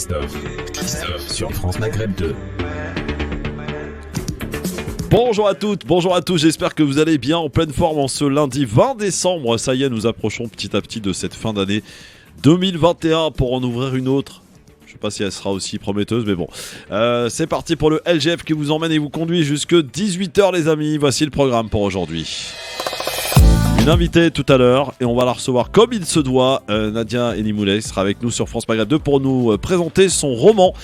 Christophe sur France Maghreb 2. Bonjour à toutes, bonjour à tous, j'espère que vous allez bien en pleine forme en ce lundi 20 décembre. Ça y est, nous approchons petit à petit de cette fin d'année 2021 pour en ouvrir une autre. Je sais pas si elle sera aussi prometteuse, mais bon. C'est parti pour le LGF qui vous emmène et vous conduit jusque 18h les amis. Voici le programme pour aujourd'hui. Une invitée tout à l'heure et on va la recevoir comme il se doit. Nadia Enimoulet sera avec nous sur France Maghreb 2 pour nous présenter son roman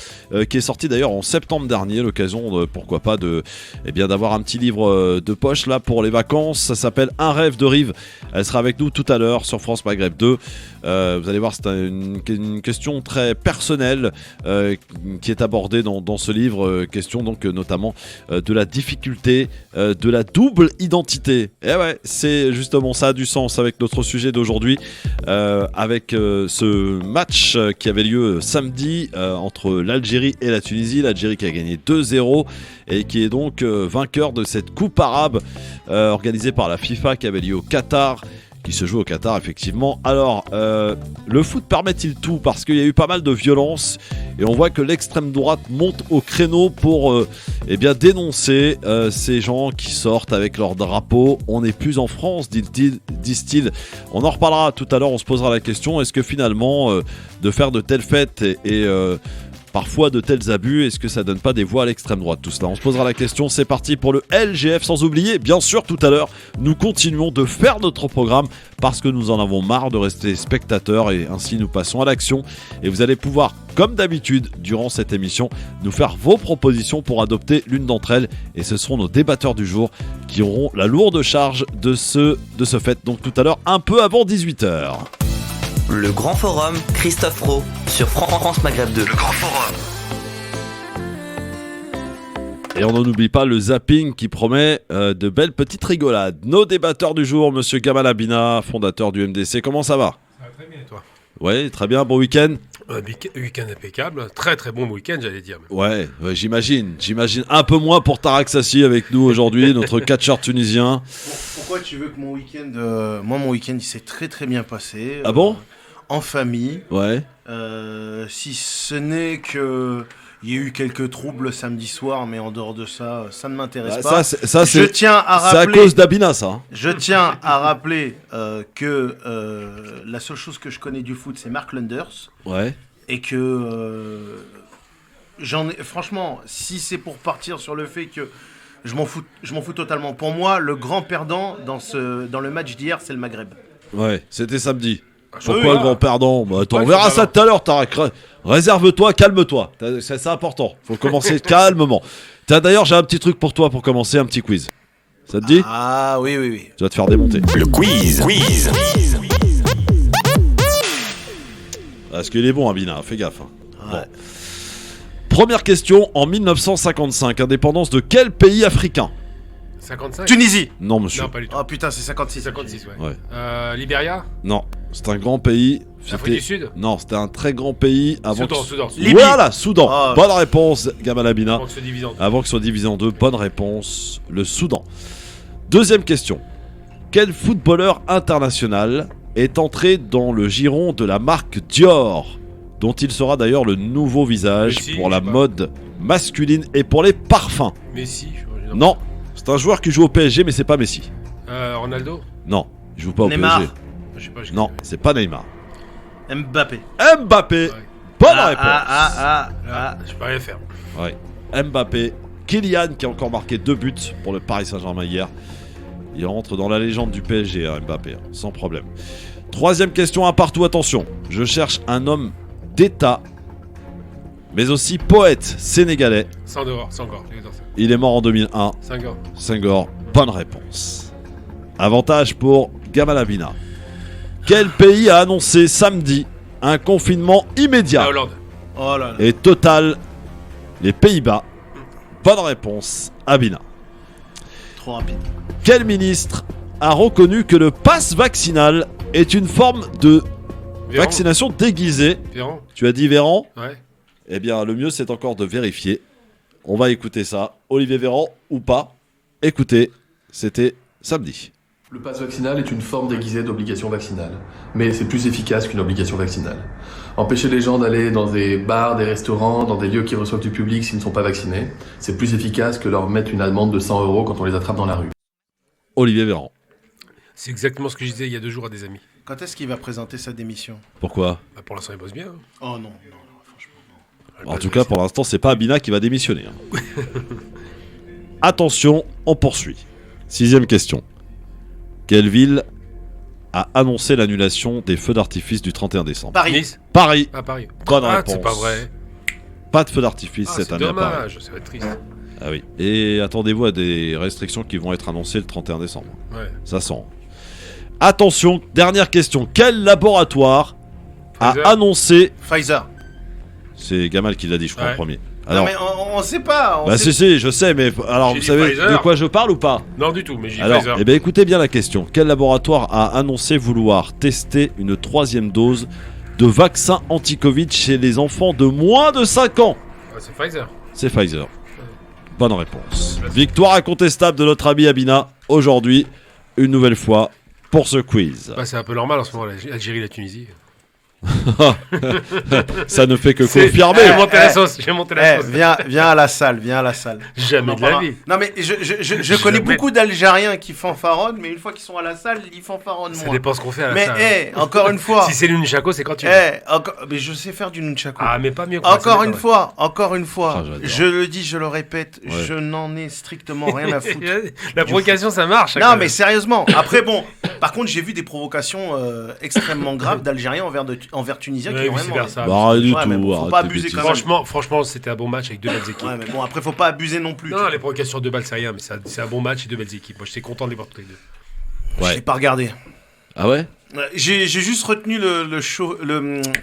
qui est sorti d'ailleurs en septembre dernier. L'occasion, pourquoi pas, d'avoir un petit livre de poche là pour les vacances. Ça s'appelle Un rêve de rive. Elle sera avec nous tout à l'heure sur France Maghreb 2. Vous allez voir, c'est une question très personnelle qui est abordée dans ce livre. Question donc notamment de la difficulté de la double identité. Et ouais, c'est justement ça a du sens avec notre sujet d'aujourd'hui, avec ce match qui avait lieu samedi entre l'Algérie et la Tunisie. L'Algérie qui a gagné 2-0 et qui est donc vainqueur de cette coupe arabe organisée par la FIFA qui avait lieu au Qatar. Qui se joue au Qatar effectivement. Alors le foot permet-il tout? Parce qu'il y a eu pas mal de violence et on voit que l'extrême droite monte au créneau pour dénoncer ces gens qui sortent avec leur drapeau. On n'est plus en France, disent-ils. On en reparlera tout à l'heure, on se posera la question, est-ce que finalement de faire de telles fêtes et parfois de tels abus, est-ce que ça donne pas des voix à l'extrême droite tout cela? On se posera la question, c'est parti pour le LGF, sans oublier, bien sûr, tout à l'heure, nous continuons de faire notre programme parce que nous en avons marre de rester spectateurs et ainsi nous passons à l'action. Et vous allez pouvoir, comme d'habitude, durant cette émission, nous faire vos propositions pour adopter l'une d'entre elles. Et ce seront nos débatteurs du jour qui auront la lourde charge de ce fait. Donc tout à l'heure, un peu avant 18h. Le Grand Forum, Christophe Pro, sur France Maghreb 2. Le Grand Forum. Et on n'en oublie pas le zapping qui promet de belles petites rigolades. Nos débatteurs du jour, monsieur Gamal Abina, fondateur du MDC, comment ça va? Ça va très bien et toi? Ouais, très bien, bon week-end. Week-end impeccable, très très bon week-end j'allais dire. Ouais, j'imagine. Un peu moins pour Tarak Sassi avec nous aujourd'hui, notre catcheur tunisien. Pourquoi tu veux que mon week-end... Moi mon week-end il s'est très très bien passé. Ah bon? En famille. Ouais. Si ce n'est que... Il y a eu quelques troubles samedi soir, mais en dehors de ça, ça ne m'intéresse pas. Je tiens à rappeler... C'est à cause d'Abina, ça. Hein. Je tiens à rappeler que la seule chose que je connais du foot, c'est Mark Lunders. Ouais. Et que... franchement, si c'est pour partir sur le fait que je m'en fous totalement. Pour moi, le grand perdant dans le match d'hier, c'est le Maghreb. Ouais, c'était samedi. Pourquoi le grand perdant? Attends, on verra ça tout à l'heure, Tarak. Réserve-toi, calme-toi. C'est important. Faut commencer calmement. D'ailleurs, j'ai un petit truc pour toi pour commencer, un petit quiz. Ça te dit? Ah oui. Tu vas te faire démonter. Le quiz. Parce qu'il est bon, Abina, fais gaffe. Hein. Ouais. Bon. Première question, en 1955, indépendance de quel pays africain? 55. Tunisie. Non, monsieur. Non, pas du tout. Oh putain, c'est 56. 56, ouais. Ouais. Libéria. Non, c'est un grand pays. Afrique du Sud. Non, c'était un très grand pays avant. Soudan. Libye. Voilà, Soudan. Oh. Bonne réponse, Gamal Abina. Avant que ce soit divisé en deux. Avant que ce soit divisé en deux, bonne réponse, le Soudan. Deuxième question. Quel footballeur international est entré dans le giron de la marque Dior, dont il sera d'ailleurs le nouveau visage Messi, pour la je sais pas. mode masculine et pour les parfums? Messi. Non, c'est un joueur qui joue au PSG, mais c'est pas Messi. Ronaldo. Non, il joue pas au Neymar. PSG. Je sais pas. Non, c'est pas Neymar. Mbappé. Mbappé. Ouais. Bonne réponse. Là, je peux rien faire. Ouais. Mbappé. Kylian qui a encore marqué 2 buts pour le Paris Saint-Germain hier. Il rentre dans la légende du PSG, hein, Mbappé, hein, sans problème. Troisième question à partout, attention. Je cherche un homme d'État, mais aussi poète sénégalais. Senghor. Il est mort en 2001. Senghor, bonne réponse. Avantage pour Gamal Abina. Quel pays a annoncé samedi un confinement immédiat La Hollande. Oh là là. et total? Les Pays-Bas. Bonne réponse, Abina. Trop rapide. Quel ministre a reconnu que le pass vaccinal est une forme de Véran. vaccination déguisée? Véran. Tu as dit Véran? Ouais. Eh bien, le mieux, c'est encore de vérifier. On va écouter ça. Olivier Véran ou pas? Écoutez, c'était samedi. Le pass vaccinal est une forme déguisée d'obligation vaccinale, mais c'est plus efficace qu'une obligation vaccinale. Empêcher les gens d'aller dans des bars, des restaurants, dans des lieux qui reçoivent du public s'ils ne sont pas vaccinés, c'est plus efficace que leur mettre une amende de 100 € quand on les attrape dans la rue. Olivier Véran. C'est exactement ce que je disais il y a 2 jours à des amis. Quand est-ce qu'il va présenter sa démission ? Pourquoi ? Pour l'instant, il bosse bien. Oh non, franchement non. En tout cas, pour l'instant, c'est pas Abina qui va démissionner. Attention, on poursuit. 6e question. Quelle ville a annoncé l'annulation des feux d'artifice du 31 décembre ? Paris. Nice. Paris. Ah, Paris. Bonne réponse. C'est pas vrai. Pas de feux d'artifice cette année à Paris. C'est dommage, ça va être triste. Ah oui. Et attendez-vous à des restrictions qui vont être annoncées le 31 décembre. Ouais. Ça sent. Attention, dernière question. Quel laboratoire Pfizer. a annoncé... Pfizer. C'est Gamal qui l'a dit, je crois, en premier. Alors, non mais on sait pas. si, je sais, mais alors J'ai vous dit savez Pfizer. de quoi je parle ou pas ? Non, du tout, mais j'ai Alors, Pfizer. eh bien, écoutez bien la question. Quel laboratoire a annoncé vouloir tester une 3e dose de vaccin anti-Covid chez les enfants de moins de 5 ans ? Ah, c'est Pfizer. C'est Pfizer. Bonne réponse. Victoire incontestable de notre ami Abina, aujourd'hui, une nouvelle fois, pour ce quiz. C'est un peu normal en ce moment, l'Algérie, la Tunisie. Ça ne fait que confirmer. J'ai monté la sauce. Viens à la salle, Jamais de la vie. Non mais je connais beaucoup d'Algériens qui fanfaronnent, mais une fois qu'ils sont à la salle, ils fanfaronnent moins. Ça dépend ce qu'on fait à la salle. Mais encore une fois. Si c'est le nunchako, c'est quand tu veux. Mais je sais faire du nunchako. Ah mais pas mieux que Encore une fois, j'adore. je le dis, je le répète, je n'en ai strictement rien à foutre. La provocation, ça marche. Non mais sérieusement. Après bon, par contre j'ai vu des provocations extrêmement graves d'Algériens envers Tunisiens qui ont vraiment... Bah, du tout. Mais bon, faut pas abuser quand même. Franchement, c'était un bon match avec 2 belles équipes. Ouais, mais bon, après, faut pas abuser non plus. Non, les provocations de 2 balles, c'est rien, mais c'est un bon match et 2 belles équipes. Moi, j'étais content de les voir toutes les deux. Je l'ai pas regardé. Ah ouais ? J'ai juste retenu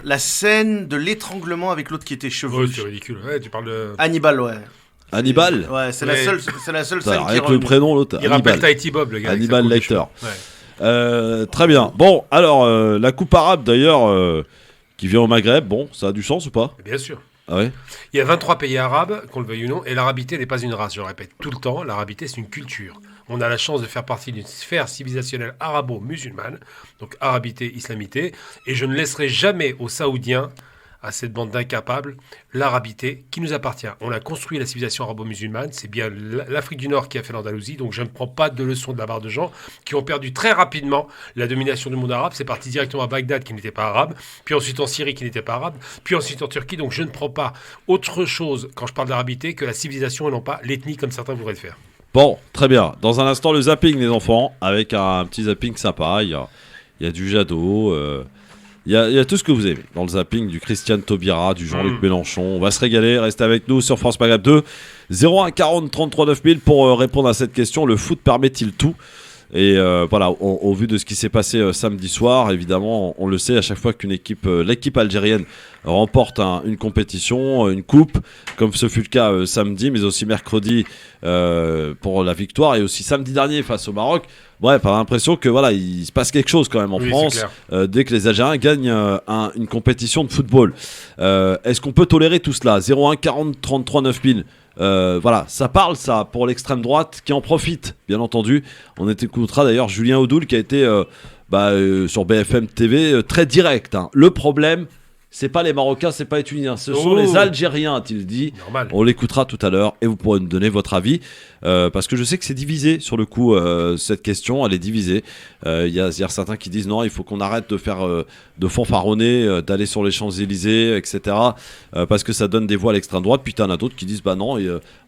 la scène de l'étranglement avec l'autre qui était chevelu. Ouais, c'est ridicule. Ouais, tu parles de... Hannibal, ouais. Hannibal ? Ouais, c'est la seule scène qui avec le prénom, l'autre. Il rappelle Tahiti Bob, le gars. Hannibal Lecter. Très bien. Bon, alors, la coupe arabe, d'ailleurs... qui vient au Maghreb, bon, ça a du sens ou pas ? Bien sûr. Ah ouais ? Il y a 23 pays arabes, qu'on le veuille ou non, et l'arabité n'est pas une race, je le répète tout le temps, l'arabité c'est une culture. On a la chance de faire partie d'une sphère civilisationnelle arabo-musulmane, donc arabité, islamité, et je ne laisserai jamais aux Saoudiens, à cette bande d'incapables, l'arabité qui nous appartient. On a construit la civilisation arabo-musulmane, c'est bien l'Afrique du Nord qui a fait l'Andalousie, donc je ne prends pas de leçons de la part de gens qui ont perdu très rapidement la domination du monde arabe. C'est parti directement à Bagdad qui n'était pas arabe, puis ensuite en Syrie qui n'était pas arabe, puis ensuite en Turquie, donc je ne prends pas autre chose quand je parle d'arabité que la civilisation et non pas l'ethnie comme certains voudraient le faire. Bon, très bien. Dans un instant, le zapping les enfants, avec un petit zapping sympa, il y a du Jadot... Il y a tout ce que vous aimez dans le zapping du Christiane Taubira, du Jean-Luc Mélenchon. On va se régaler, restez avec nous sur France Maghreb 2. 01 40 33 9000 pour répondre à cette question. Le foot permet-il tout ? Et voilà, au vu de ce qui s'est passé samedi soir, évidemment, on le sait, à chaque fois qu'une équipe, l'équipe algérienne remporte une compétition, une coupe, comme ce fut le cas samedi, mais aussi mercredi pour la victoire, et aussi samedi dernier face au Maroc. Bref, on a l'impression que voilà, il se passe quelque chose quand même en France dès que les Algériens gagnent une compétition de football. Est-ce qu'on peut tolérer tout cela ? 01 40 33 9000. Voilà, ça parle ça pour l'extrême droite qui en profite, bien entendu. On écoutera d'ailleurs Julien Audoul qui a été sur BFM TV très direct. Hein. Le problème, c'est pas les Marocains, c'est pas les Tunisiens, ce sont les Algériens, a-t-il dit. Normal. On l'écoutera tout à l'heure et vous pourrez nous donner votre avis parce que je sais que c'est divisé sur le coup. Cette question, elle est divisée. Il y a certains qui disent non, il faut qu'on arrête de faire de fanfaronner, d'aller sur les Champs-Élysées, etc. Parce que ça donne des voix à l'extrême droite. Puis t'en as d'autres qui disent bah non,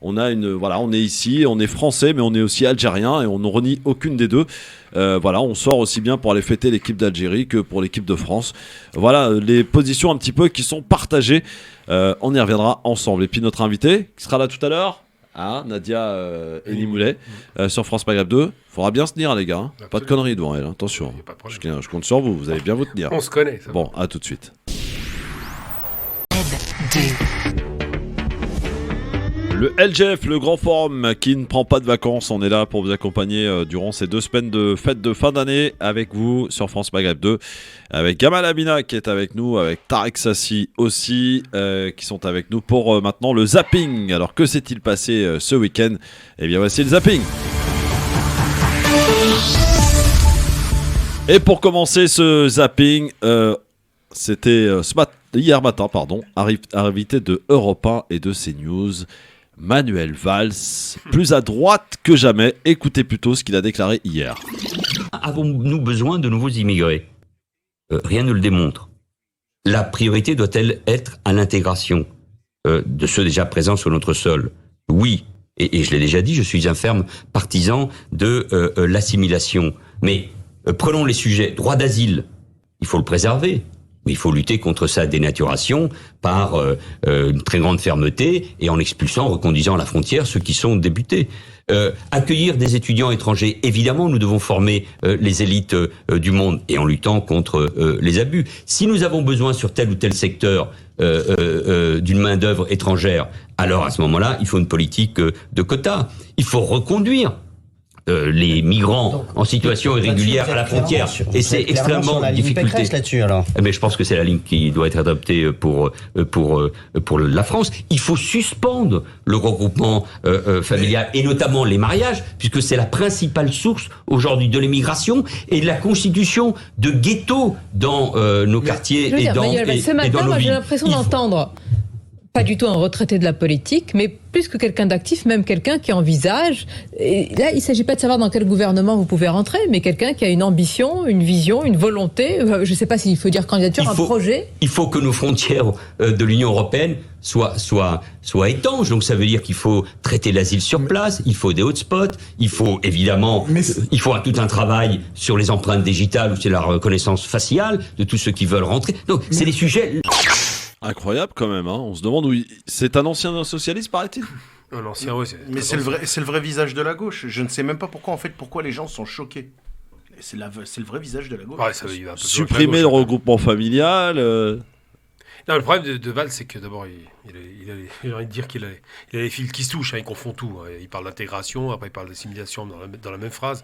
on est ici, on est français, mais on est aussi algérien et on ne renie aucune des deux. On sort aussi bien pour aller fêter l'équipe d'Algérie que pour l'équipe de France. Voilà les positions un petit peu qui sont partagées. On y reviendra ensemble. Et puis notre invité qui sera là tout à l'heure, Nadia Elimoulet sur France Maghreb 2. Faudra bien se tenir les gars. Hein. Pas de conneries devant elle. Attention. Je compte sur vous. Vous allez bien vous tenir. On se connaît. Bon, à tout de suite. Le LGF, le grand forum qui ne prend pas de vacances, on est là pour vous accompagner durant ces 2 semaines de fête de fin d'année avec vous sur France Maghreb 2, avec Gamal Abina qui est avec nous, avec Tarek Sassi aussi, qui sont avec nous pour maintenant le zapping. Alors que s'est-il passé ce week-end ? Eh bien voici le zapping. Et pour commencer ce zapping, c'était hier matin, invité de Europe 1 et de CNews, Manuel Valls, plus à droite que jamais. Écoutez plutôt ce qu'il a déclaré hier. Avons-nous besoin de nouveaux immigrés ? Rien ne le démontre. La priorité doit-elle être à l'intégration de ceux déjà présents sur notre sol ? Oui, et je l'ai déjà dit, je suis un ferme partisan de l'assimilation. Mais prenons les sujets. Droit d'asile, il faut le préserver. Mais il faut lutter contre sa dénaturation par une très grande fermeté et en expulsant, reconduisant à la frontière ceux qui sont débutés. Accueillir des étudiants étrangers, évidemment, nous devons former les élites du monde et en luttant contre les abus. Si nous avons besoin sur tel ou tel secteur d'une main-d'œuvre étrangère, alors à ce moment-là, il faut une politique de quotas. Il faut reconduire les migrants en situation irrégulière à la frontière. Et c'est extrêmement difficile là-dessus, alors. Mais je pense que c'est la ligne qui doit être adoptée pour la France. Il faut suspendre le regroupement familial et notamment les mariages, puisque c'est la principale source aujourd'hui de l'immigration et de la constitution de ghettos dans nos quartiers et dans nos villes. Ce matin, moi j'ai l'impression d'entendre pas du tout un retraité de la politique, mais plus que quelqu'un d'actif, même quelqu'un qui envisage. Et là, il ne s'agit pas de savoir dans quel gouvernement vous pouvez rentrer, mais quelqu'un qui a une ambition, une vision, une volonté. Je ne sais pas s'il faut dire candidature, un projet. Il faut que nos frontières de l'Union européenne soient étanches. Donc ça veut dire qu'il faut traiter l'asile sur place, il faut des hotspots, il faut évidemment, il faut tout un travail sur les empreintes digitales ou sur la reconnaissance faciale de tous ceux qui veulent rentrer. Donc c'est des sujets. Incroyable quand même, hein. On se demande où c'est un ancien socialiste, paraît-il. Un ancien, oui. Mais c'est le vrai visage de la gauche. Je ne sais même pas pourquoi les gens sont choqués. C'est le vrai visage de la gauche. Ouais, ça veut dire un peu supprimer le regroupement familial. Non, le problème de Valls, c'est que d'abord, j'ai envie de dire qu'il a les fils qui se touchent, hein, il confond tout. Il parle d'intégration, après il parle d'assimilation dans la même phrase.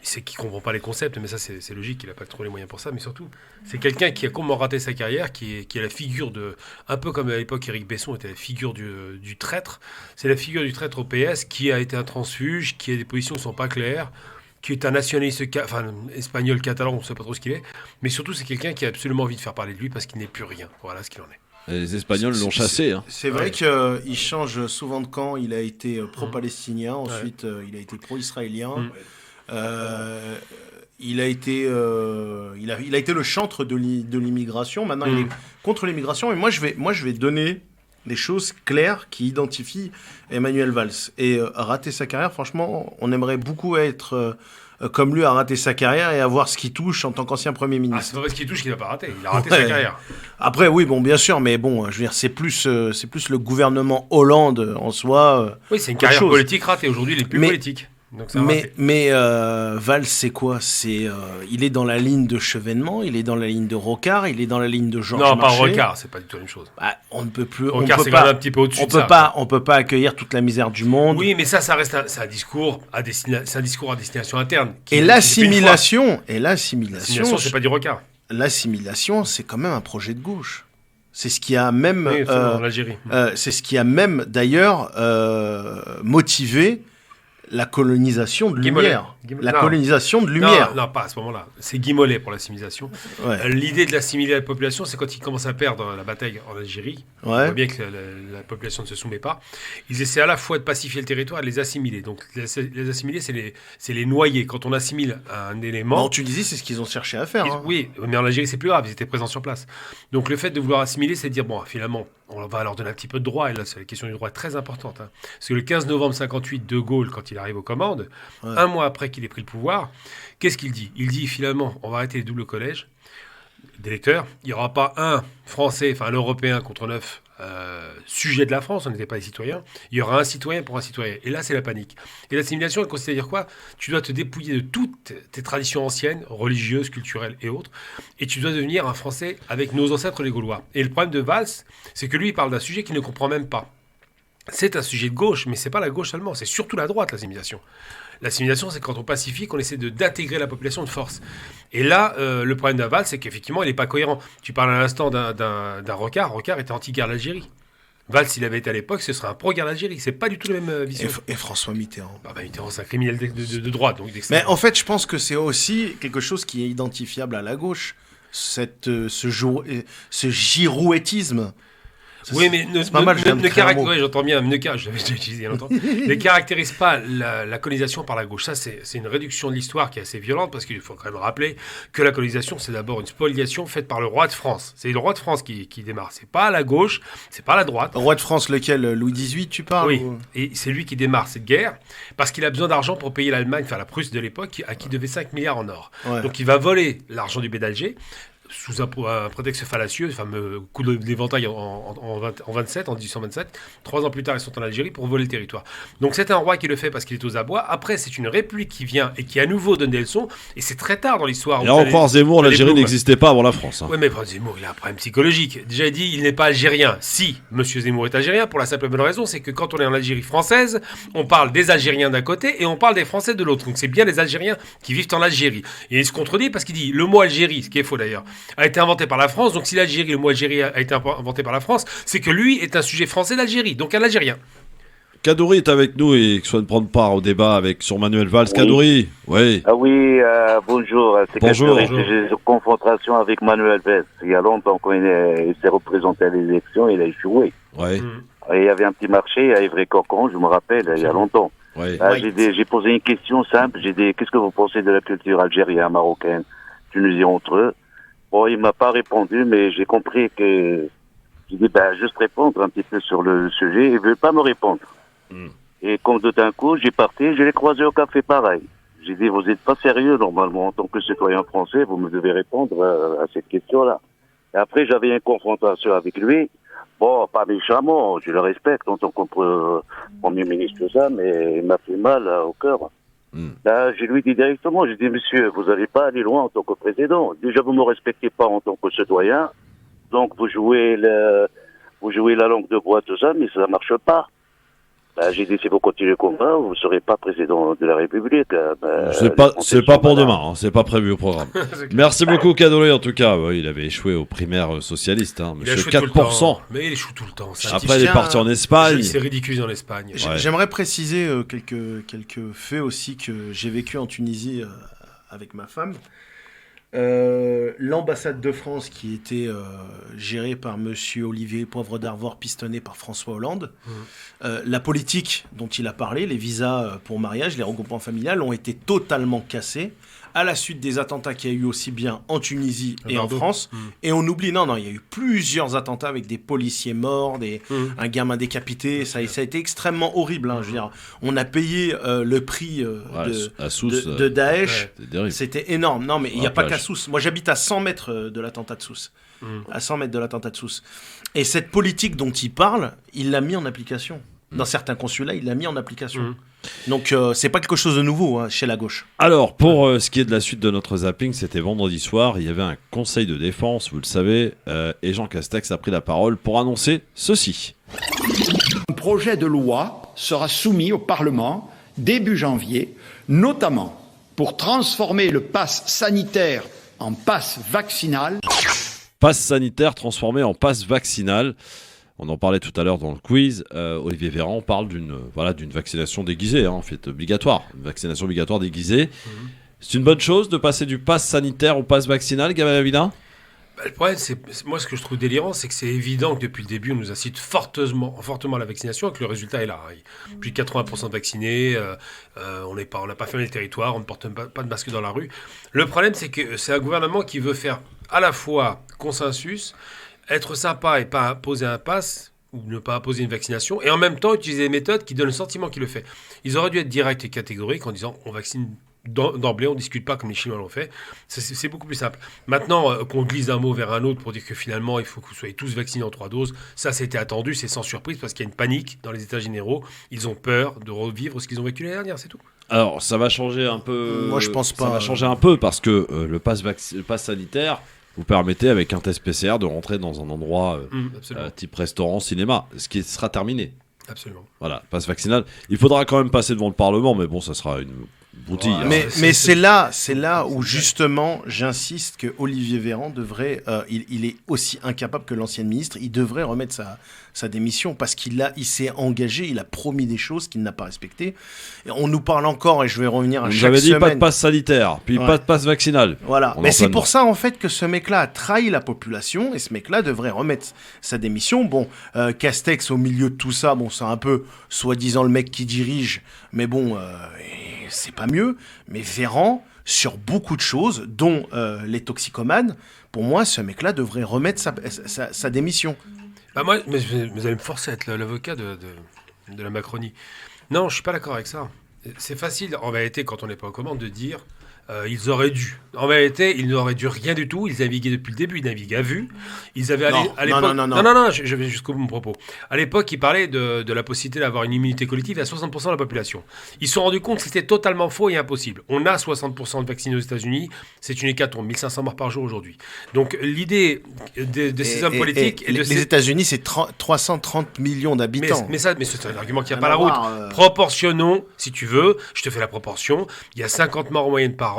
C'est qu'il ne comprend pas les concepts, mais ça c'est logique, il n'a pas trop les moyens pour ça. Mais surtout, c'est quelqu'un qui a complètement raté sa carrière, qui est la figure de... Un peu comme à l'époque, Éric Besson était la figure du traître. C'est la figure du traître au PS qui a été un transfuge, qui a des positions qui ne sont pas claires, qui est un nationaliste espagnol, catalan, on ne sait pas trop ce qu'il est, mais surtout c'est quelqu'un qui a absolument envie de faire parler de lui parce qu'il n'est plus rien. Voilà ce qu'il en est. Et les Espagnols l'ont chassé. Hein. C'est vrai qu'il change souvent de camp. Il a été pro-palestinien, ensuite il a été pro-israélien. Il a été le chantre de l'immigration. Maintenant il est contre l'immigration. Et moi je vais donner des choses claires qui identifient Emmanuel Valls. Et rater sa carrière, franchement, on aimerait beaucoup être comme lui à rater sa carrière et à voir ce qui touche en tant qu'ancien Premier ministre. C'est pas parce qu'il touche qu'il n'a pas raté, il a raté sa carrière. Après, oui, bon, bien sûr, mais bon, je veux dire, c'est plus le gouvernement Hollande en soi. Oui, c'est une carrière politique ratée. Aujourd'hui, il est plus politique. Donc mais Valls, c'est quoi ? Il est dans la ligne de Chevènement, il est dans la ligne de Rocard, il est dans la ligne de Georges Marchais. Non, pas Rocard, c'est pas du tout la même chose. On ne peut plus. Rocard, c'est quand même un petit peu au-dessus de ça. On peut pas accueillir toute la misère du monde. Oui, mais ça reste un discours à destination interne. Et l'assimilation, l'assimilation, c'est pas du Rocard. L'assimilation, c'est quand même un projet de gauche. C'est ce qui a même, l'Algérie. C'est ce qui a même d'ailleurs motivé la colonisation de Lumière. Colonisation de Lumière. Non, pas à ce moment-là. C'est Guy Mollet pour l'assimilation. Ouais. L'idée de l'assimiler la population, c'est quand ils commencent à perdre la bataille en Algérie. Ouais. On voit bien que la population ne se soumet pas. Ils essaient à la fois de pacifier le territoire et de les assimiler. Donc les assimiler, c'est les noyer. Quand on assimile un élément... En Tunisie, c'est ce qu'ils ont cherché à faire. Oui, mais en Algérie, c'est plus grave. Ils étaient présents sur place. Donc le fait de vouloir assimiler, c'est de dire, bon, finalement, on va leur donner un petit peu de droit. Et là, la question du droit est très importante. Hein. Parce que le 15 novembre 58, De Gaulle, quand il arrive aux commandes, un mois après qu'il ait pris le pouvoir, qu'est-ce qu'il dit ? Il dit finalement, on va arrêter les doubles collèges d'électeurs. Il n'y aura pas un Français, enfin un Européen contre 9 sujets de la France, on n'était pas des citoyens. Il y aura un citoyen pour un citoyen. Et là, c'est la panique. Et l'assimilation, elle consiste à dire quoi ? Tu dois te dépouiller de toutes tes traditions anciennes, religieuses, culturelles et autres, et tu dois devenir un Français avec nos ancêtres les Gaulois. Et le problème de Valls, c'est que lui, il parle d'un sujet qu'il ne comprend même pas. C'est un sujet de gauche, mais c'est pas la gauche seulement, c'est surtout la droite, l'assimilation. L'assimilation, c'est quand on pacifie, qu'on essaie d'intégrer la population de force. Et là, le problème d'Aval, c'est qu'effectivement, il n'est pas cohérent. Tu parles à l'instant d'un Rocard. Rocard était anti-guerre d'Algérie. Valls, s'il avait été à l'époque, ce serait un pro-guerre d'Algérie. C'est pas du tout la même vision. Et François Mitterrand. Mitterrand, c'est un criminel de droite. Donc Mais en fait, je pense que c'est aussi quelque chose qui est identifiable à la gauche. Ce girouettisme. Oui, mais c'est pas mal, je viens de créer un mot. j'entends bien, je l'avais déjà utilisé il y a longtemps, ne caractérise pas la colonisation par la gauche. Ça, c'est une réduction de l'histoire qui est assez violente, parce qu'il faut quand même rappeler que la colonisation, c'est d'abord une spoliation faite par le roi de France. C'est le roi de France qui démarre. C'est pas la gauche, c'est pas la droite. Roi de France, lequel? Louis XVIII, tu parles? Oui, et c'est lui qui démarre cette guerre, parce qu'il a besoin d'argent pour payer l'Allemagne, enfin la Prusse de l'époque, à qui devait 5 milliards en or. Ouais. Donc il va voler l'argent du Bey d'Alger, sous un prétexte fallacieux, le fameux coup d'éventail en 1827. 3 ans plus tard, ils sont en Algérie pour voler le territoire. Donc c'est un roi qui le fait parce qu'il est aux abois. Après, c'est une république qui vient et qui à nouveau donne des leçons. Et c'est très tard dans l'histoire. Et encore Zemmour, l'Algérie n'existait pas avant la France. Oui, mais Zemmour, il a un problème psychologique. Déjà, il dit il n'est pas algérien. Si, monsieur Zemmour est algérien, pour la simple bonne raison, c'est que quand on est en Algérie française, on parle des Algériens d'un côté et on parle des Français de l'autre. Donc c'est bien les Algériens qui vivent en Algérie. Et il se contredit parce qu'il dit le mot Algérie, ce qui est faux d'ailleurs, a été inventé par la France. Donc si le mot Algérie a été inventé par la France, c'est que lui est un sujet français d'Algérie, donc un Algérien. Kadouri est avec nous et souhaite prendre part au débat sur Manuel Valls. Oui. Kadouri, oui. Ah oui, bonjour. Bonjour. J'ai une confrontation avec Manuel Valls. Il y a longtemps, quand il s'est représenté à l'élection, il a échoué. Ouais. Et il y avait un petit marché à Ivry-Corcon, je me rappelle, il y a longtemps. Ouais. J'ai posé une question simple. Qu'est-ce que vous pensez de la culture algérienne, marocaine, tunisienne entre eux? Bon, il m'a pas répondu, mais j'ai compris que... J'ai dit, juste répondre un petit peu sur le sujet. Il veut pas me répondre. Et comme tout d'un coup, j'ai parti, je l'ai croisé au café pareil. J'ai dit, vous êtes pas sérieux, normalement, en tant que citoyen français, vous me devez répondre à cette question-là. Et après, j'avais une confrontation avec lui. Bon, pas méchamment, je le respecte en tant que Premier ministre, tout ça, mais il m'a fait mal au cœur. Là, je lui dis directement, j'ai dit, monsieur, vous n'allez pas aller loin en tant que président. Déjà, vous ne me respectez pas en tant que citoyen. Donc, vous jouez la langue de bois, tout ça, mais ça ne marche pas. J'ai dit, si vous continuez comme ça, vous ne serez pas président de la République. C'est pas pour demain, hein, c'est pas prévu au programme. Merci beaucoup, Kadouri, en tout cas. Il avait échoué aux primaires socialistes, monsieur, 4%. Mais il échoue tout le temps. Ça. Après, il est parti en Espagne. C'est ridicule en Espagne. Ouais. J'aimerais préciser quelques faits aussi que j'ai vécu en Tunisie avec ma femme. L'ambassade de France qui était gérée par monsieur Olivier Poivre d'Arvor, pistonné par François Hollande. La politique dont il a parlé, les visas pour mariage, les regroupements familiales ont été totalement cassés à la suite des attentats qu'il y a eu aussi bien en Tunisie et en France. Et on oublie, non, il y a eu plusieurs attentats avec des policiers morts, un gamin décapité. Ça a été extrêmement horrible. Je veux dire, on a payé le prix de Daesh. C'était énorme. Non, mais il n'y a pas qu'à Sousse. Moi, j'habite à 100 mètres de l'attentat de Sousse. À 100 mètres de l'attentat de Sousse. Et cette politique dont il parle, il l'a mis en application. Dans certains consulats, il l'a mis en application. Donc, c'est pas quelque chose de nouveau chez la gauche. Alors, pour ce qui est de la suite de notre zapping, c'était vendredi soir. Il y avait un conseil de défense, vous le savez, et Jean Castex a pris la parole pour annoncer ceci. Un projet de loi sera soumis au Parlement début janvier, notamment pour transformer le pass sanitaire en pass vaccinal. Pass sanitaire transformé en pass vaccinal. On en parlait tout à l'heure dans le quiz. Olivier Véran parle d'une vaccination déguisée, en fait, obligatoire. Une vaccination obligatoire déguisée. C'est une bonne chose de passer du pass sanitaire au pass vaccinal, Gabriel Avidin ? Le problème, moi, ce que je trouve délirant, c'est que c'est évident que depuis le début, on nous incite fortement à la vaccination et que le résultat est là. Plus de 80% de vaccinés, on n'a pas fermé le territoire, on ne porte pas de masque dans la rue. Le problème, c'est que c'est un gouvernement qui veut faire à la fois consensus, être sympa et pas imposer un pass ou ne pas imposer une vaccination, et en même temps utiliser des méthodes qui donnent le sentiment qu'il le fait. Ils auraient dû être directs et catégoriques en disant on vaccine d'emblée, on ne discute pas comme les Chinois l'ont fait. C'est beaucoup plus simple. Maintenant, qu'on glisse d'un mot vers un autre pour dire que finalement il faut que vous soyez tous vaccinés en 3 doses, ça c'était attendu, c'est sans surprise parce qu'il y a une panique dans les états généraux. Ils ont peur de revivre ce qu'ils ont vécu l'année dernière, c'est tout. Alors ça va changer un peu. Moi je pense pas. Ça va changer un peu parce que le pass sanitaire vous permettez avec un test PCR de rentrer dans un endroit type restaurant, cinéma, ce qui sera terminé. Absolument. Voilà, passe vaccinal. Il faudra quand même passer devant le Parlement, mais bon, ça sera une broutille. Mais c'est là où justement j'insiste que Olivier Véran devrait, il est aussi incapable que l'ancienne ministre, il devrait remettre sa démission parce il s'est engagé, il a promis des choses qu'il n'a pas respectées. Et on nous parle encore, et je vais revenir à chaque semaine. J'avais dit pas de passe sanitaire, puis pas de passe vaccinal. Voilà, mais c'est pour ça en fait que ce mec-là a trahi la population et ce mec-là devrait remettre sa démission. Bon, Castex au milieu de tout ça, bon, c'est un peu soi-disant le mec qui dirige, mais bon, c'est pas mieux. Mais Véran, sur beaucoup de choses, dont les toxicomanes, pour moi, ce mec-là devrait remettre sa démission. Bah moi, mais vous allez me forcer à être l'avocat de la Macronie. Non, je suis pas d'accord avec ça. C'est facile, en vérité, quand on n'est pas aux commandes, de dire ils auraient dû. En vérité, ils n'auraient dû rien du tout. Ils naviguaient depuis le début, ils naviguaient à vue. Ils avaient à l'époque. Non, je vais jusqu'au bout de mon propos. À l'époque, ils parlaient de la possibilité d'avoir une immunité collective à 60% de la population. Ils se sont rendus compte que c'était totalement faux et impossible. On a 60% de vaccinés aux États-Unis. C'est une hécatombe, 1500 morts par jour aujourd'hui. Donc l'idée de ces hommes politiques. Les États-Unis, c'est 330 millions d'habitants. Mais c'est un argument qui n'a pas la route. Proportionnons, si tu veux. Je te fais la proportion. Il y a 50 morts en moyenne par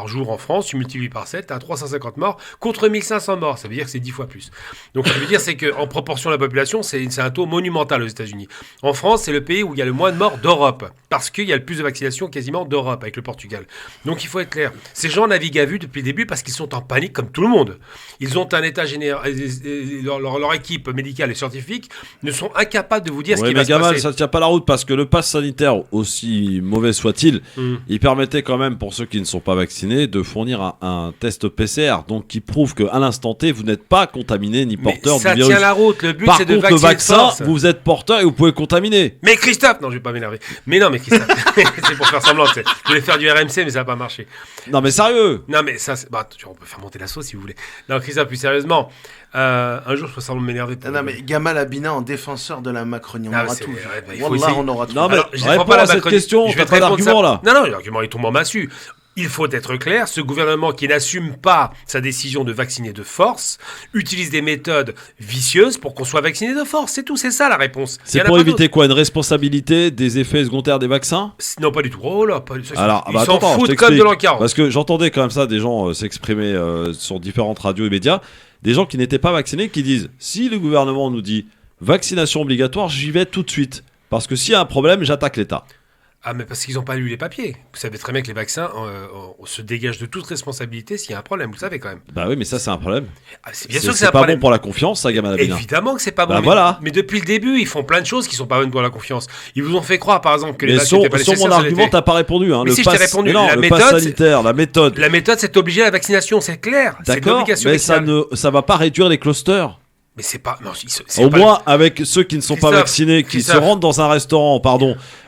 jour en France, tu multiplies par 7, tu as 350 morts contre 1500 morts, ça veut dire que c'est 10 fois plus. Donc ce que je veux dire, c'est qu'en proportion de la population, c'est un taux monumental aux États-Unis. En France, c'est le pays où il y a le moins de morts d'Europe, parce qu'il y a le plus de vaccinations quasiment d'Europe, avec le Portugal. Donc il faut être clair, ces gens naviguent à vue depuis le début parce qu'ils sont en panique comme tout le monde. Ils ont un état général, leur équipe médicale et scientifique ne sont incapables de vous dire ce qui va se passer. Ça ne tient pas la route parce que le pass sanitaire, aussi mauvais soit-il, il permettait quand même pour ceux qui ne sont pas vaccinés de fournir un test PCR, donc qui prouve qu'à l'instant T, vous n'êtes pas contaminé ni porteur du virus. Ça tient la route, le but c'est de vacciner. Par contre, le vaccin, vous êtes porteur et vous pouvez contaminer. Mais Christophe, non, je vais pas m'énerver. Mais Christophe, c'est pour faire semblant. Je voulais faire du RMC, mais ça n'a pas marché. Non, mais sérieux. Non, mais ça, on peut faire monter la sauce si vous voulez. Non, Christophe, plus sérieusement, un jour, je peux sembler m'énerver. Non, mais Gamal Abina en défenseur de la Macronie, on aura tout. On aura tout. Non, mais réponds pas à cette question, je n'ai pas d'argument là. Non, l'argument il tombe en massue. Il faut être clair, ce gouvernement qui n'assume pas sa décision de vacciner de force utilise des méthodes vicieuses pour qu'on soit vacciné de force. C'est tout, c'est ça la réponse. C'est pour éviter quoi? Une responsabilité des effets secondaires des vaccins? Non, pas du tout. Oh là, pas du tout. Alors, ils s'en foutent comme de l'an 40. Parce que j'entendais quand même ça, des gens s'exprimer sur différentes radios et médias, des gens qui n'étaient pas vaccinés qui disent, si le gouvernement nous dit vaccination obligatoire, j'y vais tout de suite. Parce que s'il y a un problème, j'attaque l'État. Ah, mais parce qu'ils n'ont pas lu les papiers. Vous savez très bien que les vaccins se dégagent de toute responsabilité s'il y a un problème, vous le savez quand même. Bah oui, mais ça c'est un problème. Bien sûr que c'est un pas problème. bon pour la confiance, ça, Gamal Abina. Évidemment que c'est pas bon. Bah voilà. Mais depuis le début, ils font plein de choses qui sont pas bonnes pour la confiance. Ils vous ont fait croire, par exemple, que les vaccins n'étaient pas nécessaires. Sur mon argument, t'as pas répondu. Hein. Mais si je t'ai répondu, le pass sanitaire, la méthode. La méthode, c'est obligé à la vaccination, c'est clair. D'accord, mais ça va pas réduire les clusters. Mais c'est pas. Non, au moins, avec ceux qui ne sont pas vaccinés, qui se rendent dans un restaurant,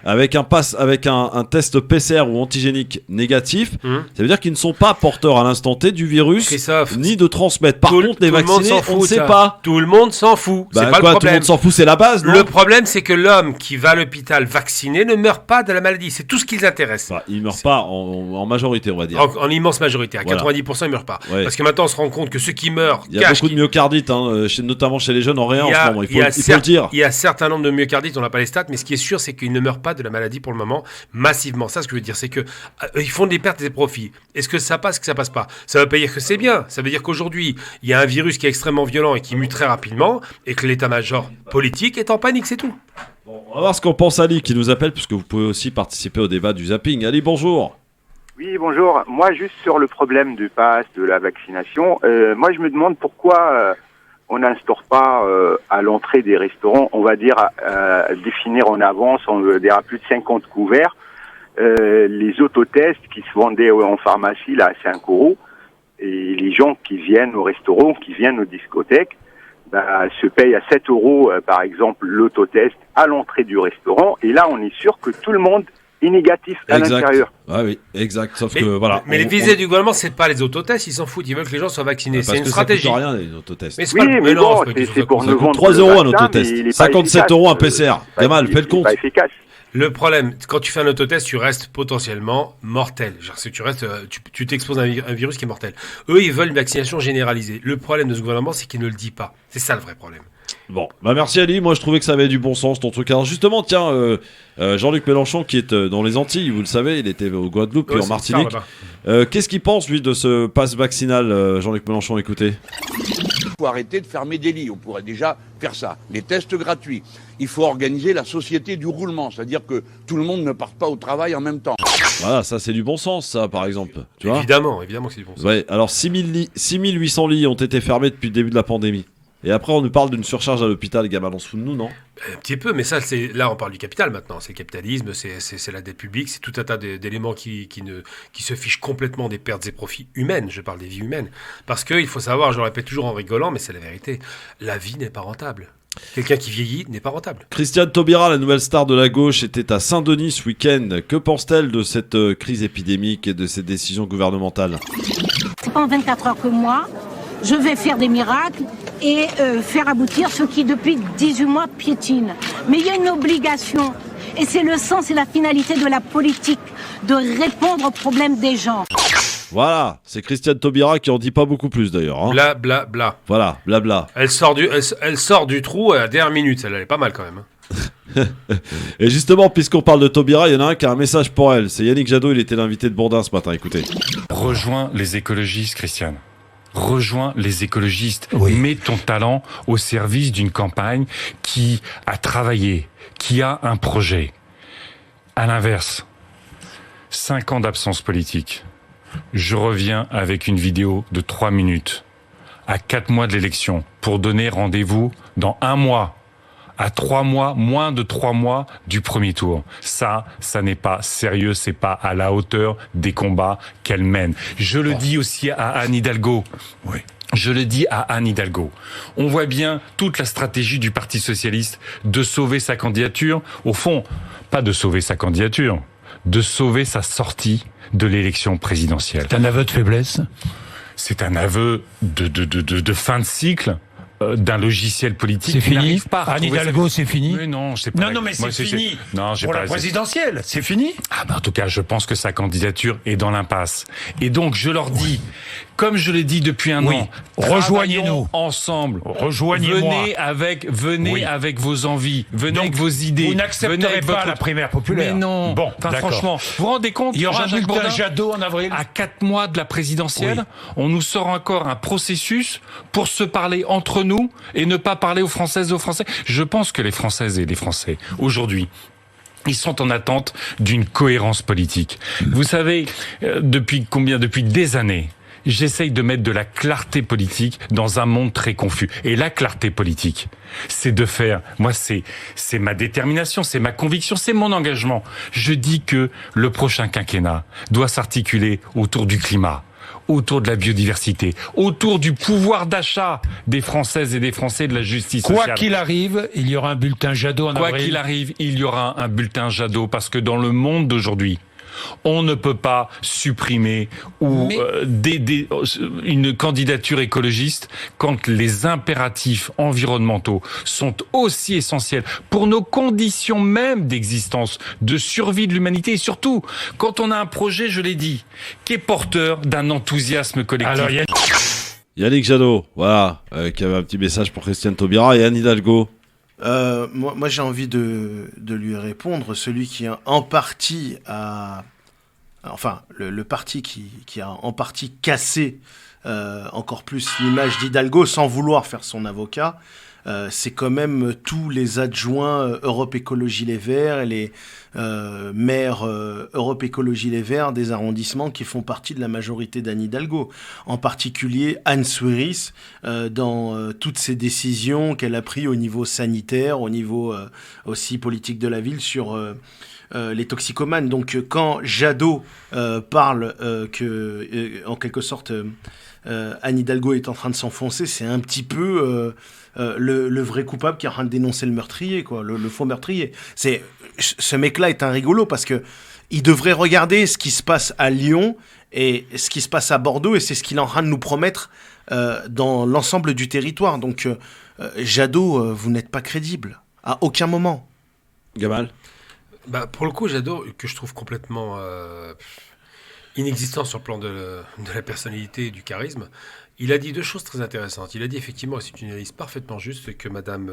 avec un test PCR ou antigénique négatif, ça veut dire qu'ils ne sont pas porteurs à l'instant T du virus, ni de transmettre. Par contre, les vaccinés, on ne sait pas. Tout le monde s'en fout. C'est pas le problème. Tout le monde s'en fout, c'est la base, non? Le problème, c'est que l'homme qui va à l'hôpital vacciné ne meurt pas de la maladie. C'est tout ce qui les intéresse. Bah, il ne meurt pas en majorité, on va dire. En immense majorité. À 90%, il ne meurt pas. Ouais. Parce que maintenant, on se rend compte que ceux qui meurent. Il y a beaucoup de myocardite, notamment chez les jeunes en réa en ce moment. Il faut le dire. Il y a un certain nombre de myocardites, on n'a pas les stats, mais ce qui est sûr, c'est qu'ils ne meurent pas de la maladie pour le moment, massivement. Ça, ce que je veux dire, c'est que ils font des pertes et des profits. Est-ce que ça passe, que ça passe pas? Ça ne veut pas dire que c'est bien. Ça veut dire qu'aujourd'hui, il y a un virus qui est extrêmement violent et qui mute très rapidement, et que l'état-major politique est en panique, c'est tout. Bon, on va voir ce qu'en pense Ali qui nous appelle, puisque vous pouvez aussi participer au débat du zapping. Ali, bonjour. Oui, bonjour. Moi, juste sur le problème du pass, de la vaccination, moi, je me demande pourquoi on n'instaure pas à l'entrée des restaurants, on va dire, définir en avance, on veut dire à plus de 50 couverts, les autotests qui se vendaient en pharmacie là, à 5 €, et les gens qui viennent au restaurant, qui viennent aux discothèques, se payent à 7 € par exemple l'autotest à l'entrée du restaurant, et là on est sûr que tout le monde est négatif à l'intérieur. Ah oui, exact. Sauf que voilà. Mais les visées du gouvernement, c'est pas les autotests, ils s'en foutent, ils veulent que les gens soient vaccinés. C'est une stratégie. Ça coûte rien les autotests. Mais c'est pour nous vendre 3 € un autotest, 57 € un PCR. Gamal, fais le compte. Pas efficace. Le problème, quand tu fais un autotest, tu restes potentiellement mortel. Tu t'exposes à un virus qui est mortel. Eux, ils veulent une vaccination généralisée. Le problème de ce gouvernement, c'est qu'il ne le dit pas. C'est ça le vrai problème. Bon, bah merci Ali, moi je trouvais que ça avait du bon sens ton truc. Alors justement, tiens, Jean-Luc Mélenchon qui est dans les Antilles, vous le savez, il était au Guadeloupe puis en Martinique. Qu'est-ce qu'il pense lui de ce pass vaccinal, Jean-Luc Mélenchon, écoutez. Il faut arrêter de fermer des lits, on pourrait déjà faire ça. Les tests gratuits. Il faut organiser la société du roulement, c'est-à-dire que tout le monde ne parte pas au travail en même temps. Voilà, ça c'est du bon sens, ça, par exemple. Tu vois évidemment que c'est du bon sens. Ouais, alors 6800 lits ont été fermés depuis le début de la pandémie. Et après, on nous parle d'une surcharge à l'hôpital, les gars, on se fout de nous, non ? Un petit peu, mais ça, là, on parle du capital maintenant. C'est le capitalisme, c'est la dette publique, c'est tout un tas d'éléments qui se fichent complètement des pertes et profits humaines. Je parle des vies humaines. Parce qu'il faut savoir, je le répète toujours en rigolant, mais c'est la vérité, la vie n'est pas rentable. Quelqu'un qui vieillit n'est pas rentable. Christiane Taubira, la nouvelle star de la gauche, était à Saint-Denis ce week-end. Que pense-t-elle de cette crise épidémique et de ces décisions gouvernementales ? C'est pas en 24 heures que moi, je vais faire des miracles et faire aboutir ce qui, depuis 18 mois, piétine. Mais il y a une obligation, et c'est le sens et la finalité de la politique, de répondre aux problèmes des gens. Voilà, c'est Christiane Taubira qui en dit pas beaucoup plus d'ailleurs. Hein. Bla bla bla. Voilà, blabla. Elle sort du trou à la dernière minute, elle est pas mal quand même. Et justement, puisqu'on parle de Taubira, il y en a un qui a un message pour elle. C'est Yannick Jadot, il était l'invité de Bourdin ce matin, écoutez. Rejoins les écologistes, Christiane. Rejoins les écologistes. Oui. Mets ton talent au service d'une campagne qui a travaillé, qui a un projet. À l'inverse, 5 ans d'absence politique. Je reviens avec une vidéo de 3 minutes, à 4 mois de l'élection, pour donner rendez-vous dans 1 mois, à 3 mois, moins de 3 mois du premier tour. Ça n'est pas sérieux, c'est pas à la hauteur des combats qu'elle mène. Je le dis aussi à Anne Hidalgo. Oui. Je le dis à Anne Hidalgo. On voit bien toute la stratégie du Parti Socialiste de sauver sa candidature. Au fond, pas de sauver sa candidature, de sauver sa sortie de l'élection présidentielle. C'est un aveu de faiblesse ? C'est un aveu de fin de cycle d'un logiciel politique. C'est fini. Anne Hidalgo, c'est fini. Mais non, c'est pas. Non, mais c'est fini. Non, j'ai pour pas. La présidentielle, c'est fini. Ah ben en tout cas, je pense que sa candidature est dans l'impasse. Et donc, je leur dis, comme je l'ai dit depuis un an, rejoignez-nous ensemble. Rejoignez-moi. Venez avec vos envies, venez donc, avec vos idées. Vous n'accepterez pas la primaire populaire. Mais non. Bon, franchement, vous vous rendez compte? Il y aura un bulletin Jadot en avril. À 4 mois de la présidentielle, on nous sort encore un processus pour se parler entre nous et ne pas parler aux Françaises et aux Français. Je pense que les Françaises et les Français, aujourd'hui, ils sont en attente d'une cohérence politique. Vous savez, depuis des années, j'essaye de mettre de la clarté politique dans un monde très confus. Et la clarté politique, c'est de faire, moi c'est ma détermination, c'est ma conviction, c'est mon engagement. Je dis que le prochain quinquennat doit s'articuler autour du climat, autour de la biodiversité, autour du pouvoir d'achat des Françaises et des Français, de la justice sociale. Quoi qu'il arrive, il y aura un bulletin Jadot en avril. Quoi qu'il arrive, il y aura un bulletin Jadot, parce que dans le monde d'aujourd'hui, on ne peut pas supprimer une candidature écologiste quand les impératifs environnementaux sont aussi essentiels pour nos conditions même d'existence, de survie de l'humanité, et surtout quand on a un projet, je l'ai dit, qui est porteur d'un enthousiasme collectif. Alors, Yannick Jadot, voilà, qui avait un petit message pour Christiane Taubira et Anne Hidalgo. Moi j'ai envie de lui répondre, celui qui a en partie le parti qui a en partie cassé encore plus l'image d'Hidalgo sans vouloir faire son avocat, c'est quand même tous les adjoints Europe Écologie Les Verts et les maires Europe Écologie Les Verts des arrondissements qui font partie de la majorité d'Anne Hidalgo. En particulier Anne Souiris dans toutes ces décisions qu'elle a prises au niveau sanitaire, au niveau aussi politique de la ville sur les toxicomanes. Donc quand Jadot parle que en quelque sorte Anne Hidalgo est en train de s'enfoncer, c'est un petit peu le vrai coupable qui est en train de dénoncer le meurtrier, quoi, le faux meurtrier. Ce mec-là est un rigolo parce que il devrait regarder ce qui se passe à Lyon et ce qui se passe à Bordeaux, et c'est ce qu'il est en train de nous promettre dans l'ensemble du territoire. Donc Jadot, vous n'êtes pas crédible à aucun moment. Gamal. Pour le coup, Jadot, que je trouve complètement inexistant sur le plan de la personnalité et du charisme, Il a dit deux choses très intéressantes. Il a dit effectivement, et c'est une analyse parfaitement juste, que Madame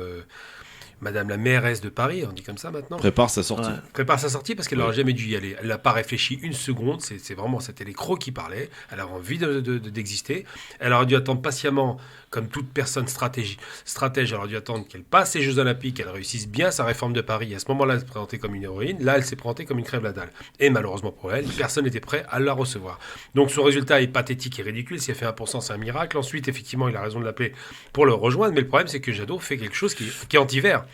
la mairesse de Paris, on dit comme ça maintenant, Prépare sa sortie. prépare sa sortie parce qu'elle n'aurait jamais dû y aller. Elle n'a pas réfléchi une seconde. C'était les crocs qui parlaient. Elle avait envie d'exister. Elle aurait dû attendre patiemment, comme toute personne stratège. Elle aurait dû attendre qu'elle passe les Jeux Olympiques, qu'elle réussisse bien sa réforme de Paris. À ce moment-là, elle s'est présentée comme une héroïne. Là, elle s'est présentée comme une crève la dalle. Et malheureusement pour elle, personne n'était prêt à la recevoir. Donc son résultat est pathétique et ridicule. Si elle fait 1%, c'est un miracle. Ensuite, effectivement, il a raison de l'appeler pour le rejoindre. Mais le problème, c'est que Jadot fait quelque chose qui est anti-vert.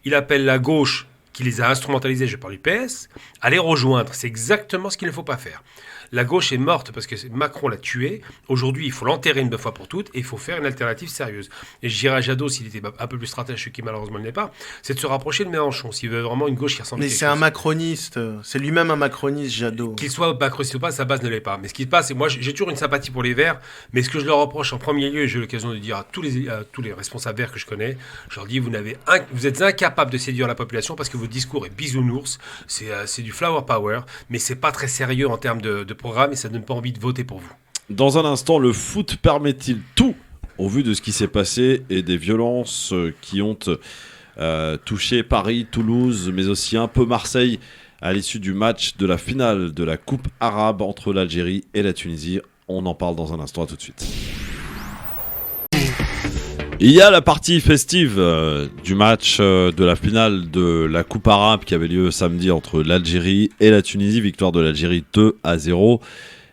Il appelle la gauche, qui les a instrumentalisés, je parle du PS, à les rejoindre. C'est exactement ce qu'il ne faut pas faire. La gauche est morte parce que Macron l'a tuée. Aujourd'hui, il faut l'enterrer une bonne fois pour toutes et il faut faire une alternative sérieuse. Et je dirais à Jadot, s'il était un peu plus stratège, ce qui malheureusement ne l'est pas, c'est de se rapprocher de Mélenchon, s'il veut vraiment une gauche qui ressemble à quelque chose. Mais c'est un macroniste. C'est lui-même un macroniste, Jadot. Qu'il soit macroniste ou pas, sa base ne l'est pas. Mais ce qui se passe, c'est moi, j'ai toujours une sympathie pour les Verts, mais ce que je leur reproche en premier lieu, et j'ai eu l'occasion de dire à tous les responsables verts que je connais, je leur dis, vous êtes incapables de séduire la population parce que votre discours est bisounours, c'est du flower power, mais c'est pas très sérieux en termes de programme et ça donne pas envie de voter pour vous. Dans un instant, le foot permet-il tout au vu de ce qui s'est passé et des violences qui ont touché Paris, Toulouse, mais aussi un peu Marseille à l'issue du match de la finale de la Coupe arabe entre l'Algérie et la Tunisie. On en parle dans un instant, à tout de suite. Il y a la partie festive du match de la finale de la Coupe arabe qui avait lieu samedi entre l'Algérie et la Tunisie, victoire de l'Algérie 2-0.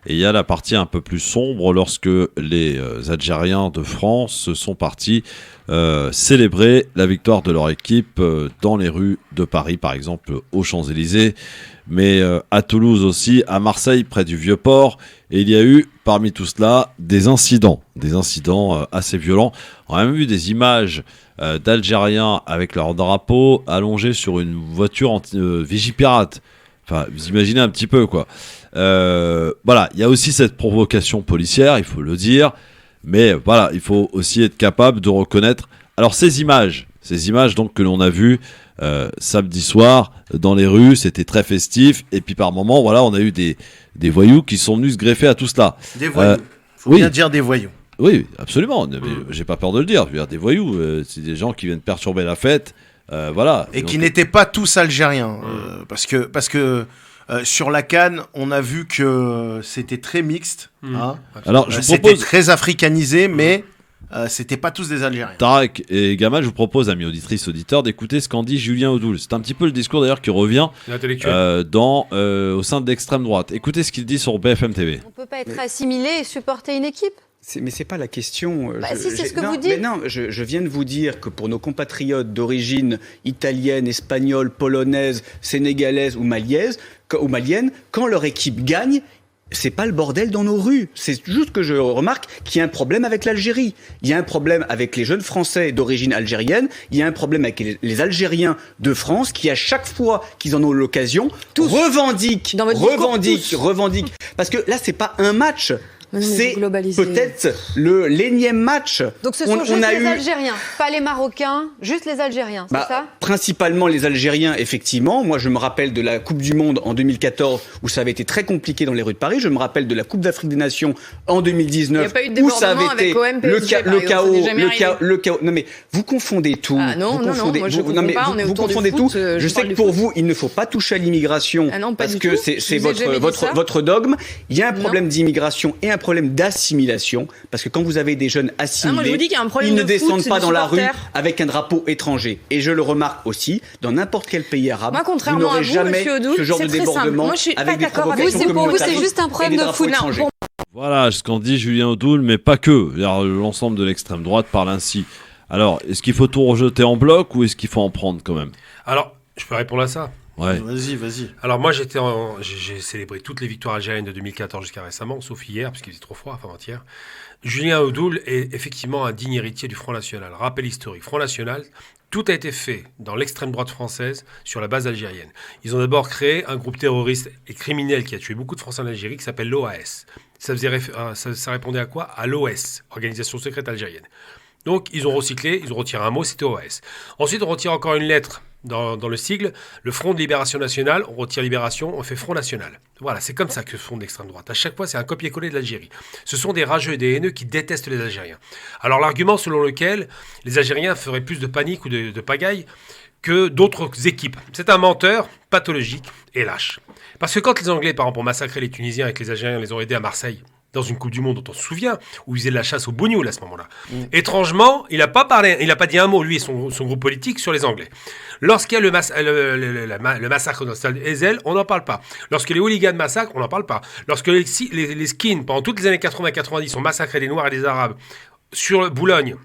Et il y a la partie un peu plus sombre lorsque les Algériens de France sont partis célébrer la victoire de leur équipe dans les rues de Paris, par exemple aux Champs-Élysées, mais à Toulouse aussi, à Marseille, près du Vieux-Port. Et il y a eu, parmi tout cela, des incidents assez violents. On a même vu des images d'Algériens avec leur drapeau allongé sur une voiture Vigipirate. Enfin, vous imaginez un petit peu, quoi. Voilà, il y a aussi cette provocation policière, il faut le dire. Mais voilà, il faut aussi être capable de reconnaître. Alors ces images donc que l'on a vues samedi soir dans les rues, c'était très festif. Et puis par moments, voilà, on a eu des voyous qui sont venus se greffer à tout cela. Des voyous. Faut bien dire des voyous. Oui, absolument. Mais j'ai pas peur de le dire. Je veux dire, des voyous, c'est des gens qui viennent perturber la fête. Voilà. Et qui n'étaient pas tous algériens, parce que sur la CAN, on a vu que c'était très mixte. Hein. Alors, c'était très africanisé, mais c'était pas tous des Algériens. Tarek et Gamal, je vous propose, amis auditrices, auditeurs, d'écouter ce qu'en dit Julien Audoul. C'est un petit peu le discours d'ailleurs qui revient au sein de l'extrême droite. Écoutez ce qu'il dit sur BFM TV. On peut pas être assimilé et supporter une équipe. Mais c'est pas la question. Si, c'est ce que vous dites. Non, je viens de vous dire que pour nos compatriotes d'origine italienne, espagnole, polonaise, sénégalaise ou malienne, quand leur équipe gagne, c'est pas le bordel dans nos rues. C'est juste que je remarque qu'il y a un problème avec l'Algérie. Il y a un problème avec les jeunes Français d'origine algérienne. Il y a un problème avec les Algériens de France qui, à chaque fois qu'ils en ont l'occasion, revendiquent. Parce que là, c'est pas un match. C'est peut-être l'énième match. Donc ce sont juste les Algériens, pas les Marocains, juste les Algériens, c'est ça ? Principalement les Algériens, effectivement. Moi, je me rappelle de la Coupe du Monde en 2014 où ça avait été très compliqué dans les rues de Paris. Je me rappelle de la Coupe d'Afrique des Nations en 2019 où ça avait été le chaos. Non mais vous confondez tout. Non, moi je comprends pas. On est autour du foot. Je sais que pour vous, il ne faut pas toucher à l'immigration parce que c'est votre dogme. Il y a un problème d'immigration et un problème d'assimilation, parce que quand vous avez des jeunes assimilés, ils ne descendent pas dans la rue avec un drapeau étranger. Et je le remarque aussi, dans n'importe quel pays arabe, vous n'aurez jamais ce genre de débordement avec des provocations pour vous, c'est juste un problème de foot. Voilà ce qu'en dit Julien Audoul, mais pas que. L'ensemble de l'extrême droite parle ainsi. Alors, est-ce qu'il faut tout rejeter en bloc ou est-ce qu'il faut en prendre quand même ? Alors, je peux répondre à ça. Ouais. Vas-y. Alors moi j'ai célébré toutes les victoires algériennes de 2014 jusqu'à récemment, sauf hier, parce qu'il était trop froid, avant-hier. Julien Audoul est effectivement un digne héritier du Front National. Rappel historique, Front National, tout a été fait dans l'extrême droite française sur la base algérienne. Ils ont d'abord créé un groupe terroriste et criminel qui a tué beaucoup de Français en Algérie, qui s'appelle l'OAS. Ça répondait à quoi ? À l'OS, Organisation Secrète Algérienne. Donc ils ont recyclé, ils ont retiré un mot, c'était OAS. Ensuite on retire encore une lettre dans le sigle, le Front de Libération Nationale, on retire Libération, on fait Front National. Voilà, c'est comme ça que font l'extrême droite. À chaque fois, c'est un copier-coller de l'Algérie. Ce sont des rageux et des haineux qui détestent les Algériens. Alors l'argument selon lequel les Algériens feraient plus de panique ou de pagaille que d'autres équipes, c'est un menteur pathologique et lâche. Parce que quand les Anglais, par exemple, ont massacré les Tunisiens et que les Algériens les ont aidés à Marseille, dans une Coupe du Monde dont on se souvient, où ils faisaient de la chasse au bougnoul à ce moment-là. Étrangement, il n'a pas dit un mot, lui et son groupe politique, sur les Anglais. Lorsqu'il y a le massacre dans stade Ezel, on n'en parle pas. Lorsque les hooligans massacrent, on n'en parle pas. Lorsque les skins, pendant toutes les années 80-90, ont massacré des Noirs et des Arabes sur Boulogne,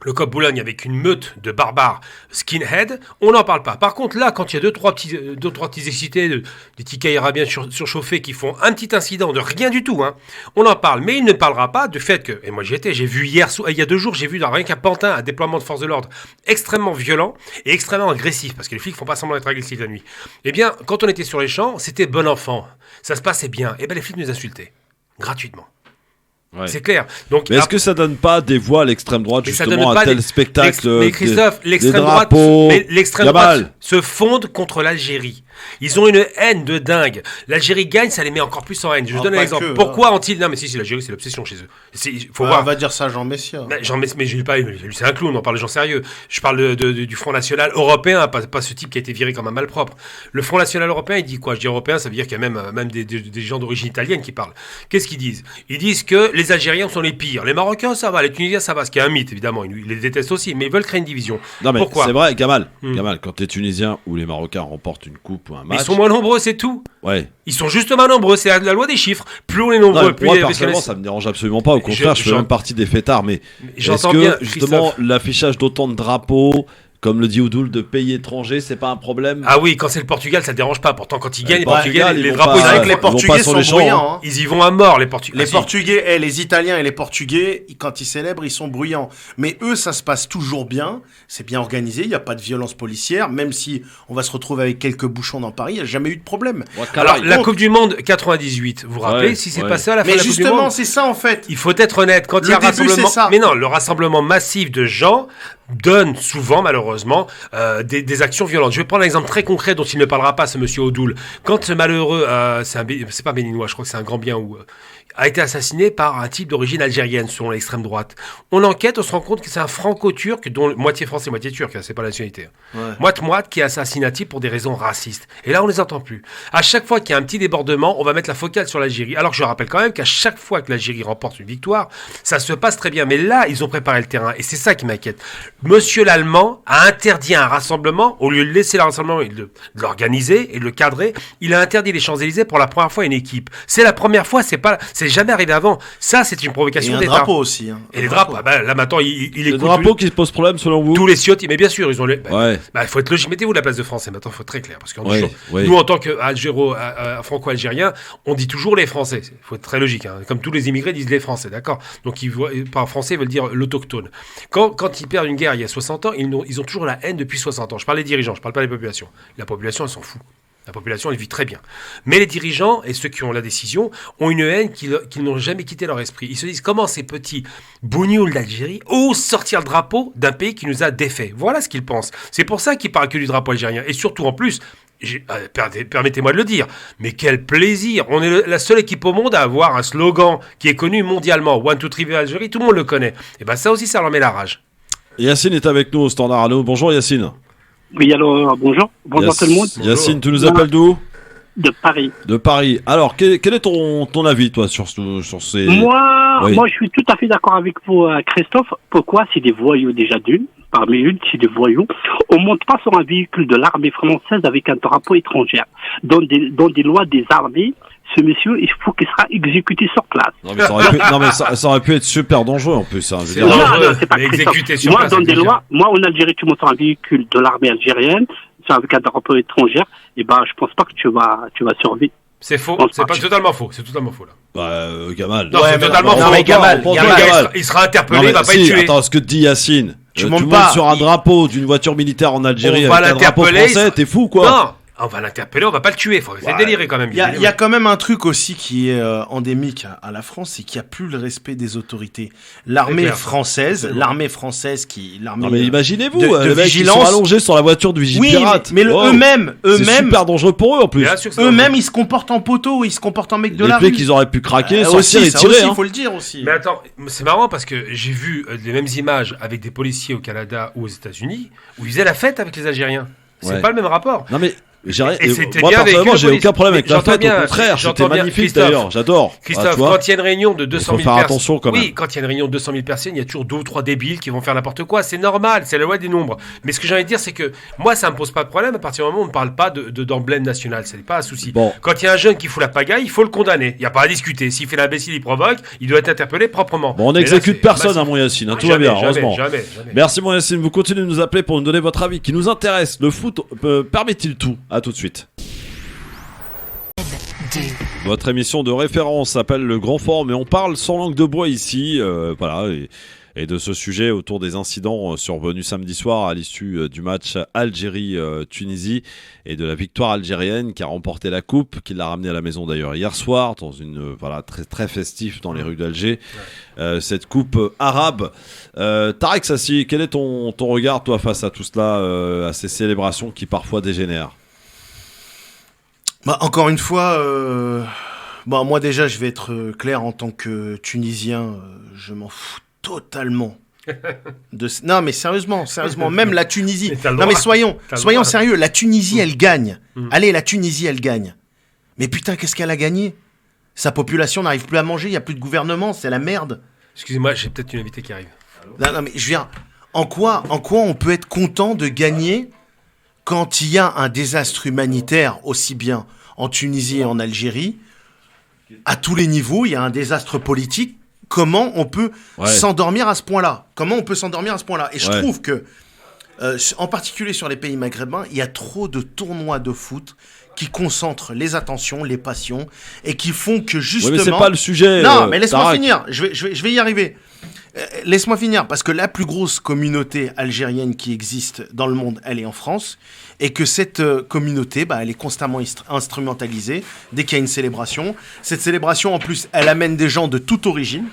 le COP Boulogne avec une meute de barbares skinhead, on n'en parle pas. Par contre, là, quand il y a deux, trois petits excités, des petits cailles arabiens surchauffés qui font un petit incident de rien du tout, hein, on en parle. Mais il ne parlera pas du fait que, et moi j'y étais, j'ai vu il y a 2 jours, j'ai vu dans rien qu'à Pantin un déploiement de forces de l'ordre extrêmement violent et extrêmement agressif, parce que les flics font pas semblant d'être agressifs la nuit. Eh bien, quand on était sur les champs, c'était bon enfant. Ça se passait bien. Et bien, les flics nous insultaient. Gratuitement. Ouais. C'est clair. Donc, mais est-ce que ça donne pas des voix à l'extrême droite, justement, à tel spectacle mais Christophe, l'extrême droite se fonde contre l'Algérie. Ils ont une haine de dingue. L'Algérie gagne, ça les met encore plus en haine. Je donne un exemple. Pourquoi ont-ils... Non, mais si, l'Algérie, c'est l'obsession chez eux. Faut voir. On va dire ça à Jean Messia. Jean Messia, mais c'est un clown, on parle de gens sérieux. Je parle du Front National Européen, pas ce type qui a été viré comme un malpropre. Le Front National Européen, il dit quoi? Je dis européen, ça veut dire qu'il y a même des gens d'origine italienne qui parlent. Qu'est-ce qu'ils disent? Ils disent que les Algériens sont les pires. Les Marocains, ça va. Les Tunisiens, ça va. Ce qui est un mythe, évidemment. Ils les détestent aussi, mais ils veulent créer une division. Non, mais pourquoi? C'est vrai, Gamal, quand les Tunisiens ou les Marocains remportent une coupe ou un match... Ils sont moins nombreux, c'est tout. Ouais. Ils sont justement nombreux, c'est la loi des chiffres. Plus on est nombreux, non, plus moi, personnellement, ça me dérange absolument pas. Au contraire, je fais même partie des fêtards. Mais est-ce que, bien, justement, l'affichage d'autant de drapeaux, comme le dit Oudoul, de pays étrangers, c'est pas un problème? Ah oui, quand c'est le Portugal, ça dérange pas. Pourtant, quand ils gagnent, les Portugais, les drapeaux, c'est vrai que les Portugais sont bruyants. Ils y vont à mort, les Portugais. Les Portugais, les Italiens et les Portugais, quand ils célèbrent, ils sont bruyants. Mais eux, ça se passe toujours bien. C'est bien organisé. Il n'y a pas de violence policière. Même si on va se retrouver avec quelques bouchons dans Paris, il n'y a jamais eu de problème. Alors, la Coupe du Monde 98, vous vous rappelez si c'est passé à la fin de la Coupe du Monde? Mais justement, c'est ça en fait. Il faut être honnête. Quand il y a un rassemblement, mais non, le rassemblement massif de gens donne souvent, malheureusement, des actions violentes. Je vais prendre un exemple très concret dont il ne parlera pas, ce monsieur Oudoul. Quand ce malheureux, c'est pas béninois, je crois que c'est un Gambien, a été assassiné par un type d'origine algérienne, selon l'extrême droite. On enquête, on se rend compte que c'est un franco-turc, dont moitié français, moitié turc, c'est pas la nationalité. Moite-moite, qui est assassiné un type pour des raisons racistes. Et là, on les entend plus. À chaque fois qu'il y a un petit débordement, on va mettre la focale sur l'Algérie. Alors que je rappelle quand même qu'à chaque fois que l'Algérie remporte une victoire, ça se passe très bien. Mais là, ils ont préparé le terrain. Et c'est ça qui m'inquiète. Monsieur l'Allemand a interdit un rassemblement, au lieu de laisser le rassemblement et de l'organiser et de le cadrer, il a interdit les Champs-Élysées pour la première fois à une équipe. C'est la première fois, c'est jamais arrivé avant. Ça, c'est une provocation d'État. Et un drapeau aussi. Et les drapeaux, là maintenant, il écoute. Le drapeau qui se pose problème selon vous? Tous les ciotis, mais bien sûr, ils ont les. Il faut être logique. Mettez-vous la place de Français. Maintenant, il faut être très clair. Parce que nous, en tant que franco-algériens, on dit toujours les Français. Il faut être très logique. Hein. Comme tous les immigrés disent les Français, d'accord? Donc, par français, ils veulent dire l'autochtone. Quand ils perdent une guerre il y a 60 ans, ils ont toujours la haine depuis 60 ans. Je parle des dirigeants, je parle pas des populations. La population, elle s'en fout. La population, elle vit très bien. Mais les dirigeants et ceux qui ont la décision ont une haine qu'ils n'ont jamais quitté leur esprit. Ils se disent comment ces petits bougnoules d'Algérie osent sortir le drapeau d'un pays qui nous a défaits. Voilà ce qu'ils pensent. C'est pour ça qu'ils parlent que du drapeau algérien. Et surtout, en plus, permettez-moi de le dire, mais quel plaisir! On est la seule équipe au monde à avoir un slogan qui est connu mondialement. 1, 2, 3, Algérie, tout le monde le connaît. Et bien ça aussi, ça leur met la rage. Yacine est avec nous au standard. Allô, bonjour Yacine. Oui, alors bonjour. Bonjour tout le monde. Yacine, tu nous appelles d'où? De Paris. De Paris. Alors, quel est ton avis, toi, sur ces... Moi, je suis tout à fait d'accord avec vous, Christophe. Pourquoi? C'est des voyous déjà d'une. Parmi eux, c'est des voyous. On ne monte pas sur un véhicule de l'armée française avec un drapeau étranger. Dans des lois des armées, ce monsieur, il faut qu'il sera exécuté sur place. Non, mais ça aurait pu être super dangereux en plus. Hein, c'est pas exécuté sur place. Moi, en Algérie, tu montes sur un véhicule de l'armée algérienne, avec un drapeau étranger, et ben, je pense pas que tu vas survivre. C'est faux, c'est pas totalement faux, c'est totalement faux là. Gamal. Non, c'est totalement faux. Mais Gamal, il sera interpellé, il va pas être tué. Attends, ce que te dit Yacine. Tu montes sur un drapeau d'une voiture militaire en Algérie avec un drapeau français, t'es fou quoi? Non. on va l'interpeller, on va pas le tuer. C'est déliré quand même. Il y a quand même un truc aussi qui est endémique à la France, c'est qu'il n'y a plus le respect des autorités. L'armée française qui... Non mais imaginez-vous, de les mecs qui sont vigilance. allongés sur la voiture du vigipirate. Mais eux-mêmes... C'est super dangereux pour eux en plus. Eux-mêmes, ils se comportent en poteau, ils se comportent en mec de la rue. Les flics, ils auraient pu craquer, sortir et tirer. Aussi, il faut le dire aussi. Mais attends, c'est marrant parce que j'ai vu les mêmes images avec des policiers au Canada ou aux États-Unis où ils faisaient la fête avec les Algériens. C'est pas le même rapport. Non mais c'était moi bien personnellement, j'ai vécu, aucun problème avec la j'entends fête, bien, au contraire, j'entends c'était bien, magnifique Christophe. d'ailleurs, j'adore. Christophe, tu vois, quand il y a une réunion de 200 000 faut faire attention quand même. Oui, quand il y a une réunion de 200 000 personnes, il y a toujours 2 ou 3 débiles qui vont faire n'importe quoi. C'est normal, c'est la loi des nombres. Mais ce que j'ai envie de dire, c'est que moi, ça me pose pas de problème à partir du moment où on ne parle pas d'emblème national. C'est pas un souci. Bon. Quand il y a un jeune qui fout la pagaille, il faut le condamner. Il n'y a pas à discuter. S'il fait l'imbécile, il provoque, il doit être interpellé proprement. Bon, on n'exécute personne, hein, mon Yacine, tout va bien, heureusement. Jamais. Merci, mon Yacine, vous continuez de nous appeler pour nous donner votre avis qui nous intéresse. Le foot permet-il tout? À tout de suite. Votre émission de référence s'appelle Le Grand Forum et on parle sans langue de bois ici, et de ce sujet autour des incidents survenus samedi soir à l'issue du match Algérie-Tunisie et de la victoire algérienne qui a remporté la coupe, qui l'a ramenée à la maison d'ailleurs hier soir dans une très très festif dans les rues d'Alger. Cette coupe arabe. Tarek Sassi, quel est ton regard toi face à tout cela, à ces célébrations qui parfois dégénèrent? Encore une fois, moi déjà je vais être clair en tant que Tunisien, je m'en fous totalement. Non mais sérieusement, même la Tunisie. Non mais soyons sérieux, la Tunisie elle gagne. Allez, la Tunisie elle gagne. Mais putain, qu'est-ce qu'elle a gagné? Sa population n'arrive plus à manger, il n'y a plus de gouvernement, c'est la merde. Excusez-moi, j'ai peut-être une invitée qui arrive. Non mais je viens. En quoi on peut être content de gagner quand il y a un désastre humanitaire aussi bien en Tunisie et en Algérie, à tous les niveaux, il y a un désastre politique. Comment on peut s'endormir à ce point-là? Et je trouve que, en particulier sur les pays maghrébins, il y a trop de tournois de foot qui concentrent les attentions, les passions, et qui font que justement... mais c'est pas le sujet. Non, mais laisse-moi finir. Je vais y arriver. Laisse-moi finir, parce que la plus grosse communauté algérienne qui existe dans le monde, elle est en France, et que cette communauté, elle est constamment instrumentalisée dès qu'il y a une célébration. Cette célébration, en plus, elle amène des gens de toute origine.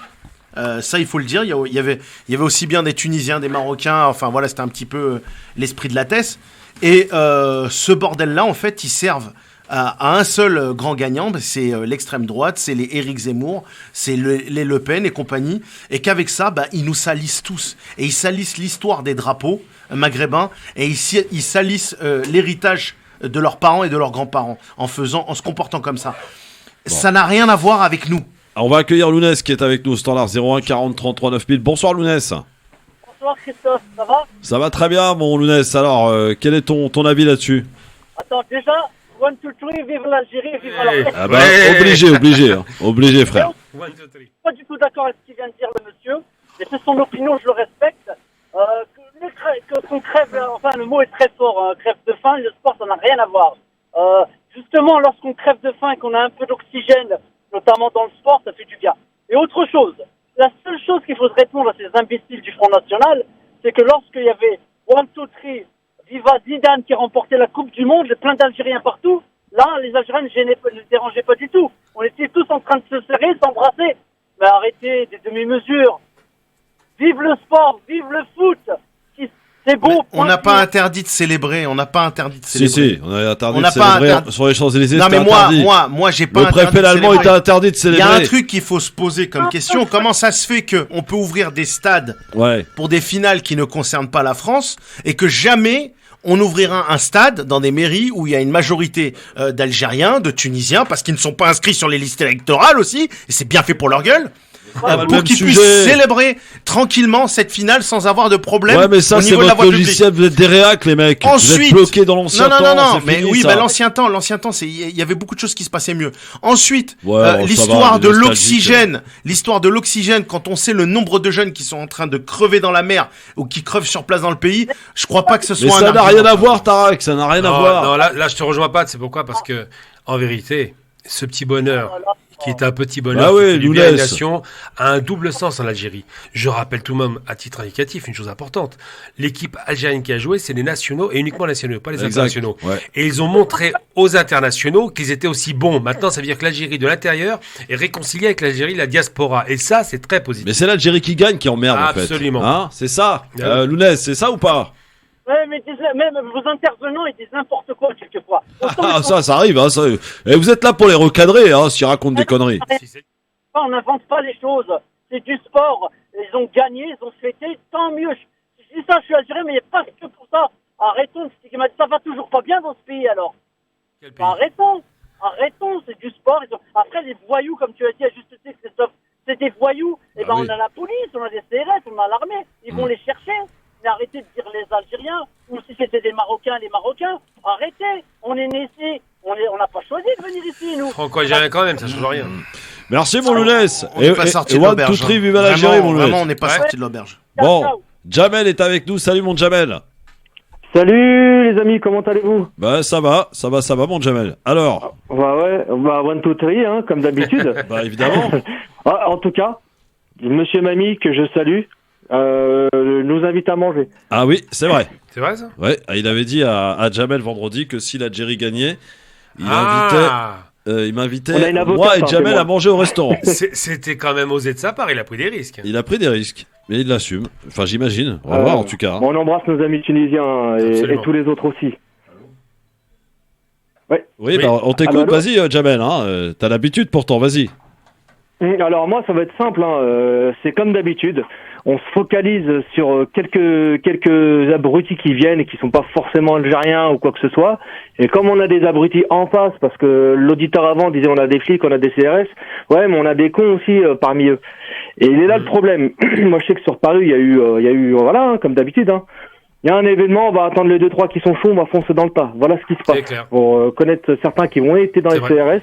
Ça, il faut le dire. Il y avait aussi bien des Tunisiens, des Marocains. Enfin, voilà, c'était un petit peu l'esprit de la thèse. Et ce bordel-là, en fait, ils servent à un seul grand gagnant, c'est l'extrême droite, c'est les Éric Zemmour, c'est les Le Pen et compagnie, et qu'avec ça, ils nous salissent tous. Et ils salissent l'histoire des drapeaux maghrébins, et ils salissent l'héritage de leurs parents et de leurs grands-parents, en se comportant comme ça. Bon. Ça n'a rien à voir avec nous. On va accueillir Lounès qui est avec nous, standard 01 40 33 9000. Bonsoir Lounès. Bonsoir Christophe, ça va? Ça va très bien mon Lounès. Alors, quel est ton avis là-dessus? Attends, déjà... 1, 2, 3, vive l'Algérie, vive l'Algérie. Ah bah, obligé frère. Je suis pas du tout d'accord avec ce qu'il vient de dire le monsieur, mais c'est son opinion, je le respecte. Qu'on crève, enfin le mot est très fort, hein, crève de faim, le sport ça n'a rien à voir. Justement, lorsqu'on crève de faim et qu'on a un peu d'oxygène, notamment dans le sport, ça fait du bien. Et autre chose, la seule chose qu'il faut répondre à ces imbéciles du Front National, c'est que lorsqu'il y avait 1, 2, 3, Viva Zidane qui remportait la Coupe du Monde, plein d'Algériens partout. Là, les Algériens ne dérangeaient pas du tout. On était tous en train de se serrer, s'embrasser. Mais arrêtez des demi-mesures. Vive le sport, vive le foot. C'est beau. On n'a pas interdit de célébrer. Si, on a interdit de célébrer sur les Champs-Élysées. Non, mais moi, j'ai pas. Le préfet allemand était interdit de célébrer. Il y a un truc qu'il faut se poser comme question. Comment ça se fait qu'on peut ouvrir des stades pour des finales qui ne concernent pas la France et que jamais on ouvrira un stade dans des mairies où il y a une majorité d'Algériens, de Tunisiens, parce qu'ils ne sont pas inscrits sur les listes électorales aussi, et c'est bien fait pour leur gueule. Pour qu'ils puissent célébrer tranquillement cette finale sans avoir de problème. Ouais, mais ça, c'est votre logiciel, vous êtes des réacs, les mecs. Ensuite, vous êtes bloqués dans l'ancien temps. Non, mais oui, l'ancien temps, il y avait beaucoup de choses qui se passaient mieux. Ensuite, l'histoire de l'oxygène, quand on sait le nombre de jeunes qui sont en train de crever dans la mer ou qui crevent sur place dans le pays, je crois pas que ce soit ça n'a rien à voir, Tarek, ça n'a rien à voir. Non, là, je te rejoins pas, c'est pourquoi? Parce que, en vérité, ce petit bonheur qui est un petit bonheur, Ah qui oui, fait du bien à une Lounès. nation, a un double sens en Algérie. Je rappelle tout de même, à titre indicatif, une chose importante. L'équipe algérienne qui a joué, c'est les nationaux, et uniquement les nationaux, pas les Exact, internationaux. ouais. Et ils ont montré aux internationaux qu'ils étaient aussi bons. Maintenant, ça veut dire que l'Algérie de l'intérieur est réconciliée avec l'Algérie de la diaspora. Et ça, c'est très positif. Mais c'est l'Algérie qui gagne qui emmerde en fait. Absolument. Hein, c'est ça. Ah oui. Lounès, c'est ça ou pas? Ouais, mais même vos intervenants, ils disent n'importe quoi, quelquefois. Ah, ça arrive. Hein, ça... Et vous êtes là pour les recadrer, hein, s'ils racontent des conneries. On n'invente pas les choses. C'est du sport. Ils ont gagné, ils ont fêté, tant mieux. Je dis ça, je suis algérien, mais pas que pour ça. Arrêtons, ça va toujours pas bien dans ce pays, alors. Arrêtons, c'est du sport. Après, les voyous, comme tu as dit à juste titre, Christophe, c'est des voyous. Et ben, oui. on a la police, on a les CRS, on a l'armée. Ils vont les chercher. Mais arrêtez de dire les Algériens, ou si c'était des Marocains, les Marocains. Arrêtez, on est nés ici. On n'a pas choisi de venir ici, nous. Franco-algérien quand même, ça change rien. Merci mon Lounès. On n'est pas sorti de one, l'auberge. two, three, vive l'Algérie mon Lounès. Vraiment, on n'est pas sorti de l'auberge. Bon, Jamel est avec nous. Salut mon Jamel. Salut les amis, comment allez-vous? Bah ça va mon Jamel. Alors Bah ouais, bah one, two, three, hein, comme d'habitude. Bah évidemment. En tout cas, Monsieur Mamie, que je salue, nous invite à manger. Ah oui, c'est vrai. C'est vrai ça? Ouais, il avait dit à Jamel vendredi que si l'Algérie gagnait, il m'invitait On a une avocate, moi et hein, Jamel c'est moi. à manger au restaurant. C'était quand même osé de sa part, il a pris des risques. Il a pris des risques, mais il l'assume. Enfin j'imagine. On va voir en tout cas. On embrasse nos amis tunisiens et tous les autres aussi. Ouais. Oui, bah, on t'écoute. Alors, Vas-y Jamel. Hein, t'as l'habitude pourtant. Vas-y. Alors moi, ça va être simple. Hein. C'est comme d'habitude. On se focalise sur quelques abrutis qui viennent et qui sont pas forcément algériens ou quoi que ce soit. Et comme on a des abrutis en face, parce que l'auditeur avant disait on a des flics, on a des CRS, ouais, mais on a des cons aussi parmi eux. Et il est là le problème. Moi, je sais que sur Paris, il y a eu voilà, hein, comme d'habitude. Hein. Il y a un événement, on va attendre les 2-3 qui sont chauds, on va foncer dans le tas. Voilà ce qui se passe. Clair. Pour connaître certains qui vont être dans les CRS,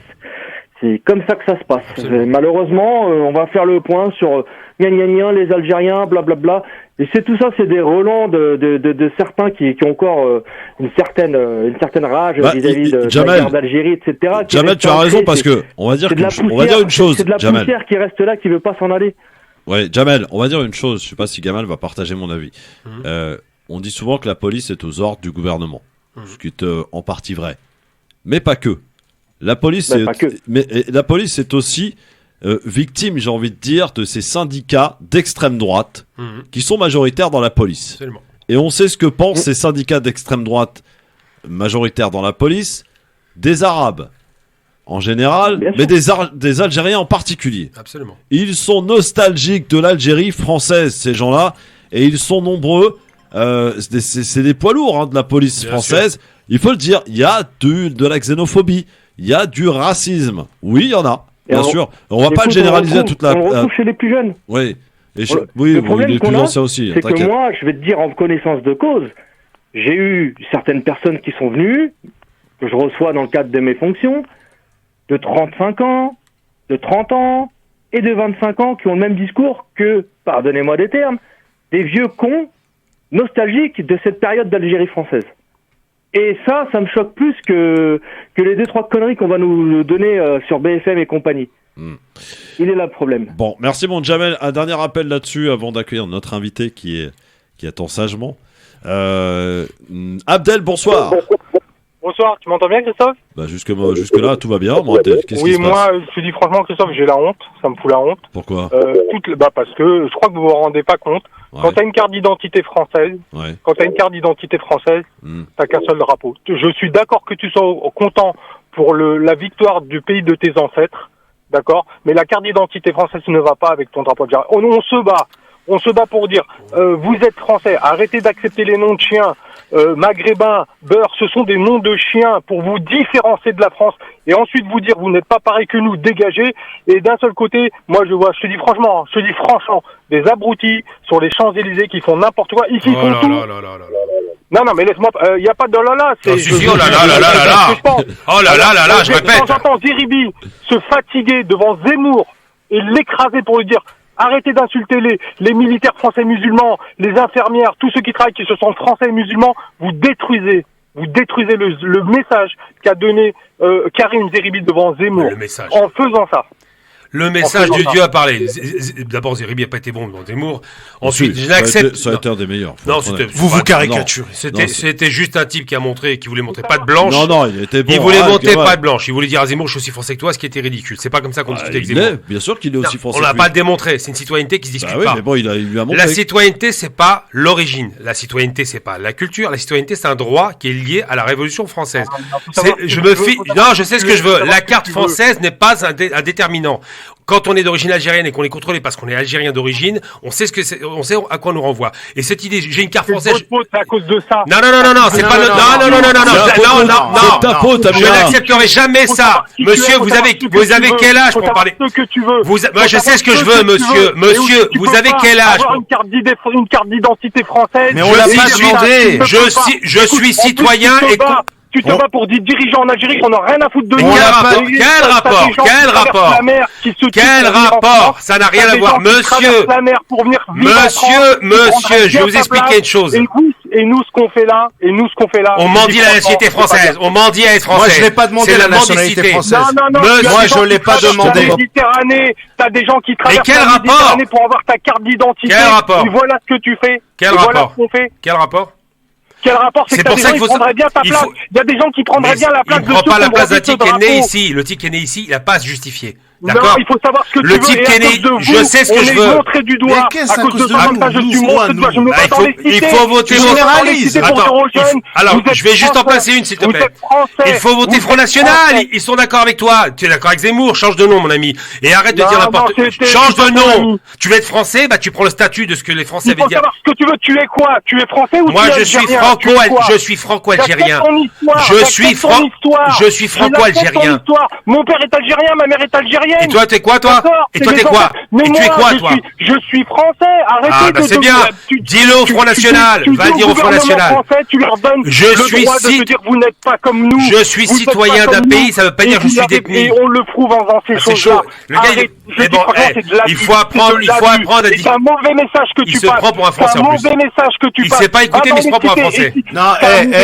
c'est comme ça que ça se passe. Malheureusement, on va faire le point sur gna gna gna, les Algériens, blablabla. Et c'est tout ça, c'est des relents de certains qui ont encore une certaine rage vis-à-vis de la guerre d'Algérie, etc. Jamel, tu as raison parce que on va dire une chose. C'est de la Jamel. poussière qui reste là, qui veut pas s'en aller. Ouais, Jamel, on va dire une chose. Je sais pas si Gamal va partager mon avis. On dit souvent que la police est aux ordres du gouvernement, ce qui est en partie vrai, mais pas que. La police, la police est aussi victime, j'ai envie de dire, de ces syndicats d'extrême droite qui sont majoritaires dans la police. Absolument. Et on sait ce que pensent ces syndicats d'extrême droite majoritaires dans la police des Arabes en général, mais des Algériens en particulier. Absolument. Ils sont nostalgiques de l'Algérie française, ces gens-là, et ils sont nombreux. C'est des poids lourds hein, de la police Bien française. sûr. Il faut le dire, il y a de la xénophobie, il y a du racisme. Oui, il y en a, bien sûr. On va pas le généraliser à toute la... On le retrouve chez les plus jeunes. Oui, Le problème les qu'on plus a, anciens aussi. c'est que moi, je vais te dire en connaissance de cause, j'ai eu certaines personnes qui sont venues, que je reçois dans le cadre de mes fonctions, de 35 ans, de 30 ans et de 25 ans qui ont le même discours que, pardonnez-moi des termes, des vieux cons nostalgiques de cette période d'Algérie française. Et ça me choque plus que les 2-3 conneries qu'on va nous donner sur BFM et compagnie. Il est là le problème. Bon, merci mon Jamel. Un dernier appel là-dessus avant d'accueillir notre invité qui attend sagement. Abdel, bonsoir. Bonsoir, tu m'entends bien Christophe? Bah jusque-là, tout va bien. Moi, Abdel, qu'est-ce qui se passe? Moi, je te dis franchement Christophe, j'ai la honte. Ça me fout la honte. Pourquoi? Parce que je crois que vous vous rendez pas compte. Ouais. Quand tu as une carte d'identité française, t'as qu'un seul drapeau. Je suis d'accord que tu sois content pour la victoire du pays de tes ancêtres, d'accord, mais la carte d'identité française ne va pas avec ton drapeau algérien. On se bat pour dire, vous êtes français, arrêtez d'accepter les noms de chiens, maghrébins, beurre, ce sont des noms de chiens pour vous différencier de la France et ensuite vous dire vous n'êtes pas pareil que nous, dégagez. Et d'un seul côté, moi je te dis franchement, des abrutis sur les Champs-Élysées qui font n'importe quoi, ici ils font tout. Non, mais laisse-moi, il n'y a pas de là, c'est... Oh là là, je répète. Quand j'entends Zeribi se fatiguer devant Zemmour et l'écraser pour lui dire arrêtez d'insulter les militaires français musulmans, les infirmières, tous ceux qui travaillent qui se sentent français et musulmans, vous détruisez le message qu'a donné Karim Zeribi devant Zemmour en faisant ça. Le message de Dieu a parlé. D'abord, Zeribi n'a pas été bon dans Zemmour. Ensuite, je l'accepte. Ça a été un des meilleurs. Non, vous caricaturez. C'était juste un type qui voulait montrer pas de blanche. Non, il était bon. Il voulait montrer pas de blanche. Il voulait dire à Zemmour, je suis aussi français que toi, ce qui était ridicule. C'est pas comme ça qu'on discute avec Zemmour. Bien sûr qu'il est aussi français. On l'a pas démontré. C'est une citoyenneté qui se discute oui, pas. mais bon, il lui a montré. La citoyenneté, c'est pas l'origine. La citoyenneté, c'est pas la culture. La citoyenneté, c'est un droit qui est lié à la Révolution française. Je sais ce que je veux. La carte française n'est pas un déterminant. Quand on est d'origine algérienne et qu'on est contrôlé parce qu'on est algérien d'origine, on sait on sait à quoi on nous renvoie. Et cette idée, j'ai une carte française. C'est à cause de ça. Non, c'est pas non. C'est ta faute, je n'accepterai jamais ça. Monsieur, vous avez quel âge pour parler? Ce que tu veux. Moi, je sais ce que je veux, monsieur. Monsieur, vous avez quel âge? Avoir une carte d'identité française. Mais on l'a pas demandé. Je suis citoyen et tu te bats pour des dirigeants en Algérie qu'on n'a rien à foutre de nous. Quel rapport? Ça n'a rien à voir. Monsieur, je vais vous expliquer une chose. Et nous, ce qu'on fait là, on mendie la nationalité française. On mendie à être français. Moi, je n'ai pas demandé la nationalité française. Non. Moi, je l'ai pas demandé. T'as des gens qui traversent la Méditerranée pour avoir ta carte d'identité. Quel rapport? Et voilà ce que tu fais. Quel rapport? Quel rapport? C'est pour ça qu'il prendrait bien ta place. Il y a des gens qui prendraient bien la place de ceux qui ont pas la place d'un brandi type qui est né ici. Le type qui est né ici, il n'a pas à se justifier. D'accord. Non, il faut savoir ce que le type qui est né, je sais ce que je veux. Montré du doigt. À cause de ça, je suis montré du doigt. Je me mets dans les cités. Il faut voter. Attends. Alors, je vais juste en placer une, s'il te plaît. Il faut voter Front National. Ils sont d'accord avec toi. Tu es d'accord avec Zemmour? Change de nom, mon ami. Et arrête de dire n'importe quoi. Change de nom. Tu veux être français? Bah, tu prends le statut de ce que les Français avaient dit. Il faut savoir ce que tu veux. Tu es quoi? Tu es français ou tu es algérien? Moi, je suis franco-algérien. Je suis franco-algérien. Mon père est algérien, ma mère est algérienne. Et toi, t'es quoi, toi? Et toi, t'es quoi? Et tu es quoi, toi? Je suis français. Arrêtez de... c'est bien. Dis-le au Front National. Va le dire au Front National. Tu leur donnes le droit de te dire vous n'êtes pas comme nous. Je suis citoyen d'un pays, ça veut pas dire que je suis détenu. Et on le prouve en faisant ces choses-là. Le gars, il faut apprendre à dire. C'est un mauvais message que tu passes. Il se prend pour un Français en plus. C'est un mauvais message que tu passes. Il sait pas écouter, mais il se prend pour un Français. Non,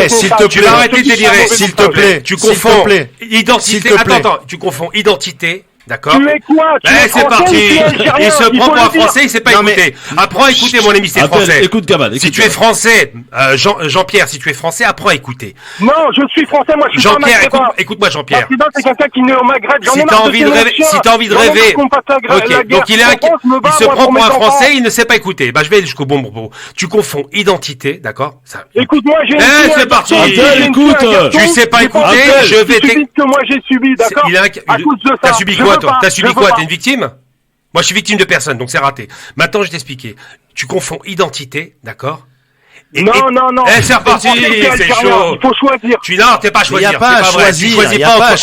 s'il te plaît. Tu vas arrêter de délirer. S'il te plaît. Tu confonds identité. Attends, tu confonds identité. D'accord. Tu es quoi? C'est parti. Il se prend pour un Français, il sait pas écouter. Apprends à écouter, mon ami, c'est français. Écoute, Gamal. Si tu es français, Jean-Pierre, si tu es français, apprends à écouter. Non, je suis français, moi, je suis Jean-Pierre, écoute-moi, Jean-Pierre. C'est quelqu'un qui est né au Maghreb. Si t'as envie de rêver, ok. Donc il se prend pour un français, il ne sait pas écouter. Bah, je vais jusqu'au bon propos. Tu confonds identité, d'accord? Écoute-moi, j'ai. C'est parti. Écoute. Tu sais pas écouter, je vais t'expliquer ce que moi j'ai subi, d'accord? À cause de ça. T'as subi quoi, toi? T'as subi quoi? T'es une victime? Moi, je suis victime de personne, donc c'est raté. Maintenant, je vais t'expliquer. Tu confonds identité, d'accord? Non. C'est reparti, c'est chaud. Il faut choisir. T'es pas choisir. Il n'y a pas à choisir. Tu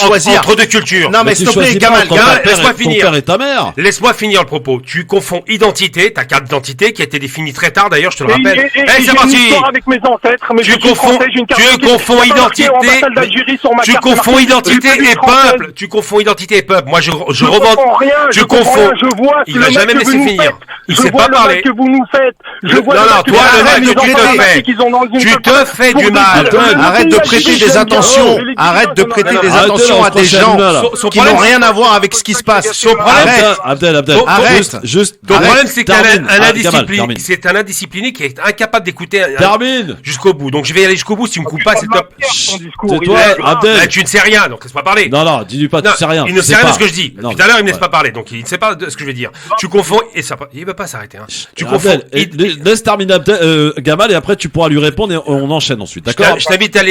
choisis pas entre deux cultures. Non, mais s'il te plaît, Gamal, laisse-moi finir. Ton père et ta mère. Laisse-moi finir le propos. Tu confonds identité, ta carte d'identité, qui a été définie très tard d'ailleurs, je te le rappelle. C'est parti. Avec mes ancêtres, mais tu confonds identité et peuple. Tu confonds identité et peuple. Moi, je revendique. Tu confonds. Il va jamais me laisser finir. Il sait pas parler. Que vous nous faites. Non, toi, le mal que tu te fais. Tu te fais du mal. Arrête de prêter des attentions. Arrête de prêter des attentions à des gens qui n'ont rien à voir avec ce qui se passe. Son problème, Abdel. Arrête. Ton problème, c'est que c'est un indiscipliné qui est incapable d'écouter jusqu'au bout. Donc je vais y aller jusqu'au bout. Si tu me coupes pas, c'est top. C'est toi, Abdel. Tu ne sais rien, donc laisse-moi parler. Non, dis-lui pas, tu sais rien. Il ne sait rien de ce que je dis. Tout à l'heure, il me laisse pas parler, donc il ne sait pas de ce que je vais dire. Tu confonds et ça. Il va pas s'arrêter. Tu confonds. Laisse terminer Gamal et après tu pourras lui répondre et on enchaîne ensuite, d'accord? Je t'invite à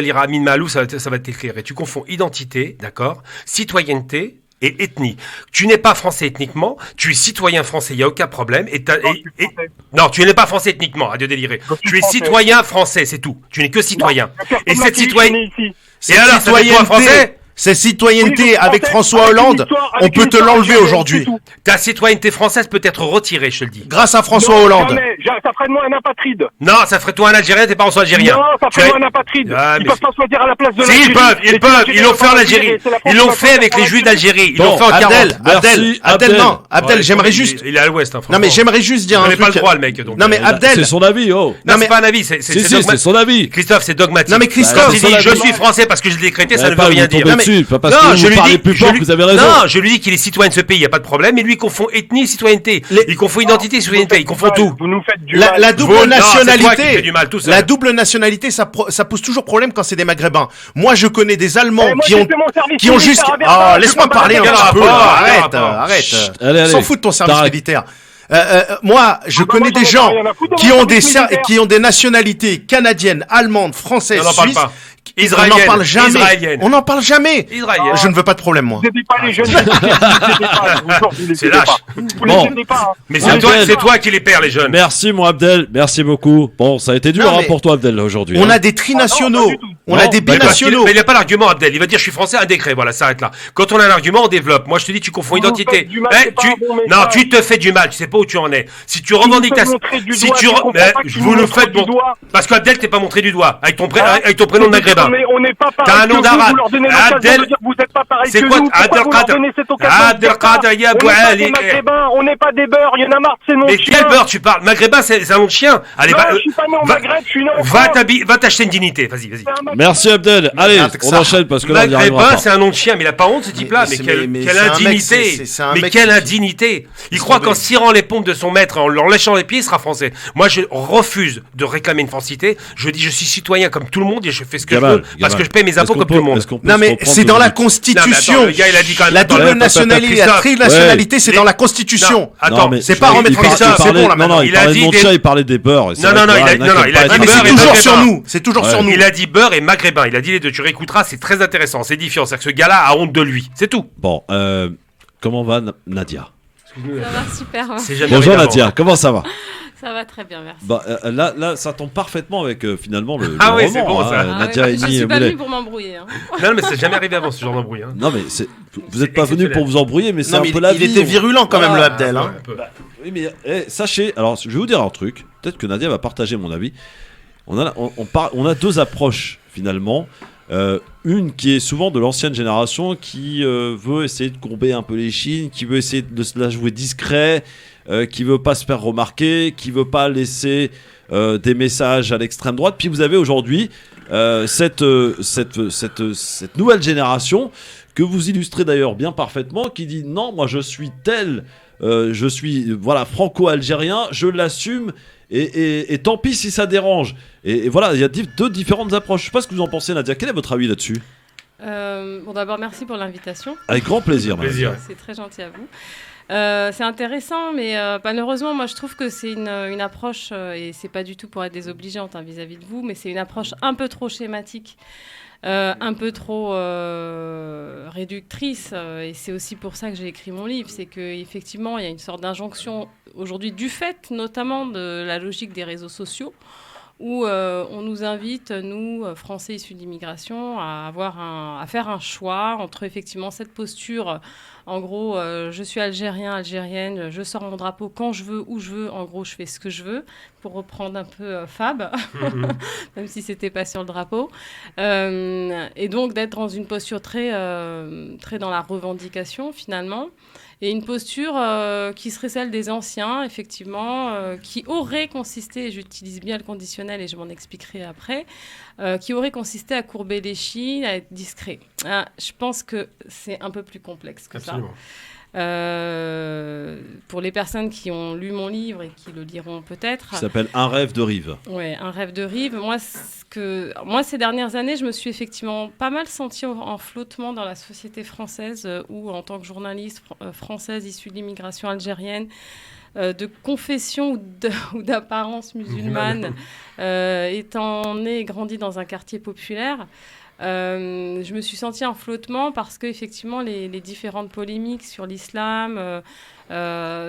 lire Amin Malou, ça va t'éclairer. Tu confonds identité, d'accord, citoyenneté et ethnie. Tu n'es pas français ethniquement, tu es citoyen français, il n'y a aucun problème. Non, tu n'es pas français ethniquement, arrête de délirer. Tu es citoyen français, c'est tout. Tu n'es que citoyen. Et cette citoyenneté... Et alors, ça fait toi français? Cette citoyenneté avec François Hollande, on peut te l'enlever aujourd'hui. Ta citoyenneté française peut être retirée, je te le dis. Grâce à François Hollande. Ça ferait de moi un apatride. Non, ça ferait toi un Algérien, tes parents sont algériens. Non, ça ferait de moi un apatride. Ils peuvent pas choisir à la place de l'Algérie. Ils peuvent. Ils l'ont fait en Algérie. Ils l'ont fait avec les Juifs d'Algérie. Ils l'ont fait en 40. Abdel, j'aimerais juste. Il est à l'ouest, hein, non, mais j'aimerais juste dire un truc. Il n'avait pas le droit, le mec. Non, mais Abdel. C'est son avis, oh. Non, c'est pas un avis, c'est son avis. Christophe, c'est dogmatique. Non, mais Christophe. Il dit je suis français parce que je l'ai décrété, ça ne veut rien dire. là-dessus. Pas parce que vous parlez plus fort que vous avez raison. Non, je lui dis qu'il est citoyen de ce pays, il n'y a pas de problème. Mais lui, il confond ethnie et citoyenneté. Il confond identité et citoyenneté. Il confond tout. Vous nous faites du mal. La double nationalité, du mal, tout la double nationalité, ça pose toujours problème quand c'est des Maghrébins. Moi, je connais des Allemands qui ont juste. Oh, laisse-moi parler un petit peu. Arrête. Allez. On s'en fout de ton service militaire. Moi, je connais des gens qui ont des nationalités canadiennes, allemandes, françaises, suisses. Israélienne. On n'en parle jamais. Israélienne. Je ne veux pas de problème, moi. Vous n'aidez pas les jeunes. C'est lâche. Bon. Mais c'est toi qui les perds, les jeunes. Merci, mon Abdel. Merci beaucoup. Bon, ça a été dur pour toi, Abdel, aujourd'hui. On a des trinationaux. On a des binationaux. Mais il n'a pas l'argument, Abdel. Il va dire je suis français, un décret. Voilà, ça arrête là. Quand on a un argument, on développe. Moi, je te dis, tu confonds identité. Non, tu te fais du mal. Tu sais pas où tu en es. Si tu revendiques ta. Vous nous faites bon. Parce qu'Abdel t'es pas montré du doigt. Avec ton prénom de maghrébin. On n'est pas pareil. T'as un nom d'arabe. Abdel, vous n'êtes pas pareil que nous. Abdelkader, ya Abou Ali. On n'est pas des beurs. Il y en a marre, c'est mon chien. Mais quel beurre tu parles? Maghrébin, c'est un nom de chien. Allez, je suis pas né au Maghreb, je suis né en France. Va t'acheter une dignité. Vas-y. Merci, Abdel. Allez, on enchaîne parce que là, on y arrivera Maghrébin, pas. c'est un nom de chien, mais il a pas honte, ce type-là. Mais quelle indignité. Mais quelle indignité. Il croit qu'en cirant les pompes de son maître, en leur léchant les pieds, il sera français. Moi, je refuse de réclamer une francité. Je dis, je suis citoyen comme tout le monde et je fais ce que je veux parce que je paye mes impôts comme tout le monde. Non, mais c'est dans la Constitution. La double nationalité, la trinationalité, c'est dans la Constitution. Attends, c'est pas remettre en question. C'est bon, là, maintenant. Il parlait de mon chien, il parlait des beurs. Non, il a dit mais c'est toujours sur nous. C'est toujours sur nous. Il a dit beurre et maghrébin. Il a dit les deux. Tu réécouteras, c'est très intéressant, c'est édifiant. C'est que ce gars-là a honte de lui. C'est tout. Bon, comment va Nadia? Ça va super. Bonjour Nadia, comment ça va? Ça va très bien, merci. Bah, là, ça tombe parfaitement avec finalement le oui, roman. C'est bon, ça. Nadia je suis pas venu pour m'embrouiller. Non, mais c'est jamais arrivé avant ce genre d'embrouille. Non, mais vous n'êtes pas venu pour vous embrouiller, mais c'est un peu la vie. Il était virulent quand même, le Abdel. Oui, mais sachez, alors je vais vous dire un truc. Peut-être que Nadia va partager mon avis. On a deux approches finalement. Une qui est souvent de l'ancienne génération qui veut essayer de courber un peu les chines, qui veut essayer de se la jouer discret, qui veut pas se faire remarquer, qui veut pas laisser des messages à l'extrême droite. Puis vous avez aujourd'hui cette nouvelle génération que vous illustrez d'ailleurs bien parfaitement, qui dit non, moi je suis tel, je suis franco-algérien, je l'assume. Et tant pis si ça dérange. Et voilà, il y a deux différentes approches. Je sais pas ce que vous en pensez, Nadia. Quel est votre avis là-dessus? Bon, d'abord, merci pour l'invitation. Avec grand plaisir. C'est très gentil à vous. C'est intéressant, mais malheureusement, moi, je trouve que c'est une approche, et c'est pas du tout pour être désobligeante vis-à-vis de vous, mais c'est une approche un peu trop schématique. Un peu trop réductrice, et c'est aussi pour ça que j'ai écrit mon livre, c'est qu'effectivement il y a une sorte d'injonction aujourd'hui du fait notamment de la logique des réseaux sociaux où on nous invite, nous, Français issus de l'immigration, à faire un choix entre effectivement cette posture, en gros, je suis algérien, algérienne, je sors mon drapeau quand je veux, où je veux, en gros, je fais ce que je veux, pour reprendre un peu Fab, même si c'était pas sur le drapeau. Et donc d'être dans une posture très dans la revendication, finalement. Et une posture qui serait celle des anciens, effectivement, qui aurait consisté, et j'utilise bien le conditionnel et je m'en expliquerai après, qui aurait consisté à courber les chines, à être discret. Je pense que c'est un peu plus complexe que Absolument. ça. Pour les personnes qui ont lu mon livre et qui le liront peut-être. Qui s'appelle Un rêve de rive. Ouais, Un rêve de rive. Moi, ces dernières années, je me suis effectivement pas mal sentie en flottement dans la société française où, en tant que journaliste française issue de l'immigration algérienne, de confession ou d'apparence musulmane, étant née et grandie dans un quartier populaire, je me suis sentie en flottement parce que effectivement les différentes polémiques sur l'islam,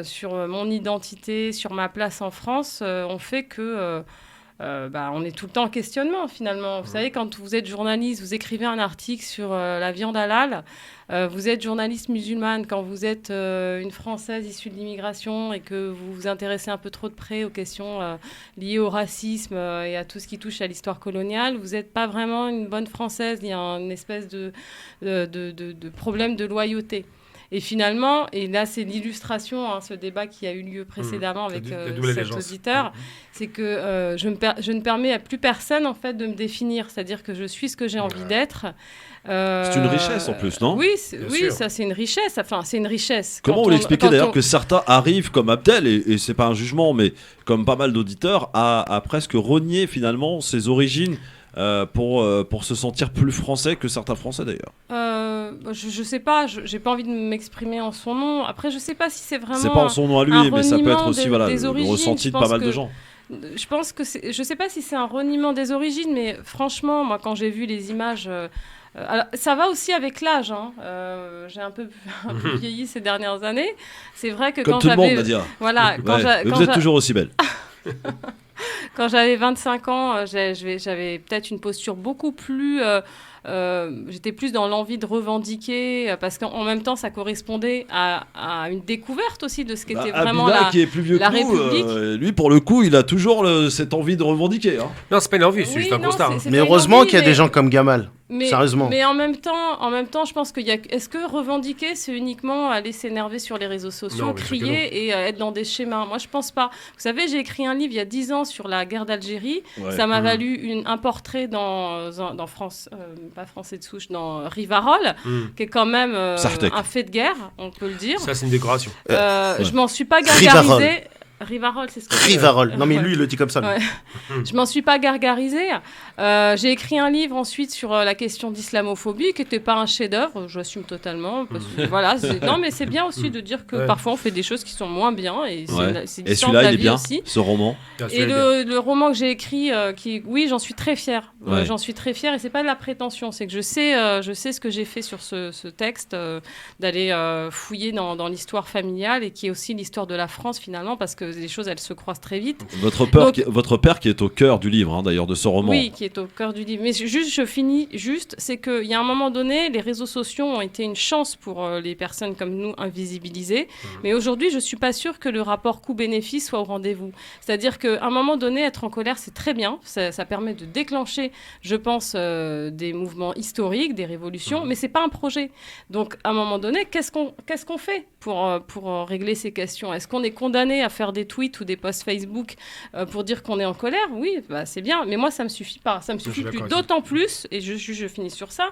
sur mon identité, sur ma place en France, ont fait que on est tout le temps en questionnement finalement. Vous savez, quand vous êtes journaliste, vous écrivez un article sur la viande halal, vous êtes journaliste musulmane, quand vous êtes une Française issue de l'immigration et que vous vous intéressez un peu trop de près aux questions liées au racisme et à tout ce qui touche à l'histoire coloniale, vous n'êtes pas vraiment une bonne Française, il y a une espèce de problème de loyauté. Et finalement, et là c'est l'illustration, ce débat qui a eu lieu précédemment avec cet auditeur, c'est que je ne permets à plus personne en fait de me définir, c'est-à-dire que je suis ce que j'ai envie d'être. C'est une richesse en plus, non ? Oui, ça c'est une richesse. Enfin, c'est une richesse. Comment vous l'expliquez d'ailleurs que certains arrivent comme Abdel, et c'est pas un jugement, mais comme pas mal d'auditeurs, à presque renier finalement ses origines pour se sentir plus français que certains Français d'ailleurs. Je sais pas, j'ai pas envie de m'exprimer en son nom. Après, je sais pas si c'est vraiment. C'est pas en son nom à lui, mais ça peut être aussi le ressenti de pas mal de gens. Je pense que je sais pas si c'est un reniement des origines, mais franchement, moi, quand j'ai vu les images. Alors, ça va aussi avec l'âge. J'ai un peu vieilli ces dernières années. C'est vrai que comme quand tout j'avais. Le monde, Nadia. Voilà. Vous êtes toujours aussi belle. Quand j'avais 25 ans, j'avais peut-être une posture beaucoup plus... j'étais plus dans l'envie de revendiquer, parce qu'en même temps, ça correspondait à une découverte aussi de ce qu'était vraiment qui est plus vieux la que nous, République. lui, pour le coup, il a toujours cette envie de revendiquer. Non, c'est pas une envie, c'est juste un constat. Mais heureusement qu'il y a des gens comme Gamal. Sérieusement. Mais en même temps, je pense qu'il y a. Est-ce que revendiquer, c'est uniquement aller s'énerver sur les réseaux sociaux, crier et être dans des schémas ? Moi, je pense pas. Vous savez, j'ai écrit un livre il y a 10 ans sur la guerre d'Algérie. Ouais. Ça m'a valu un portrait dans France, pas Français de souche, dans Rivarol, qui est quand même un fait de guerre, on peut le dire. Ça, c'est une décoration. Je m'en suis pas gargarisée. Rivarol, c'est ce que Rivarol. Non, mais lui, il le dit comme ça. Ouais. Je m'en suis pas gargarisée. J'ai écrit un livre ensuite sur la question d'islamophobie, qui n'était pas un chef-d'œuvre, j'assume totalement. Parce que, voilà, non, mais c'est bien aussi de dire que parfois on fait des choses qui sont moins bien. Et celui-là, il est bien, aussi. Ce roman. Et le roman que j'ai écrit, oui, j'en suis très fière. J'en suis très fière, et c'est pas de la prétention, c'est que je sais ce que j'ai fait sur ce texte, d'aller fouiller dans l'histoire familiale, et qui est aussi l'histoire de la France finalement, parce que les choses, elles se croisent très vite. Votre père qui est au cœur du livre, d'ailleurs, de ce roman. Oui, qui est au cœur du livre. Mais je finis, c'est qu'il y a un moment donné, les réseaux sociaux ont été une chance pour les personnes comme nous invisibilisées. Mais aujourd'hui, je ne suis pas sûre que le rapport coût-bénéfice soit au rendez-vous. C'est-à-dire qu'à un moment donné, être en colère, c'est très bien. Ça permet de déclencher, je pense, des mouvements historiques, des révolutions, mais ce n'est pas un projet. Donc, à un moment donné, qu'est-ce qu'on fait pour régler ces questions ? Est-ce qu'on est condamné à faire des tweets ou des posts Facebook pour dire qu'on est en colère ? Oui, c'est bien, mais moi ça me suffit pas, ça me suffit plus, d'autant plus, et je finis sur ça,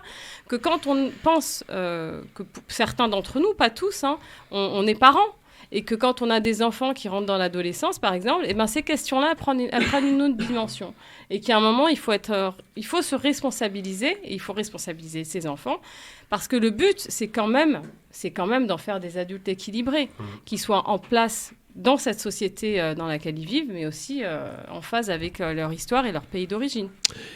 que quand on pense que certains d'entre nous, pas tous, on est parents, et que quand on a des enfants qui rentrent dans l'adolescence, par exemple, et ces questions-là prennent une autre dimension, et qu'à un moment il faut se responsabiliser, et il faut responsabiliser ses enfants, parce que le but c'est quand même d'en faire des adultes équilibrés, qui soient en place dans cette société dans laquelle ils vivent, mais aussi en phase avec leur histoire et leur pays d'origine.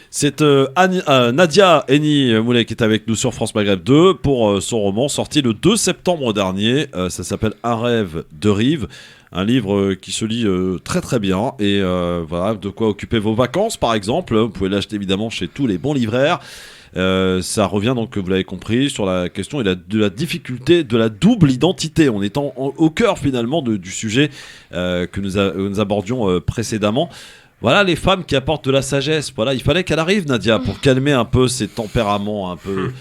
C'est Nadia Eni Moulay qui est avec nous sur France Maghreb 2 pour son roman sorti le 2 septembre dernier. Ça s'appelle Un rêve de Rive. Un livre qui se lit très très bien, et voilà, de quoi occuper vos vacances par exemple. Vous pouvez l'acheter évidemment chez tous les bons libraires. Ça revient donc, vous l'avez compris, sur la question de la difficulté de la double identité. On est au cœur finalement du sujet que nous abordions précédemment. Voilà, les femmes qui apportent de la sagesse. Voilà, il fallait qu'elle arrive, Nadia, pour calmer un peu ces tempéraments un peu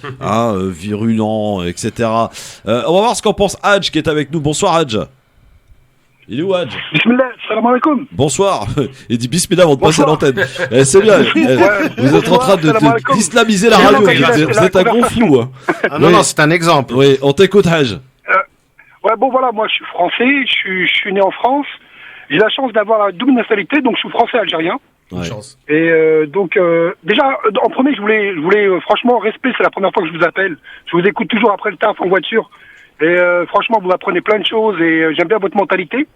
virulents, etc. On va voir ce qu'en pense Hadj qui est avec nous. Bonsoir Hadj. Il est où Hadj ? Bismillah, salam alaikum. Bonsoir. Il dit bismillah avant de passer à l'antenne. C'est bien. Vous êtes en train d'islamiser la radio. Vous êtes un gros flou. Non, c'est un exemple. Oui, on t'écoute Hadj. Voilà, moi je suis français, je suis né en France. J'ai la chance d'avoir la double nationalité, donc je suis français algérien. Ouais. Chance. Et déjà, en premier, je voulais franchement, respect, c'est la première fois que je vous appelle. Je vous écoute toujours après le taf en voiture. Et franchement, vous m'apprenez plein de choses, et j'aime bien votre mentalité.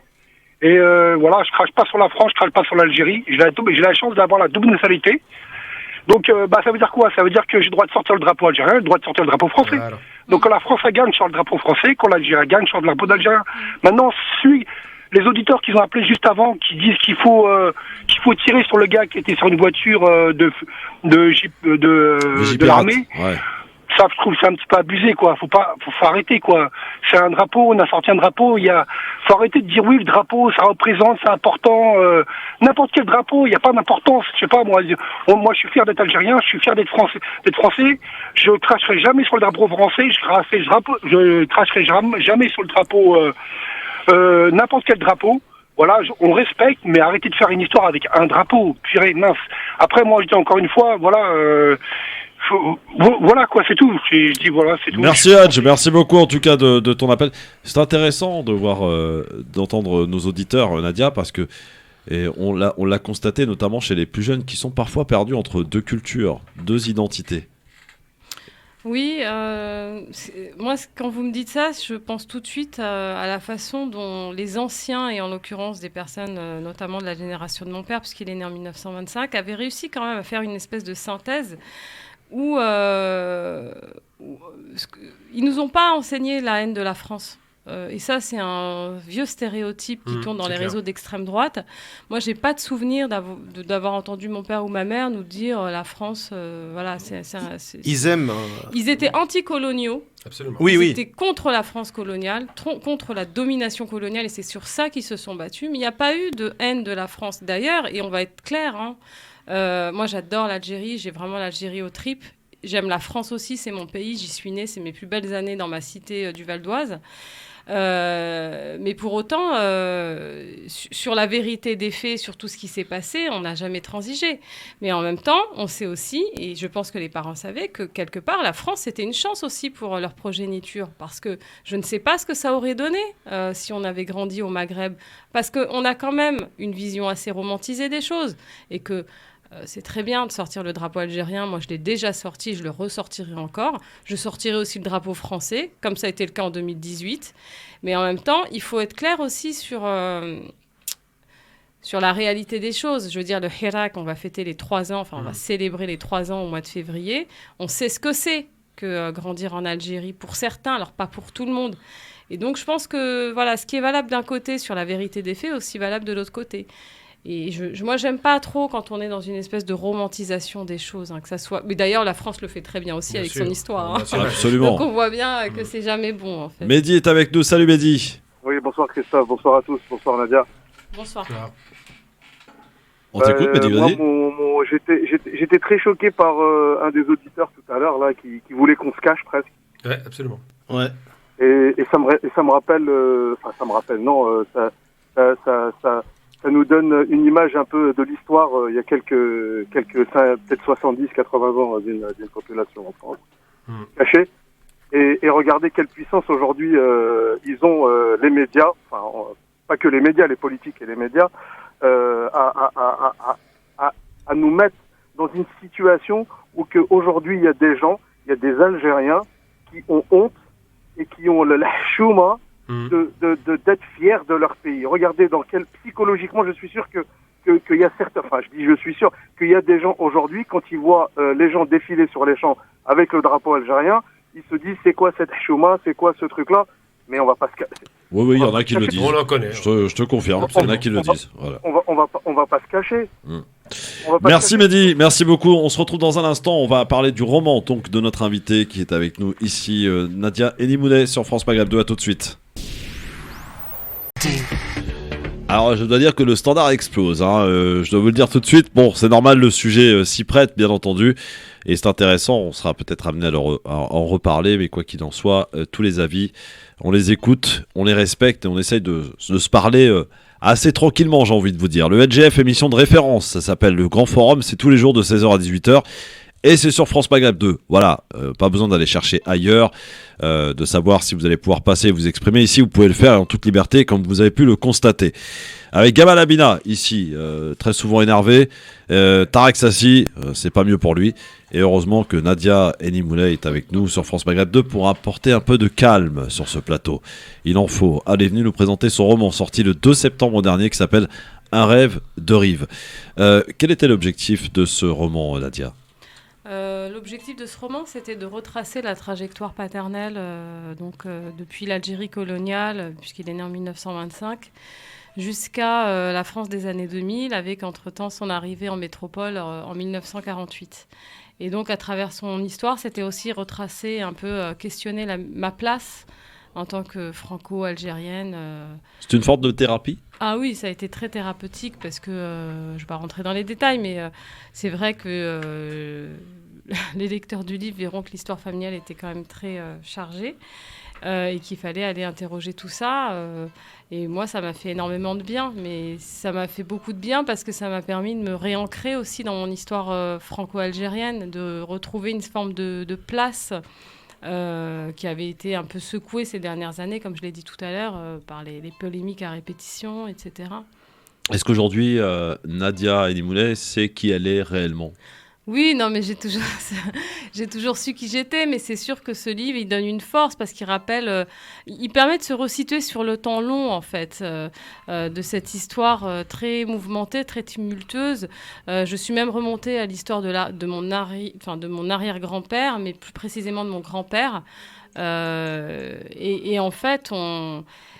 Et voilà, je crache pas sur la France, je crache pas sur l'Algérie. J'ai la chance d'avoir la double nationalité. Donc, ça veut dire quoi ? Ça veut dire que j'ai le droit de sortir le drapeau algérien, le droit de sortir le drapeau français. Voilà. Donc, quand la France gagne, je sors le drapeau français. Quand l'Algérie gagne, je sors le drapeau d'Algérien. Maintenant, les auditeurs qui ont appelé juste avant, qui disent qu'il faut tirer sur le gars qui était sur une voiture de l'armée. Ouais. ça, je trouve, c'est un petit peu abusé, quoi. Faut arrêter, quoi. C'est un drapeau, on a sorti un drapeau, faut arrêter de dire oui, le drapeau, ça représente, c'est important, n'importe quel drapeau, il n'y a pas d'importance, je sais pas, moi, je suis fier d'être algérien, je suis fier d'être français, je cracherai jamais sur le drapeau français, je cracherai jamais sur le drapeau, n'importe quel drapeau. Voilà, on respecte, mais arrêtez de faire une histoire avec un drapeau, purée, mince. Après, moi, je dis encore une fois, voilà, voilà quoi, c'est tout. Je dis voilà, c'est tout. Merci Hadj, merci beaucoup en tout cas de ton appel. C'est intéressant de voir, d'entendre nos auditeurs, Nadia, parce que on l'a constaté notamment chez les plus jeunes qui sont parfois perdus entre deux cultures, deux identités. Oui, moi, quand vous me dites ça, je pense tout de suite à la façon dont les anciens, et en l'occurrence des personnes, notamment de la génération de mon père, puisqu'il est né en 1925, avaient réussi quand même à faire une espèce de synthèse où ils nous ont pas enseigné la haine de la France. Et ça, c'est un vieux stéréotype qui tourne dans les réseaux d'extrême droite. Moi, j'ai pas de souvenir d'avoir entendu mon père ou ma mère nous dire la France, voilà, Ils aiment. Ils étaient anticoloniaux. Absolument. Ils étaient contre la France coloniale, contre la domination coloniale, et c'est sur ça qu'ils se sont battus. Mais il n'y a pas eu de haine de la France. D'ailleurs, et on va être clair, moi, j'adore l'Algérie. J'ai vraiment l'Algérie aux tripes. J'aime la France aussi, c'est mon pays. J'y suis née. C'est mes plus belles années dans ma cité du Val d'Oise. Mais pour autant, sur la vérité des faits, sur tout ce qui s'est passé, on n'a jamais transigé. Mais en même temps, on sait aussi, et je pense que les parents savaient, que quelque part, la France, c'était une chance aussi pour leur progéniture. Parce que je ne sais pas ce que ça aurait donné si on avait grandi au Maghreb. Parce qu'on a quand même une vision assez romantisée des choses. Et que c'est très bien de sortir le drapeau algérien. Moi, je l'ai déjà sorti, je le ressortirai encore. Je sortirai aussi le drapeau français, comme ça a été le cas en 2018. Mais en même temps, il faut être clair aussi sur la réalité des choses. Je veux dire, le Hirak, on va fêter les 3 ans, on va célébrer les 3 ans au mois de février. On sait ce que c'est que grandir en Algérie pour certains, alors pas pour tout le monde. Et donc, je pense que voilà, ce qui est valable d'un côté sur la vérité des faits est aussi valable de l'autre côté. Et moi, j'aime pas trop quand on est dans une espèce de romantisation des choses, que ça soit. Mais d'ailleurs, la France le fait très bien aussi avec son histoire. Absolument. Donc on voit bien que c'est jamais bon, en fait. Mehdi est avec nous. Salut Mehdi. Oui, bonsoir Christophe, bonsoir à tous, bonsoir Nadia. Bonsoir. On t'écoute, Mehdi. Moi, j'étais très choqué par un des auditeurs tout à l'heure là qui voulait qu'on se cache presque. Ouais, absolument. Ouais. Et ça me rappelle, non, ça nous donne une image un peu de l'histoire il y a quelques peut-être 70, 80 ans d'une population en France cachée. Et regardez quelle puissance aujourd'hui ils ont les médias, enfin pas que les médias, les politiques et les médias, à nous mettre dans une situation où qu'aujourd'hui il y a des gens, il y a des Algériens qui ont honte et qui ont le chouma d'être fiers de leur pays. Regardez psychologiquement, je suis sûr qu'il y a certains, je suis sûr qu'il y a des gens aujourd'hui, quand ils voient les gens défiler sur les champs avec le drapeau algérien, ils se disent c'est quoi cette chouma, c'est quoi ce truc-là, mais on va pas se cacher. Oui, il y en a qui le disent. On le connaît. Je te confirme, il y en a qui le disent. Voilà. On va pas se cacher. Merci Mehdi, merci beaucoup. On se retrouve dans un instant. On va parler du roman donc de notre invité qui est avec nous ici, Nadia Enimounet sur France Maghreb 2. À tout de suite. Alors je dois dire que le standard explose, je dois vous le dire tout de suite. Bon, c'est normal, le sujet s'y prête bien entendu, et c'est intéressant, on sera peut-être amené à en reparler, mais quoi qu'il en soit, tous les avis, on les écoute, on les respecte et on essaye de se parler assez tranquillement, j'ai envie de vous dire. Le LGF, émission de référence, ça s'appelle le Grand Forum, c'est tous les jours de 16h à 18h. Et c'est sur France Maghreb 2, voilà, pas besoin d'aller chercher ailleurs, de savoir si vous allez pouvoir passer et vous exprimer. Ici, vous pouvez le faire en toute liberté, comme vous avez pu le constater. Avec Gamal Abina, ici, très souvent énervé, Tarek Sassi, c'est pas mieux pour lui. Et heureusement que Nadia Enimounet est avec nous sur France Maghreb 2 pour apporter un peu de calme sur ce plateau. Il en faut. Elle est venue nous présenter son roman sorti le 2 septembre dernier qui s'appelle Un rêve de rive. Quel était l'objectif de ce roman, Nadia ? L'objectif de ce roman, c'était de retracer la trajectoire paternelle depuis l'Algérie coloniale, puisqu'il est né en 1925, jusqu'à la France des années 2000, avec entre-temps son arrivée en métropole en 1948. Et donc, à travers son histoire, c'était aussi retracer, un peu questionner ma place en tant que franco-algérienne. C'est une forme de thérapie ? Ah oui, ça a été très thérapeutique parce que, je ne vais pas rentrer dans les détails, mais c'est vrai que les lecteurs du livre verront que l'histoire familiale était quand même très chargée et qu'il fallait aller interroger tout ça. Et moi, ça m'a fait énormément de bien, mais ça m'a fait beaucoup de bien parce que ça m'a permis de me réancrer aussi dans mon histoire franco-algérienne, de retrouver une forme de place qui avait été un peu secouée ces dernières années, comme je l'ai dit tout à l'heure, par les polémiques à répétition, etc. Est-ce qu'aujourd'hui, Nadia Elimoulet sait qui elle est réellement ? Oui, non, mais j'ai toujours su qui j'étais, mais c'est sûr que ce livre, il donne une force parce qu'il rappelle, il permet de se resituer sur le temps long, en fait, de cette histoire très mouvementée, très tumultueuse. Je suis même remontée à l'histoire de mon arrière-grand-père, mais plus précisément de mon grand-père. Et en fait,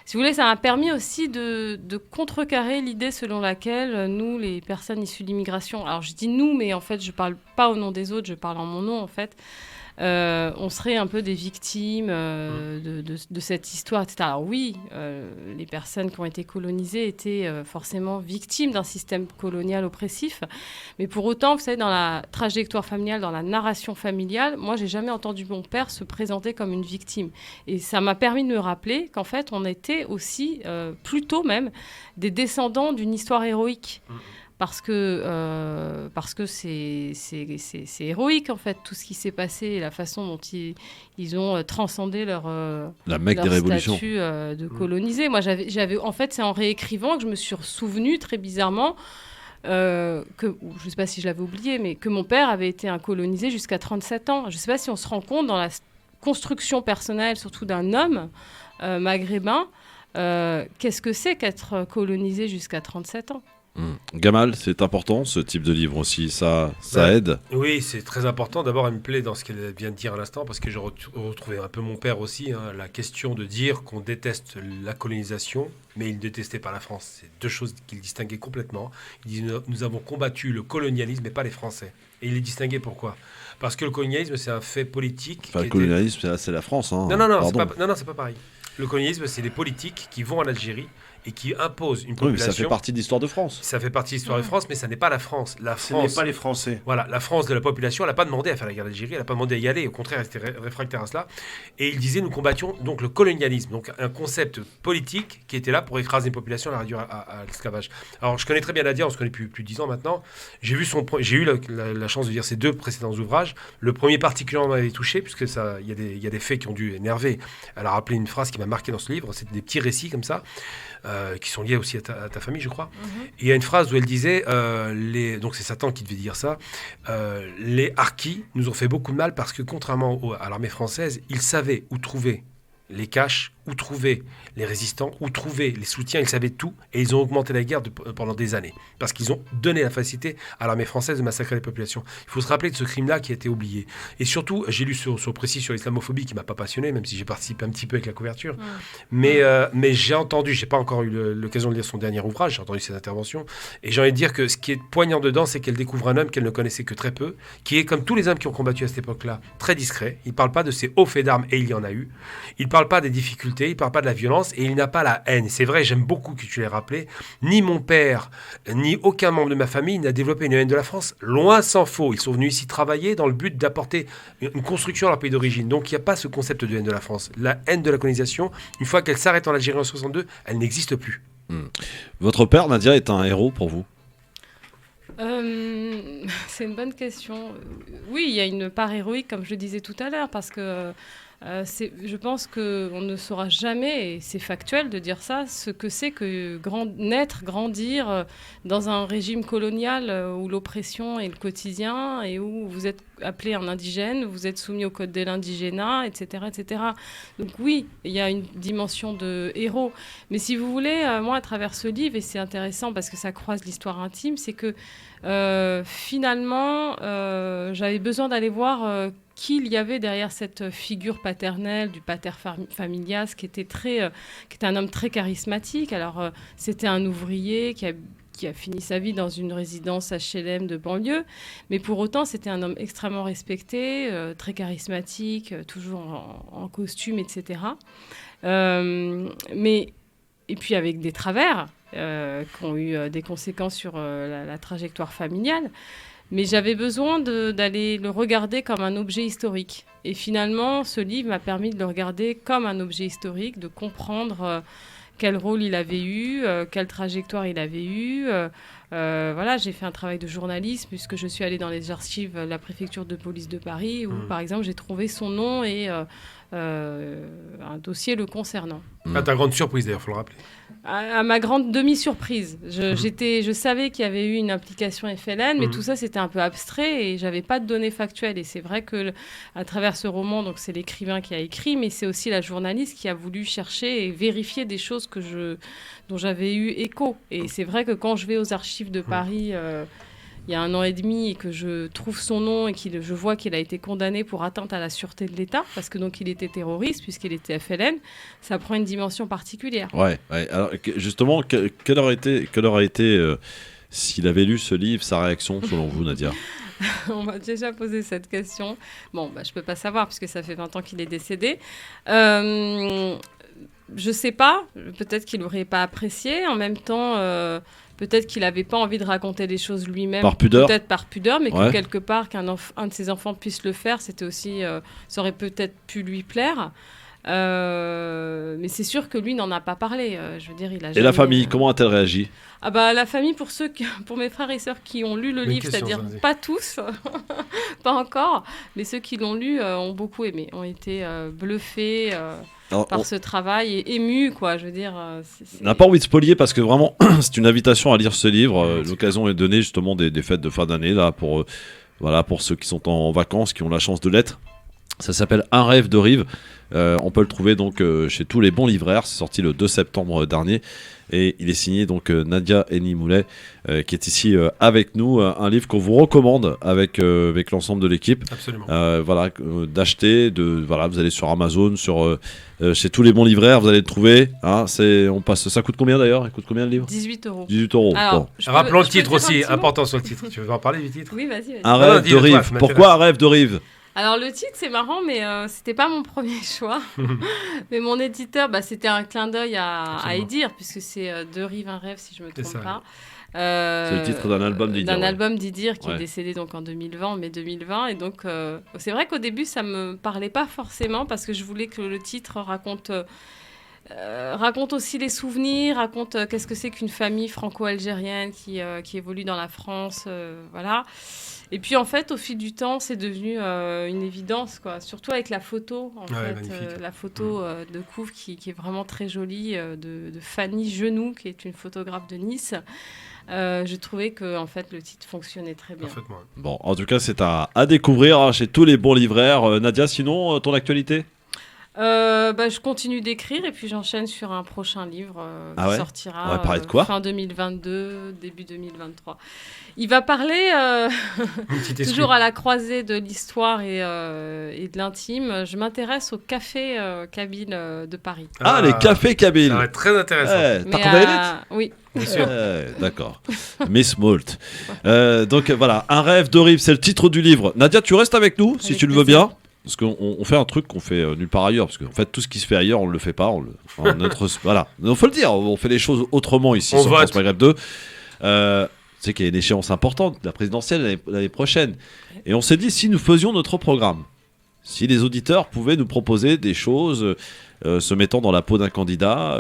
si vous voulez, ça m'a permis aussi de contrecarrer l'idée selon laquelle nous, les personnes issues de l'immigration, alors je dis nous, mais en fait, je ne parle pas au nom des autres, je parle en mon nom, en fait, on serait un peu des victimes de cette histoire, etc. Alors oui, les personnes qui ont été colonisées étaient forcément victimes d'un système colonial oppressif, mais pour autant, vous savez, dans la trajectoire familiale, dans la narration familiale, moi, j'ai jamais entendu mon père se présenter comme une victime. Et ça m'a permis de me rappeler qu'en fait, on était aussi, plutôt même, des descendants d'une histoire héroïque. Parce que c'est héroïque, en fait, tout ce qui s'est passé et la façon dont ils ont transcendé leur statut de colonisé. Moi, en fait, c'est en réécrivant que je me suis souvenue, très bizarrement, je ne sais pas si je l'avais oublié, mais que mon père avait été un colonisé jusqu'à 37 ans. Je ne sais pas si on se rend compte dans la construction personnelle, surtout d'un homme maghrébin, qu'est-ce que c'est qu'être colonisé jusqu'à 37 ans. Gamal, c'est important ce type de livre aussi, ça aide. Oui, c'est très important. D'abord, elle me plaît dans ce qu'elle vient de dire à l'instant, parce que j'ai retrouvé un peu mon père aussi, la question de dire qu'on déteste la colonisation, mais il ne détestait pas la France. C'est deux choses qu'il distinguait complètement. Il dit nous avons combattu le colonialisme, mais pas les Français. Et il les distinguait pourquoi ? Parce que le colonialisme, c'est un fait politique. Enfin, le colonialisme, c'est la France. Hein. Non, c'est pas pareil. Le colonialisme, c'est les politiques qui vont en Algérie et qui impose une population. Oui, mais ça fait partie de l'histoire de France. Ça fait partie de l'histoire de France, mais ça n'est pas la France. Ce n'est pas les Français. Voilà, la France de la population, elle n'a pas demandé à faire la guerre d'Algérie, elle n'a pas demandé à y aller, au contraire, elle était réfractaire à cela. Et il disait, nous combattions donc le colonialisme, donc un concept politique qui était là pour écraser une population et la réduire à l'esclavage. Alors, je connais très bien Nadia, on se connaît plus de 10 ans maintenant. J'ai eu la chance de lire ses deux précédents ouvrages. Le premier particulièrement m'avait touché, puisque il y a des faits qui ont dû énerver. Elle a rappelé une phrase qui m'a marqué dans ce livre, c'est des petits récits comme ça. Qui sont liés aussi à ta famille, je crois. Et il y a une phrase où elle disait, donc c'est Satan qui devait dire ça, les harkis nous ont fait beaucoup de mal parce que contrairement à l'armée française, ils savaient où trouver les caches, où trouver les résistants, où trouver les soutiens, ils savaient tout et ils ont augmenté la guerre pendant des années parce qu'ils ont donné la facilité à l'armée française de massacrer les populations. Il faut se rappeler de ce crime-là qui a été oublié. Et surtout, j'ai lu sur précis sur l'islamophobie qui m'a pas passionné, même si j'ai participé un petit peu avec la couverture. Mais j'ai entendu, j'ai pas encore eu l'occasion de lire son dernier ouvrage, j'ai entendu ses interventions et j'ai envie de dire que ce qui est poignant dedans, c'est qu'elle découvre un homme qu'elle ne connaissait que très peu, qui est comme tous les hommes qui ont combattu à cette époque-là, très discret. Il parle pas de ses hauts faits d'armes et il y en a eu. Il parle pas des difficultés, il ne parle pas de la violence et il n'a pas la haine. C'est vrai, j'aime beaucoup que tu l'aies rappelé. Ni mon père, ni aucun membre de ma famille n'a développé une haine de la France. Loin s'en faut. Ils sont venus ici travailler dans le but d'apporter une construction à leur pays d'origine. Donc il n'y a pas ce concept de haine de la France. La haine de la colonisation, une fois qu'elle s'arrête en Algérie en 62, elle n'existe plus. Votre père, Nadia, est un héros pour vous ? C'est une bonne question. Oui, il y a une part héroïque, comme je le disais tout à l'heure, parce que je pense qu'on ne saura jamais, et c'est factuel de dire ça, ce que c'est que naître, grandir dans un régime colonial où l'oppression est le quotidien et où vous êtes appelé un indigène, vous êtes soumis au code de l'indigénat, etc., etc. Donc oui, il y a une dimension de héros. Mais si vous voulez, moi, à travers ce livre, et c'est intéressant parce que ça croise l'histoire intime, c'est que finalement, j'avais besoin d'aller voir qui il y avait derrière cette figure paternelle du pater familias qui était un homme très charismatique. Alors, c'était un ouvrier qui a fini sa vie dans une résidence HLM de banlieue, mais pour autant, c'était un homme extrêmement respecté, très charismatique, toujours en costume, etc. Et puis avec des travers qui ont eu des conséquences sur la trajectoire familiale. Mais j'avais besoin d'aller le regarder comme un objet historique. Et finalement, ce livre m'a permis de le regarder comme un objet historique, de comprendre quel rôle il avait eu, quelle trajectoire il avait eu. Voilà, j'ai fait un travail de journaliste puisque je suis allée dans les archives de la préfecture de police de Paris où, par exemple, j'ai trouvé son nom et un dossier le concernant. À ta grande surprise, d'ailleurs, il faut le rappeler. À ma grande demi-surprise. Je savais qu'il y avait eu une implication FLN, mais tout ça, c'était un peu abstrait et j'avais pas de données factuelles. Et c'est vrai que à travers ce roman, donc c'est l'écrivain qui a écrit, mais c'est aussi la journaliste qui a voulu chercher et vérifier des choses dont j'avais eu écho. Et c'est vrai que quand je vais aux archives de Paris... il y a 1 an et demi et que je trouve son nom et je vois qu'il a été condamné pour atteinte à la sûreté de l'État, parce que donc il était terroriste puisqu'il était FLN, ça prend une dimension particulière. Ouais. Alors justement, quelle aurait été s'il avait lu ce livre, sa réaction selon vous, Nadia? On m'a déjà posé cette question. Bon, je peux pas savoir puisque ça fait 20 ans qu'il est décédé. Je sais pas, peut-être qu'il n'aurait pas apprécié. En même temps, peut-être qu'il n'avait pas envie de raconter les choses lui-même. Par pudeur. Peut-être par pudeur, mais que quelque part, qu'un de ses enfants puisse le faire, c'était aussi, ça aurait peut-être pu lui plaire. Mais c'est sûr que lui n'en a pas parlé. Je veux dire, il a jamais... Et la famille, comment a-t-elle réagi? La famille, pour mes frères et sœurs qui ont lu le livre, c'est-à-dire pas tous, pas encore, mais ceux qui l'ont lu ont beaucoup aimé, ont été bluffés par ce travail et émus, quoi. Je veux dire. On n'a pas envie de spolier parce que vraiment, c'est une invitation à lire ce livre. L'occasion est donnée justement des fêtes de fin d'année là pour ceux qui sont en vacances, qui ont la chance de l'être. Ça s'appelle Un rêve de Rive. On peut le trouver donc chez tous les bons livraires. C'est sorti le 2 septembre dernier. Et il est signé donc Nadia Henni-Moulet qui est ici avec nous. Un livre qu'on vous recommande avec l'ensemble de l'équipe. Absolument. D'acheter. Vous allez sur Amazon, chez tous les bons livraires, vous allez le trouver. Ça coûte combien d'ailleurs? Il coûte combien le livre? 18 €. 18 €. Alors, rappelons le titre aussi, important sur le titre. Tu veux en parler du titre? Oui, vas-y. Un rêve de Rive. Pourquoi Un rêve de Rive? Alors le titre c'est marrant mais c'était pas mon premier choix. Mais mon éditeur, c'était un clin d'œil à Edir puisque c'est Deux rives un rêve si je me trompe pas. C'est le titre d'un album d'Edir. D'un album d'Edir qui est décédé donc en 2020, mai 2020 et donc c'est vrai qu'au début ça me parlait pas forcément parce que je voulais que le titre raconte aussi les souvenirs, raconte qu'est-ce que c'est qu'une famille franco-algérienne qui évolue dans la France, voilà. Et puis en fait, au fil du temps, c'est devenu une évidence, quoi. Surtout avec la photo, la photo de couve qui est vraiment très jolie, de Fanny Genoux, qui est une photographe de Nice. Je trouvais que en fait le titre fonctionnait très bien. Bon, en tout cas, c'est à découvrir chez tous les bons livraires. Nadia, sinon, ton actualité? Je continue d'écrire et puis j'enchaîne sur un prochain livre qui sortira on va parler de quoi fin 2022, début 2023. Il va parler toujours à la croisée de l'histoire et de l'intime. Je m'intéresse au café Kabyle de Paris. Les cafés Kabyle. Ça va être très intéressant. T'as ton Vaillette? Oui. Bien sûr. D'accord. Miss Malt. Donc voilà, Un rêve de Rive, c'est le titre du livre. Nadia, tu restes avec nous si tu le veux bien. Parce qu'on fait un truc qu'on fait nulle part ailleurs. Parce qu'en fait, tout ce qui se fait ailleurs, on ne le fait pas. Voilà. Il faut le dire, on fait les choses autrement ici sur France Maghreb 2. Tu sais qu'il y a une échéance importante, la présidentielle l'année prochaine. Et on s'est dit, si nous faisions notre programme, si les auditeurs pouvaient nous proposer des choses se mettant dans la peau d'un candidat,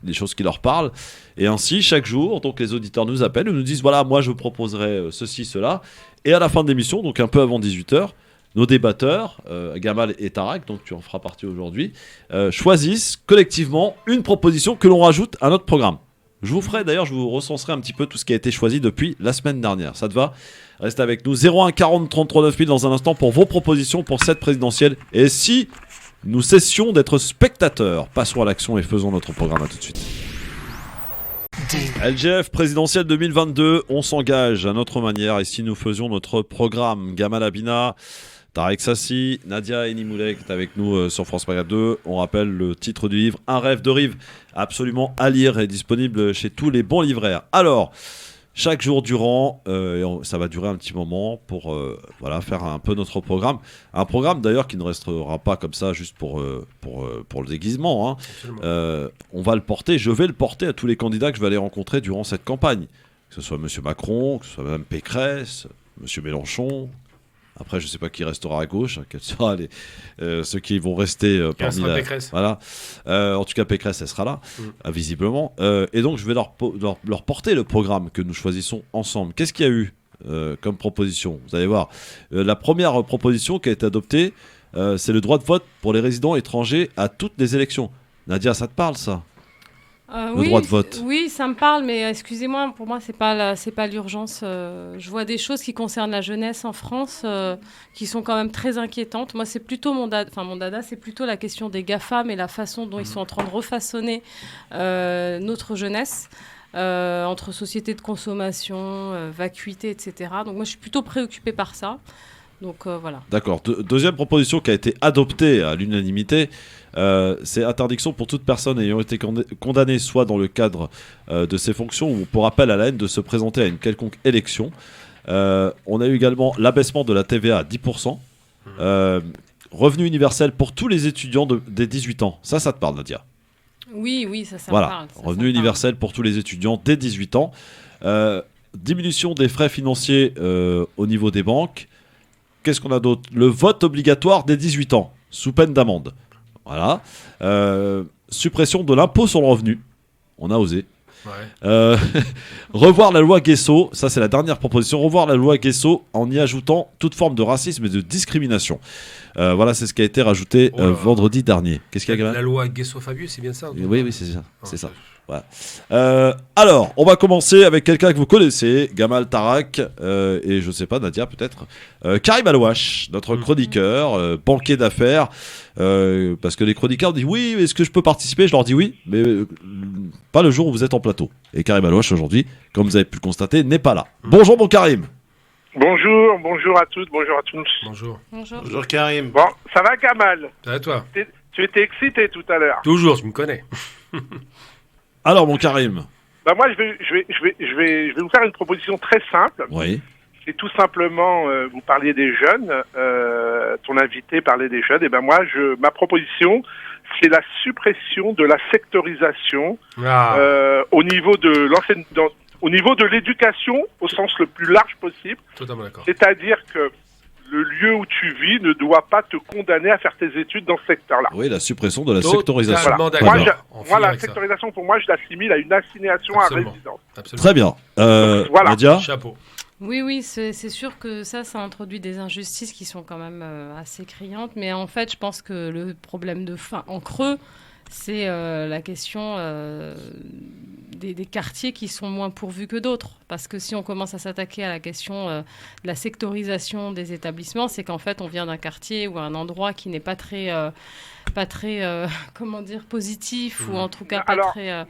des choses qui leur parlent. Et ainsi, chaque jour, donc les auditeurs nous appellent et nous disent, voilà, moi je proposerai ceci, cela. Et à la fin de l'émission, donc un peu avant 18h, nos débatteurs, Gamal et Tarak, donc tu en feras partie aujourd'hui, choisissent collectivement une proposition que l'on rajoute à notre programme. Je vous recenserai un petit peu tout ce qui a été choisi depuis la semaine dernière. Ça te va? Restez avec nous. 01 40 33 9000 dans un instant pour vos propositions pour cette présidentielle. Et si nous cessions d'être spectateurs, passons à l'action et faisons notre programme. À tout de suite. LGF présidentielle 2022, on s'engage à notre manière et si nous faisions notre programme. Gamal Abina, Tarek Sassi, Nadia Enimoulek est avec nous sur France Magazine 2. On rappelle le titre du livre Un rêve de rive, absolument à lire et disponible chez tous les bons livraires. Alors, chaque jour durant, ça va durer un petit moment pour faire un peu notre programme. Un programme d'ailleurs qui ne restera pas comme ça juste pour le déguisement. On va le porter, je vais le porter à tous les candidats que je vais aller rencontrer durant cette campagne. Que ce soit M. Macron, que ce soit Mme Pécresse, M. Mélenchon. Après, je ne sais pas qui restera à gauche, quels seront ceux qui vont rester parmi la... Pécresse. Voilà. En tout cas, Pécresse, elle sera là, visiblement. Et donc, je vais leur porter le programme que nous choisissons ensemble. Qu'est-ce qu'il y a eu comme proposition ? Vous allez voir. La première proposition qui a été adoptée, c'est le droit de vote pour les résidents étrangers à toutes les élections. Nadia, ça te parle, ça ? Le droit de vote. Oui, ça me parle, mais excusez-moi, pour moi, c'est pas l'urgence. Je vois des choses qui concernent la jeunesse en France qui sont quand même très inquiétantes. Moi, c'est plutôt mon dada, c'est plutôt la question des GAFAM et la façon dont ils sont en train de refaçonner notre jeunesse entre sociétés de consommation, vacuité, etc. Donc moi, je suis plutôt préoccupée par ça. Donc voilà. D'accord. Deuxième proposition qui a été adoptée à l'unanimité, c'est interdiction pour toute personne ayant été condamnée soit dans le cadre de ses fonctions ou pour appel à la haine de se présenter à une quelconque élection. On a eu également l'abaissement de la TVA à 10%. Revenu universel pour tous les étudiants des 18 ans. Ça te parle, Nadia ? Oui, ça voilà. me parle. Revenu universel pour tous les étudiants dès 18 ans. Diminution des frais financiers au niveau des banques. Qu'est-ce qu'on a d'autre ? Le vote obligatoire dès 18 ans, sous peine d'amende. Voilà. Suppression de l'impôt sur le revenu. On a osé. Ouais. Revoir la loi Guesso. Ça, c'est la dernière proposition. Revoir la loi Guesso en y ajoutant toute forme de racisme et de discrimination. Voilà, c'est ce qui a été rajouté vendredi dernier. Qu'est-ce qu'il y a, la loi Guesso-Fabius, c'est bien ça ? Oui, c'est ça. C'est ça. Voilà. Alors, on va commencer avec quelqu'un que vous connaissez, Gamal Tarak, et je sais pas, Nadia peut-être, Karim Alouache, notre chroniqueur, banquier d'affaires, parce que les chroniqueurs disent oui, est-ce que je peux participer ? Je leur dis oui, mais pas le jour où vous êtes en plateau. Et Karim Alouache aujourd'hui, comme vous avez pu le constater, n'est pas là. Bonjour mon Karim. Bonjour à toutes, bonjour à tous. Bonjour Karim. Bon, ça va Gamal ? Ça va toi ? Tu étais excité tout à l'heure. Toujours, tu me connais. Alors mon Karim. Bah moi je vais vous faire une proposition très simple. Oui. C'est tout simplement vous parliez des jeunes, ton invité parlait des jeunes, et ben moi ma proposition c'est la suppression de la sectorisation au niveau de l'enseignement, au niveau de l'éducation au sens le plus large possible. Totalement d'accord. C'est-à-dire que le lieu où tu vis ne doit pas te condamner à faire tes études dans ce secteur-là. Oui, la suppression de la sectorisation. Voilà. Moi, la sectorisation, pour moi, je l'assimile à une assignation à résidence. Absolument. Très bien. Voilà. Nadia ? Chapeau. Oui, c'est sûr que ça introduit des injustices qui sont quand même assez criantes. Mais en fait, je pense que le problème de fin en creux, c'est la question des quartiers qui sont moins pourvus que d'autres. Parce que si on commence à s'attaquer à la question de la sectorisation des établissements, c'est qu'en fait, on vient d'un quartier ou un endroit qui n'est pas très comment dire, positif, ou en tout cas pas très...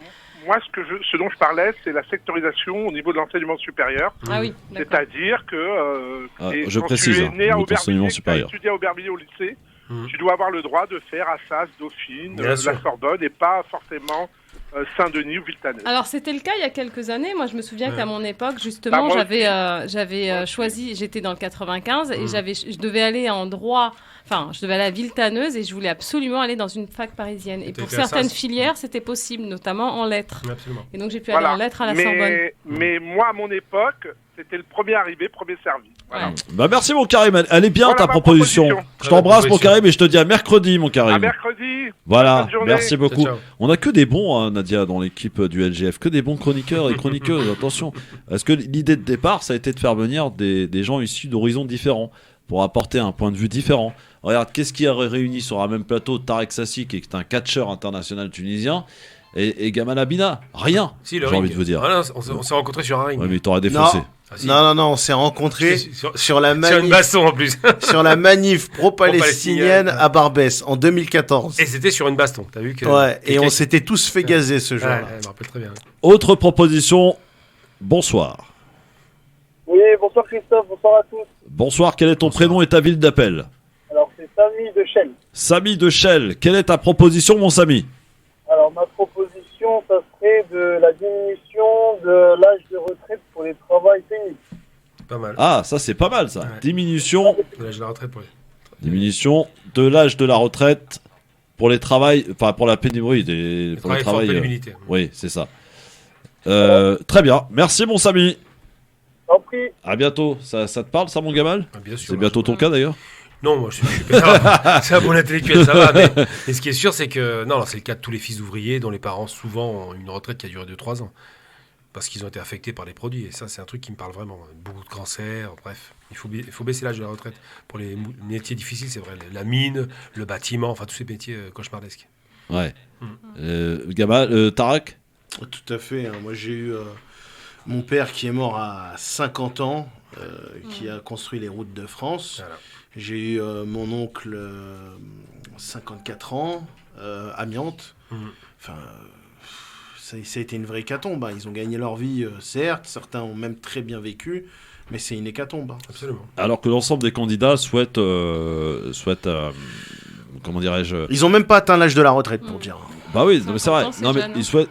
Moi, ce dont je parlais, c'est la sectorisation au niveau de l'enseignement supérieur. Ah oui, c'est-à-dire que je précise, tu es né à Aubervilliers, tu as étudié à Aubervilliers au lycée, tu dois avoir le droit de faire Assas, Dauphine, la Sorbonne, et pas forcément Saint-Denis ou Villetaneuse. Alors c'était le cas il y a quelques années. Moi je me souviens qu'à mon époque justement j'avais choisi, j'étais dans le 95 et je devais aller en droit, je devais aller à Villetaneuse et je voulais absolument aller dans une fac parisienne. Et pour certaines filières c'était possible, notamment en lettres. Absolument. Et donc j'ai pu aller en lettres à la Sorbonne. Mais moi à mon époque, c'était le premier arrivé, premier servi. Voilà. Ouais. Bah merci mon Karim, elle est bien ta proposition. Je t'embrasse mon Karim et je te dis à mercredi mon Karim. À mercredi. Voilà, merci beaucoup. Ciao. On a que des bons Nadia dans l'équipe du LGF, que des bons chroniqueurs et chroniqueuses, attention. Parce que l'idée de départ ça a été de faire venir des gens issus d'horizons différents pour apporter un point de vue différent. Regarde, qu'est-ce qui a réuni sur un même plateau Tarek Sassi qui est un catcheur international tunisien et Gamal Abina ? Rien, si, j'ai envie de vous dire. Ah non, on s'est rencontrés sur un ring. Ouais, mais il t'aurait défoncé. Non, on s'est rencontrés sur la manif. Sur une baston en plus. Sur la manif pro-palestinienne à Barbès en 2014. Et c'était sur une baston, t'as vu que. Ouais, et on s'était tous fait gazer ce jour-là. Je me rappelle très bien. Autre proposition, bonsoir. Oui, bonsoir Christophe, bonsoir à tous. Bonsoir, quel est ton prénom et ta ville d'appel? Alors, c'est Samy de Chelles. Samy de Chelles, quelle est ta proposition, mon Samy? Alors, ma proposition, ça serait de la diminution de l'âge de retraite pour les travails pénibles. Pas mal. Ah, ça c'est pas mal ça. Diminution De l'âge de la retraite pour les. Diminution de l'âge de la retraite pour les travails, enfin pour la pénibilité, pour le travail. Pénibilité. Oui, c'est ça. Très bien, merci mon Samy. À bientôt. Ça te parle ça mon Gamal? Bien sûr. C'est bientôt ton cas d'ailleurs. Non, moi je suis pas. C'est un bon intellectuel, ça va. Mais ce qui est sûr, c'est que. Non, c'est le cas de tous les fils d'ouvriers dont les parents souvent ont une retraite qui a duré 2-3 ans. Parce qu'ils ont été affectés par les produits. Et ça, c'est un truc qui me parle vraiment. Beaucoup de cancers, bref. Il faut baisser l'âge de la retraite. Pour les métiers difficiles, c'est vrai. La mine, le bâtiment, enfin tous ces métiers cauchemardesques. Ouais. Gamal, Tarak? Tout à fait. Hein. Moi, j'ai eu mon père qui est mort à 50 ans, qui a construit les routes de France. Voilà. J'ai eu mon oncle, 54 ans, amiante. Enfin, ça a été une vraie hécatombe. Ils ont gagné leur vie, certes. Certains ont même très bien vécu. Mais c'est une hécatombe. Absolument. Alors que l'ensemble des candidats souhaitent comment dirais-je... Ils n'ont même pas atteint l'âge de la retraite, pour dire. Bah oui, c'est vrai. Non, mais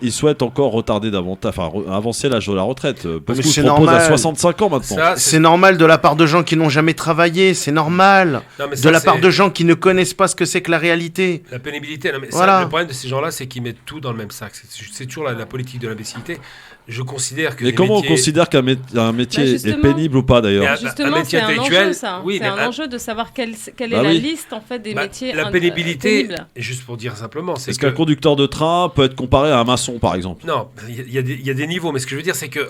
ils souhaitent encore retarder davantage, enfin avancer l'âge de la retraite. Parce qu'ils proposent normal. à 65 ans maintenant. C'est normal de la part de gens qui n'ont jamais travaillé, c'est normal. De la part de gens qui ne connaissent pas ce que c'est que la réalité. La pénibilité, non, mais voilà. Le problème de ces gens-là, c'est qu'ils mettent tout dans le même sac. C'est toujours la politique de l'imbécilité. Je considère que. Mais comment on considère qu'un métier est pénible ou pas d'ailleurs? Justement, un métier c'est un intellectuel, enjeu, ça. oui, c'est un enjeu de savoir quelle est la liste en fait des métiers. La pénibilité, pénibles. juste pour dire simplement, c'est Est-ce qu'un conducteur de train peut être comparé à un maçon, par exemple? Non, il y a des niveaux, mais ce que je veux dire, c'est que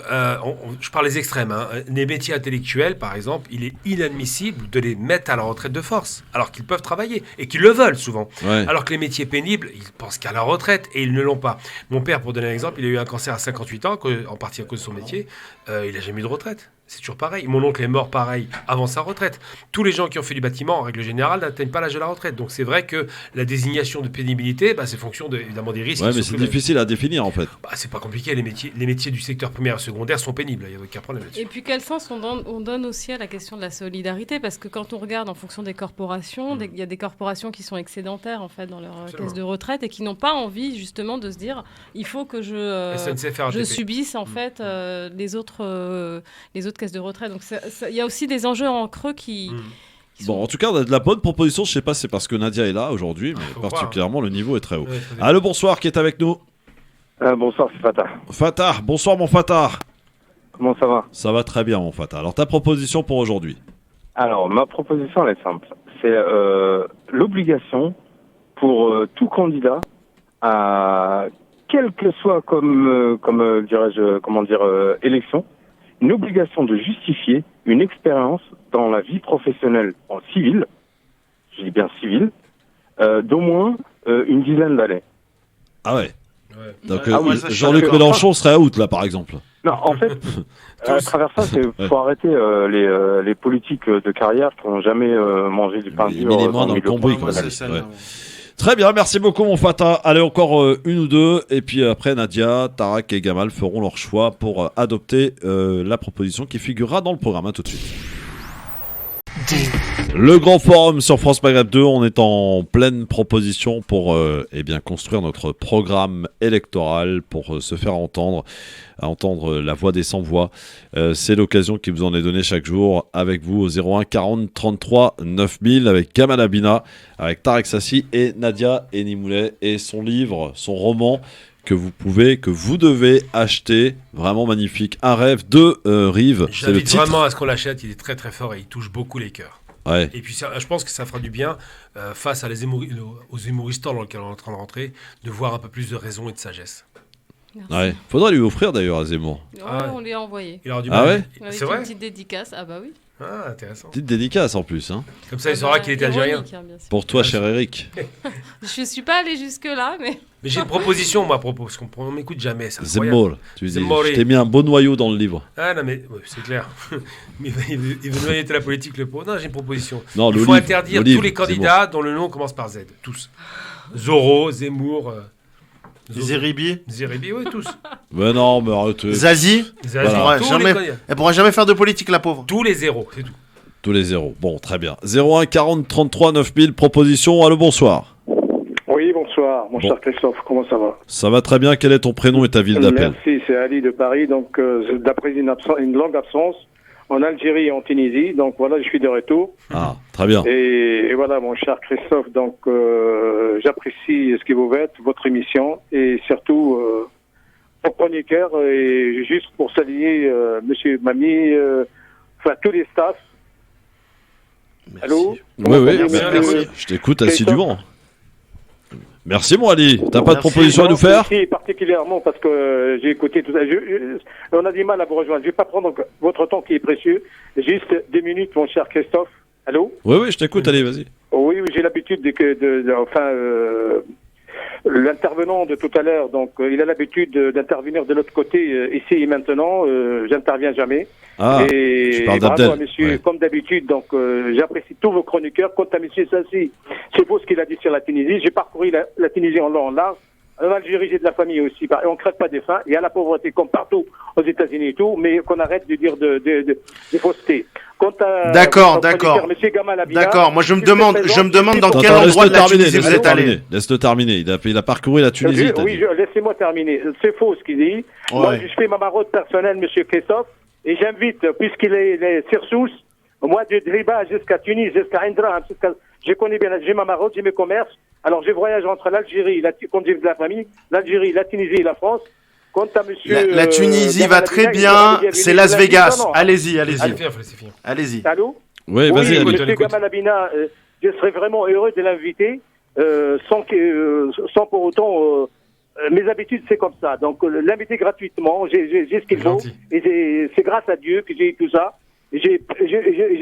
je parle des extrêmes. Hein. Les métiers intellectuels, par exemple, il est inadmissible de les mettre à la retraite de force, alors qu'ils peuvent travailler et qu'ils le veulent souvent. Ouais. Alors que les métiers pénibles, ils pensent qu'à la retraite et ils ne l'ont pas. Mon père, pour donner un exemple, il a eu un cancer à 58 ans, en partie à cause de son métier. Il n'a jamais eu de retraite. C'est toujours pareil. Mon oncle est mort pareil avant sa retraite. Tous les gens qui ont fait du bâtiment, en règle générale, n'atteignent pas l'âge de la retraite. Donc c'est vrai que la désignation de pénibilité, c'est fonction évidemment des risques. Ouais, mais c'est difficile à définir en fait. C'est pas compliqué. Les métiers du secteur primaire et secondaire sont pénibles. Il n'y a aucun problème là-dessus. Et puis quel sens on donne aussi à la question de la solidarité? Parce que quand on regarde en fonction des corporations, il y a des corporations qui sont excédentaires en fait dans leur caisse de retraite et qui n'ont pas envie justement de se dire il faut que je subisse en fait les autres caisses de retraite. Donc il y a aussi des enjeux en creux qui Bon, en tout cas, on a de la bonne proposition. Je sais pas si c'est parce que Nadia est là aujourd'hui, mais particulièrement, le niveau est très haut. Allô, bonsoir, qui est avec nous? Bonsoir, c'est Fatah. Fatah, bonsoir mon Fatah. Comment ça va? Ça va très bien mon Fatah. Alors, ta proposition pour aujourd'hui? Alors, ma proposition, elle est simple. C'est l'obligation pour tout candidat, quelle que soit élection, une obligation de justifier une expérience dans la vie professionnelle en civil, je dis bien civil, d'au moins une dizaine d'années. Ah ouais. Donc Jean-Luc Mélenchon serait out là par exemple. Non, en fait, à travers ça, il faut arrêter les politiques de carrière qui n'ont jamais mangé du pain dur. Dans le cambouis, Très bien, merci beaucoup mon Fatah. Allez, encore une ou deux, et puis après Nadia, Tarak et Gamal feront leur choix pour adopter la proposition qui figurera dans le programme. À tout de suite. Le grand forum sur France Maghreb 2, on est en pleine proposition pour construire notre programme électoral, pour se faire entendre la voix des sans-voix. C'est l'occasion qui vous en est donnée chaque jour avec vous au 01 40 33 9000 avec Gamal Abina, avec Tarek Sassi et Nadia Enimoulet et son livre, son roman que vous devez acheter, vraiment magnifique. Un rêve de Rive. J'invite vraiment à ce qu'on l'achète, il est très très fort et il touche beaucoup les cœurs. Ouais. Et puis je pense que ça fera du bien face aux humoristes dans lesquels on est en train de rentrer, de voir un peu plus de raison et de sagesse. Ouais. Faudrait lui offrir d'ailleurs à Zemmour. On lui a envoyé. Il aura du mal. Avec c'est vrai une petite dédicace. Ah bah oui. Ah, intéressant. Petite dédicace en plus. Hein. Comme ça, il saura qu'il est algérien. Pour toi, cher Eric. Je suis pas allé jusque-là, mais... Mais j'ai une proposition, moi, à propos, parce qu'on m'écoute jamais. C'est Zemmour. Tu dis, je t'ai mis un beau noyau dans le livre. Ah non, mais c'est clair. Mais il veut noyer la politique, le pauvre. Non, j'ai une proposition. Non, il faut interdire tous les candidats dont le nom commence par Z. Tous. Zorro, Zemmour... Zeribi, oui, tous. Mais non, mais arrête. Zazie, voilà. Elle pourra jamais faire de politique, la pauvre. Tous les zéros, c'est tout. Tous les zéros. Bon, très bien. 01 40 33 9000, proposition. Allô, bonsoir. Oui, bonsoir, mon cher Christophe, comment ça va? Ça va très bien. Quelle est ton prénom et ta ville d'appel? Merci, c'est Ali de Paris. Donc, d'après une longue absence en Algérie et en Tunisie, donc voilà, je suis de retour. Ah, très bien. Et voilà, mon cher Christophe, donc j'apprécie ce que vous faites, votre émission, et surtout vos chroniqueurs, et juste pour saluer Monsieur Mami, enfin tous les staffs. Merci. Allô? Oui, merci. Je t'écoute assidûment. Merci, mon Ali. T'as pas de proposition à nous faire? Si, particulièrement parce que j'ai écouté tout ça. On a du mal à vous rejoindre. Je vais pas prendre votre temps qui est précieux. Juste 2 minutes, mon cher Christophe. Allô? Oui, je t'écoute. Allez, vas-y. Oui, j'ai l'habitude l'intervenant de tout à l'heure, donc il a l'habitude d'intervenir de l'autre côté, ici et maintenant. J'interviens jamais. Ah, et je parle bravo d'Abdel. à monsieur, comme d'habitude. Donc j'apprécie tous vos chroniqueurs. Quant à monsieur Sassi, c'est beau ce qu'il a dit sur la Tunisie. J'ai parcouru la Tunisie en long, en large. En Algérie, j'ai de la famille aussi. Et on ne crève pas des faim. Il y a la pauvreté comme partout aux États-Unis et tout, mais qu'on arrête de dire des faussetés. D'accord. D'accord. Moi, je me demande dans quel endroit de la Tunisie vous êtes allé. Laisse-le terminer. Il a parcouru la Tunisie. Laissez-moi terminer. C'est faux ce qu'il dit. Ouais. Moi, je fais ma marotte personnelle, monsieur Christophe, et j'invite, puisqu'il est Sirsous, moi, de Driba jusqu'à Tunis, jusqu'à Indra, je connais bien, j'ai ma marotte, j'ai mes commerces. Alors, je voyage entre l'Algérie, comme j'ai de la famille, l'Algérie, la Tunisie et la France. Quant à monsieur... La Tunisie va très bien, c'est Las Vegas. Allez-y. Allez-y. Allô? Oui, vas-y. Monsieur Gamal Abina, je serais vraiment heureux de l'inviter, sans pour autant... mes habitudes, c'est comme ça. Donc, l'inviter gratuitement, j'ai ce qu'il faut. Et c'est grâce à Dieu que j'ai tout ça. J'ai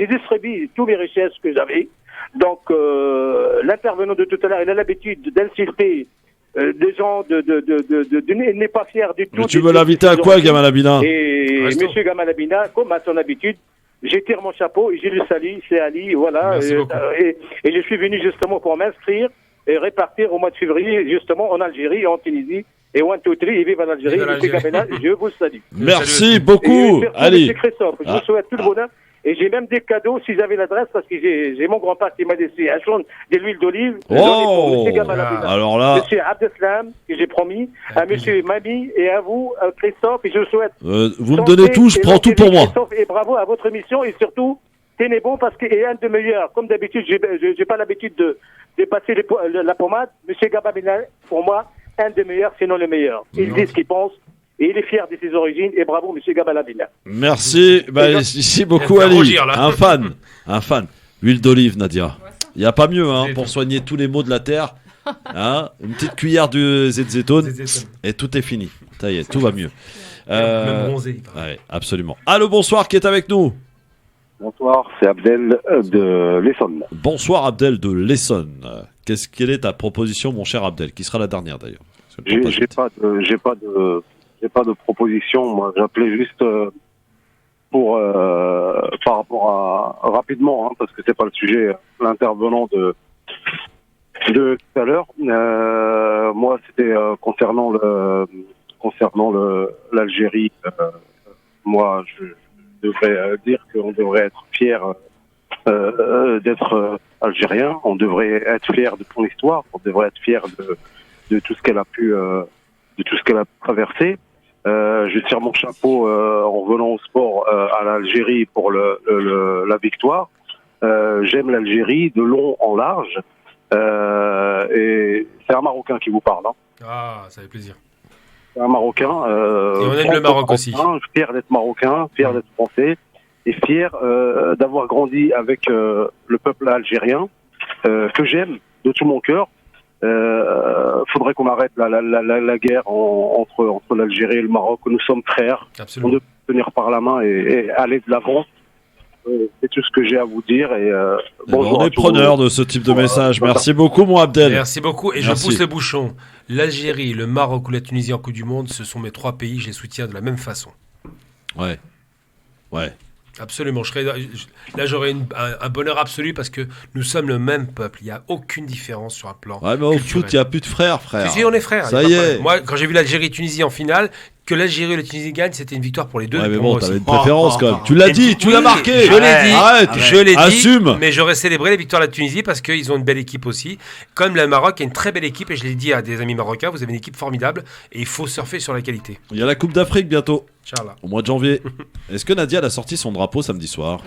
distribué toutes mes richesses que j'avais. Donc, l'intervenant de tout à l'heure, il a l'habitude d'insulter des gens, il n'est pas fier du tout. Mais tu veux l'inviter à quoi, Gamal Abina? Et monsieur Gamal Abina, comme à son habitude, j'étire mon chapeau et je le salue, c'est Ali, voilà. Et je suis venu justement pour m'inscrire et répartir au mois de février, justement, en Algérie et en Tunisie. Et one, two, three, et vive l'Algérie. Monsieur Gabella, je vous salue. Merci beaucoup, Ali. Monsieur Christophe, je vous souhaite tout le bonheur. Et j'ai même des cadeaux, si j'avais l'adresse, parce que j'ai mon grand-père qui m'a laissé un chon de l'huile d'olive. Oh, alors là... Monsieur Abdeslam, que j'ai promis, à monsieur Mami et à vous, Christophe, et je vous souhaite... vous me donnez tout, je prends tout pour moi. Christophe, et bravo à votre émission, et surtout, tenez bon, parce qu'il est un des meilleurs. Comme d'habitude, j'ai pas l'habitude de passer la pommade. Monsieur Gababina, pour moi, un des meilleurs, sinon le meilleur. Il dit ce qu'il pense. Et il est fier de ses origines. Et bravo, M. Gabalabina. Merci. Ici beaucoup, Ali. Un fan. Huile d'olive, Nadia. Il n'y a pas mieux pour soigner tous les maux de la terre. Une petite cuillère de zétone. Et tout est fini. Ça y est, tout va mieux. Même bronzé. Ouais, absolument. Allô, bonsoir, qui est avec nous? Bonsoir, c'est Abdel de l'Essonne. Bonsoir, Abdel de l'Essonne. Quelle est ta proposition, mon cher Abdel, qui sera la dernière d'ailleurs? J'ai pas de proposition. Moi, j'appelais juste pour par rapport à rapidement, parce que c'est pas le sujet, l'intervenant de tout à l'heure. Moi, c'était concernant l'Algérie. Moi, je devrais dire qu'on devrait être fier d'être algérien. On devrait être fier de son histoire. On devrait être fier de tout ce qu'elle a pu, de tout ce qu'elle a traversé. Je tire mon chapeau en revenant au sport à l'Algérie pour la victoire. J'aime l'Algérie de long en large. Et c'est un Marocain qui vous parle. Ah, ça fait plaisir. C'est un Marocain. Et on aime le Maroc aussi. Fier d'être Marocain, fier d'être français, et fier d'avoir grandi avec le peuple algérien, que j'aime de tout mon cœur. Faudrait qu'on arrête la guerre entre l'Algérie et le Maroc. Nous sommes frères. Absolument. On doit tenir par la main et aller de l'avant. C'est tout ce que j'ai à vous dire. Et bonjour. On est preneur de ce type de message. Merci beaucoup, mon Abdel. Merci beaucoup. Et Merci. je pousse le bouchon. L'Algérie, le Maroc ou la Tunisie en Coupe du Monde, ce sont mes 3 pays. Je les soutiens de la même façon. Ouais. Absolument. Là, j'aurais un bonheur absolu parce que nous sommes le même peuple. Il n'y a aucune différence sur un plan. Ouais, mais au foot, il n'y a plus de frères, frère. Si, on est frères. Ça y est. Moi, quand j'ai vu l'Algérie-Tunisie en finale, que l'Algérie et la Tunisie gagnent, c'était une victoire pour les deux. Ouais, mais pour bon, moi t'avais aussi. une préférence quand même. Tu l'as dit, tu l'as marqué. Je l'ai dit. Arrête. Je l'ai dit. Assume. Mais j'aurais célébré les victoires de la Tunisie parce qu'ils ont une belle équipe aussi. Comme le Maroc a une très belle équipe, et je l'ai dit à des amis marocains, vous avez une équipe formidable et il faut surfer sur la qualité. Il y a la Coupe d'Afrique bientôt. Inch'Allah. Au mois de janvier. Est-ce que Nadia a sorti son drapeau samedi soir?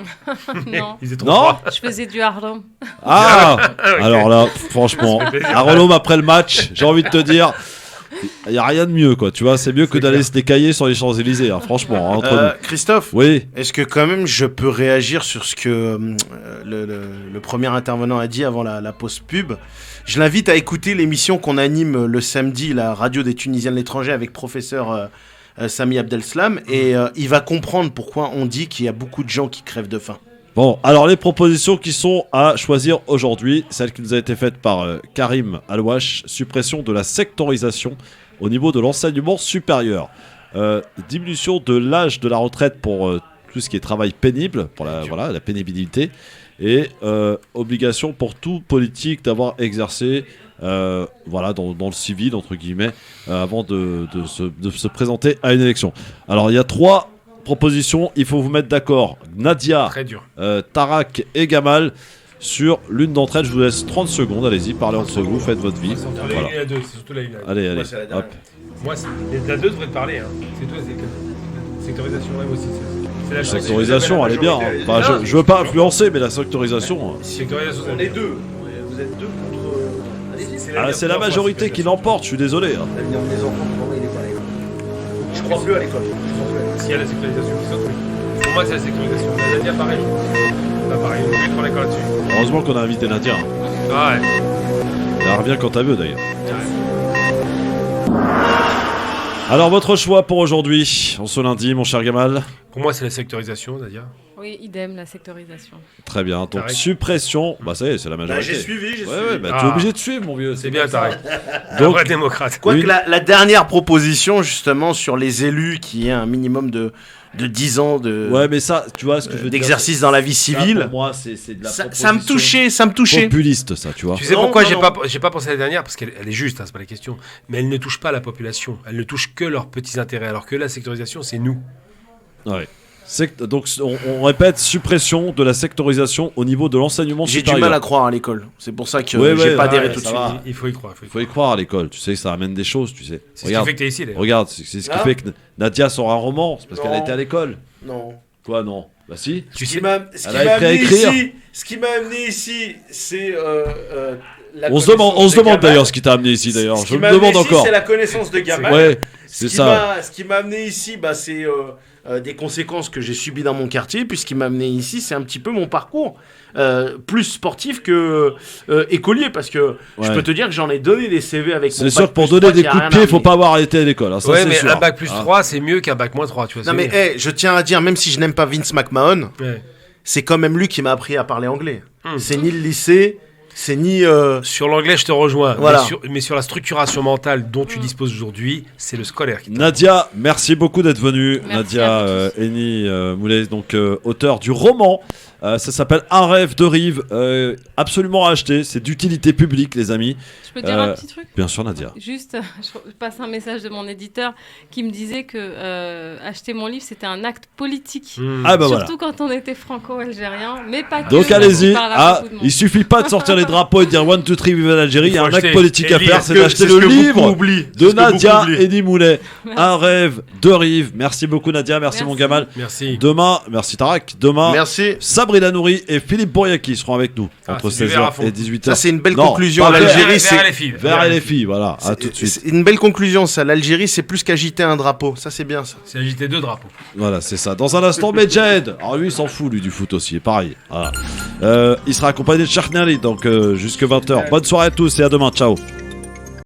Non. Non. Je faisais du Harlem. Ah Ok. Alors là, franchement, Ça fait plaisir. à Relôme après le match, j'ai envie de te dire, il n'y a rien de mieux, quoi. Tu vois, c'est mieux que d'aller se décailler sur les Champs-Élysées, hein, franchement. Entre nous. Christophe, oui. Est-ce que quand même je peux réagir sur ce que le premier intervenant a dit avant la pause pub? Je l'invite à écouter l'émission qu'on anime le samedi, la radio des Tunisiens de l'étranger, avec professeur Sami Abdeslam, et il va comprendre pourquoi on dit qu'il y a beaucoup de gens qui crèvent de faim. Bon, alors les propositions qui sont à choisir aujourd'hui, celle qui nous a été faite par Karim Alouache, suppression de la sectorisation au niveau de l'enseignement supérieur, diminution de l'âge de la retraite pour tout ce qui est travail pénible, pour la pénibilité, et obligation pour tout politique d'avoir exercé dans le civil, entre guillemets, avant de se présenter à une élection. Alors il y a 3 propositions, il faut vous mettre d'accord, Nadia, Tarak et Gamal, sur l'une d'entre elles. Je vous laisse 30 secondes, allez-y, parlez entre vous, faites votre vie. C'est Voilà. la 2, c'est surtout la 1. Allez, Moi, c'est la dernière. hop. Moi, la 2 devrait te parler. Hein. C'est toi, c'est sectorisation, ouais, moi aussi. C'est La sectorisation, elle est bien. Hein. Enfin, je veux pas influencer, mais la sectorisation. Hein. Sectorisation, On est deux. Vous êtes deux contre. Ah, c'est la majorité qui l'emporte, je suis désolé. Hein. L'avenir de mes enfants, pour moi, il est pas à l'école. Je crois plus à l'école. S'il y a la sécurisation, c'est autre. Pour moi, c'est la sécurisation. La Nadia, pareil. Pas pareil, on peut être d'accord là-dessus. Heureusement qu'on a invité Nadia. Hein. Ah ouais. Elle revient quand elle veut d'ailleurs. Alors, votre choix pour aujourd'hui, en ce lundi, mon cher Gamal? Pour moi, c'est la sectorisation, Nadia. Oui, idem, la sectorisation. Très bien, donc Tarek. suppression, bah ça y est, c'est la majorité. J'ai suivi, j'ai suivi. Ouais, bah t'es obligé de suivre, mon vieux. C'est bien, Tarek. Donc, Un vrai démocrate. Quoique la dernière proposition, justement, sur les élus, qui est un minimum de 10 ans ouais, mais ça, tu vois ce que je veux dire, d'exercice dans la vie civile. Ça, pour moi, c'est de la ça me touchait. populiste, ça, tu vois. Tu sais pourquoi j'ai pas pensé à la dernière? Parce qu'elle est juste, hein, c'est pas la question. Mais elle ne touche pas la population. Elle ne touche que leurs petits intérêts. Alors que la sectorisation, c'est nous. Ouais. Donc on répète, suppression de la sectorisation au niveau de l'enseignement J'ai supérieur. du mal à croire à l'école. C'est pour ça que j'ai pas adhéré tout de suite. Il faut y croire. Il faut y croire à l'école. Tu sais que ça amène des choses, tu sais. C'est ce qui fait que t'es ici, d'ailleurs. Regarde, c'est ce qui fait que Nadia sort un roman. C'est parce qu'elle a été à l'école. Non. Quoi, non? Bah si. Ce qui m'a amené ici, c'est on se demande d'ailleurs ce qui t'a amené ici d'ailleurs. Je me demande encore. C'est la connaissance de Gamal. Ouais, c'est ça. Ce qui m'a amené ici, c'est des conséquences que j'ai subies dans mon quartier. Puis ce qui m'a amené ici, c'est un petit peu mon parcours. Plus sportif que écolier, parce que je peux te dire que j'en ai donné des CV avec mon bac. C'est sûr que pour donner des coups de pied, il faut pas avoir arrêté à l'école. Hein, ça, ouais, mais sûr. un bac plus 3, c'est mieux qu'un bac moins 3. Tu vois, non, mais je tiens à dire, même si je n'aime pas Vince McMahon, c'est quand même lui qui m'a appris à parler anglais. C'est ni le lycée. C'est ni. Sur l'anglais, je te rejoins. Voilà. Mais sur la structuration mentale dont tu disposes aujourd'hui, c'est le scolaire qui Nadia, merci beaucoup d'être venue. Merci Nadia Eni Moulet, donc auteur du roman. Ça s'appelle Un rêve de rive. Absolument à acheter. C'est d'utilité publique, les amis. Je peux dire un petit truc? Bien sûr, Nadia. Juste, je passe un message de mon éditeur qui me disait que acheter mon livre, c'était un acte politique. Ah bah Surtout quand on était franco-algérien, mais pas que. Donc allez-y. Ah, il suffit pas de sortir les drapeaux et de dire 1, 2, 3, vive l'Algérie. Il y a un acte politique à faire, c'est d'acheter le livre de Nadia Eni Moulet. Un rêve de rive. Merci beaucoup, Nadia. Merci, mon Gamal. Merci. Demain, merci Tarak. Demain, merci. Sabrina Nouri et Philippe Bouriaki seront avec nous entre 16h et 18h. Ça, c'est une belle conclusion. L'Algérie, c'est. Vers les filles, voilà. À tout de suite. C'est une belle conclusion, ça. L'Algérie, c'est plus qu'agiter un drapeau. Ça, c'est bien, ça. C'est agiter 2 drapeaux. Voilà, c'est ça. Dans un instant, Medjed. Alors lui, il s'en fout, lui, du foot aussi. Pareil. Voilà. Il sera accompagné de Cheikh Nali, donc jusque 20h. Bonne soirée à tous et à demain. Ciao.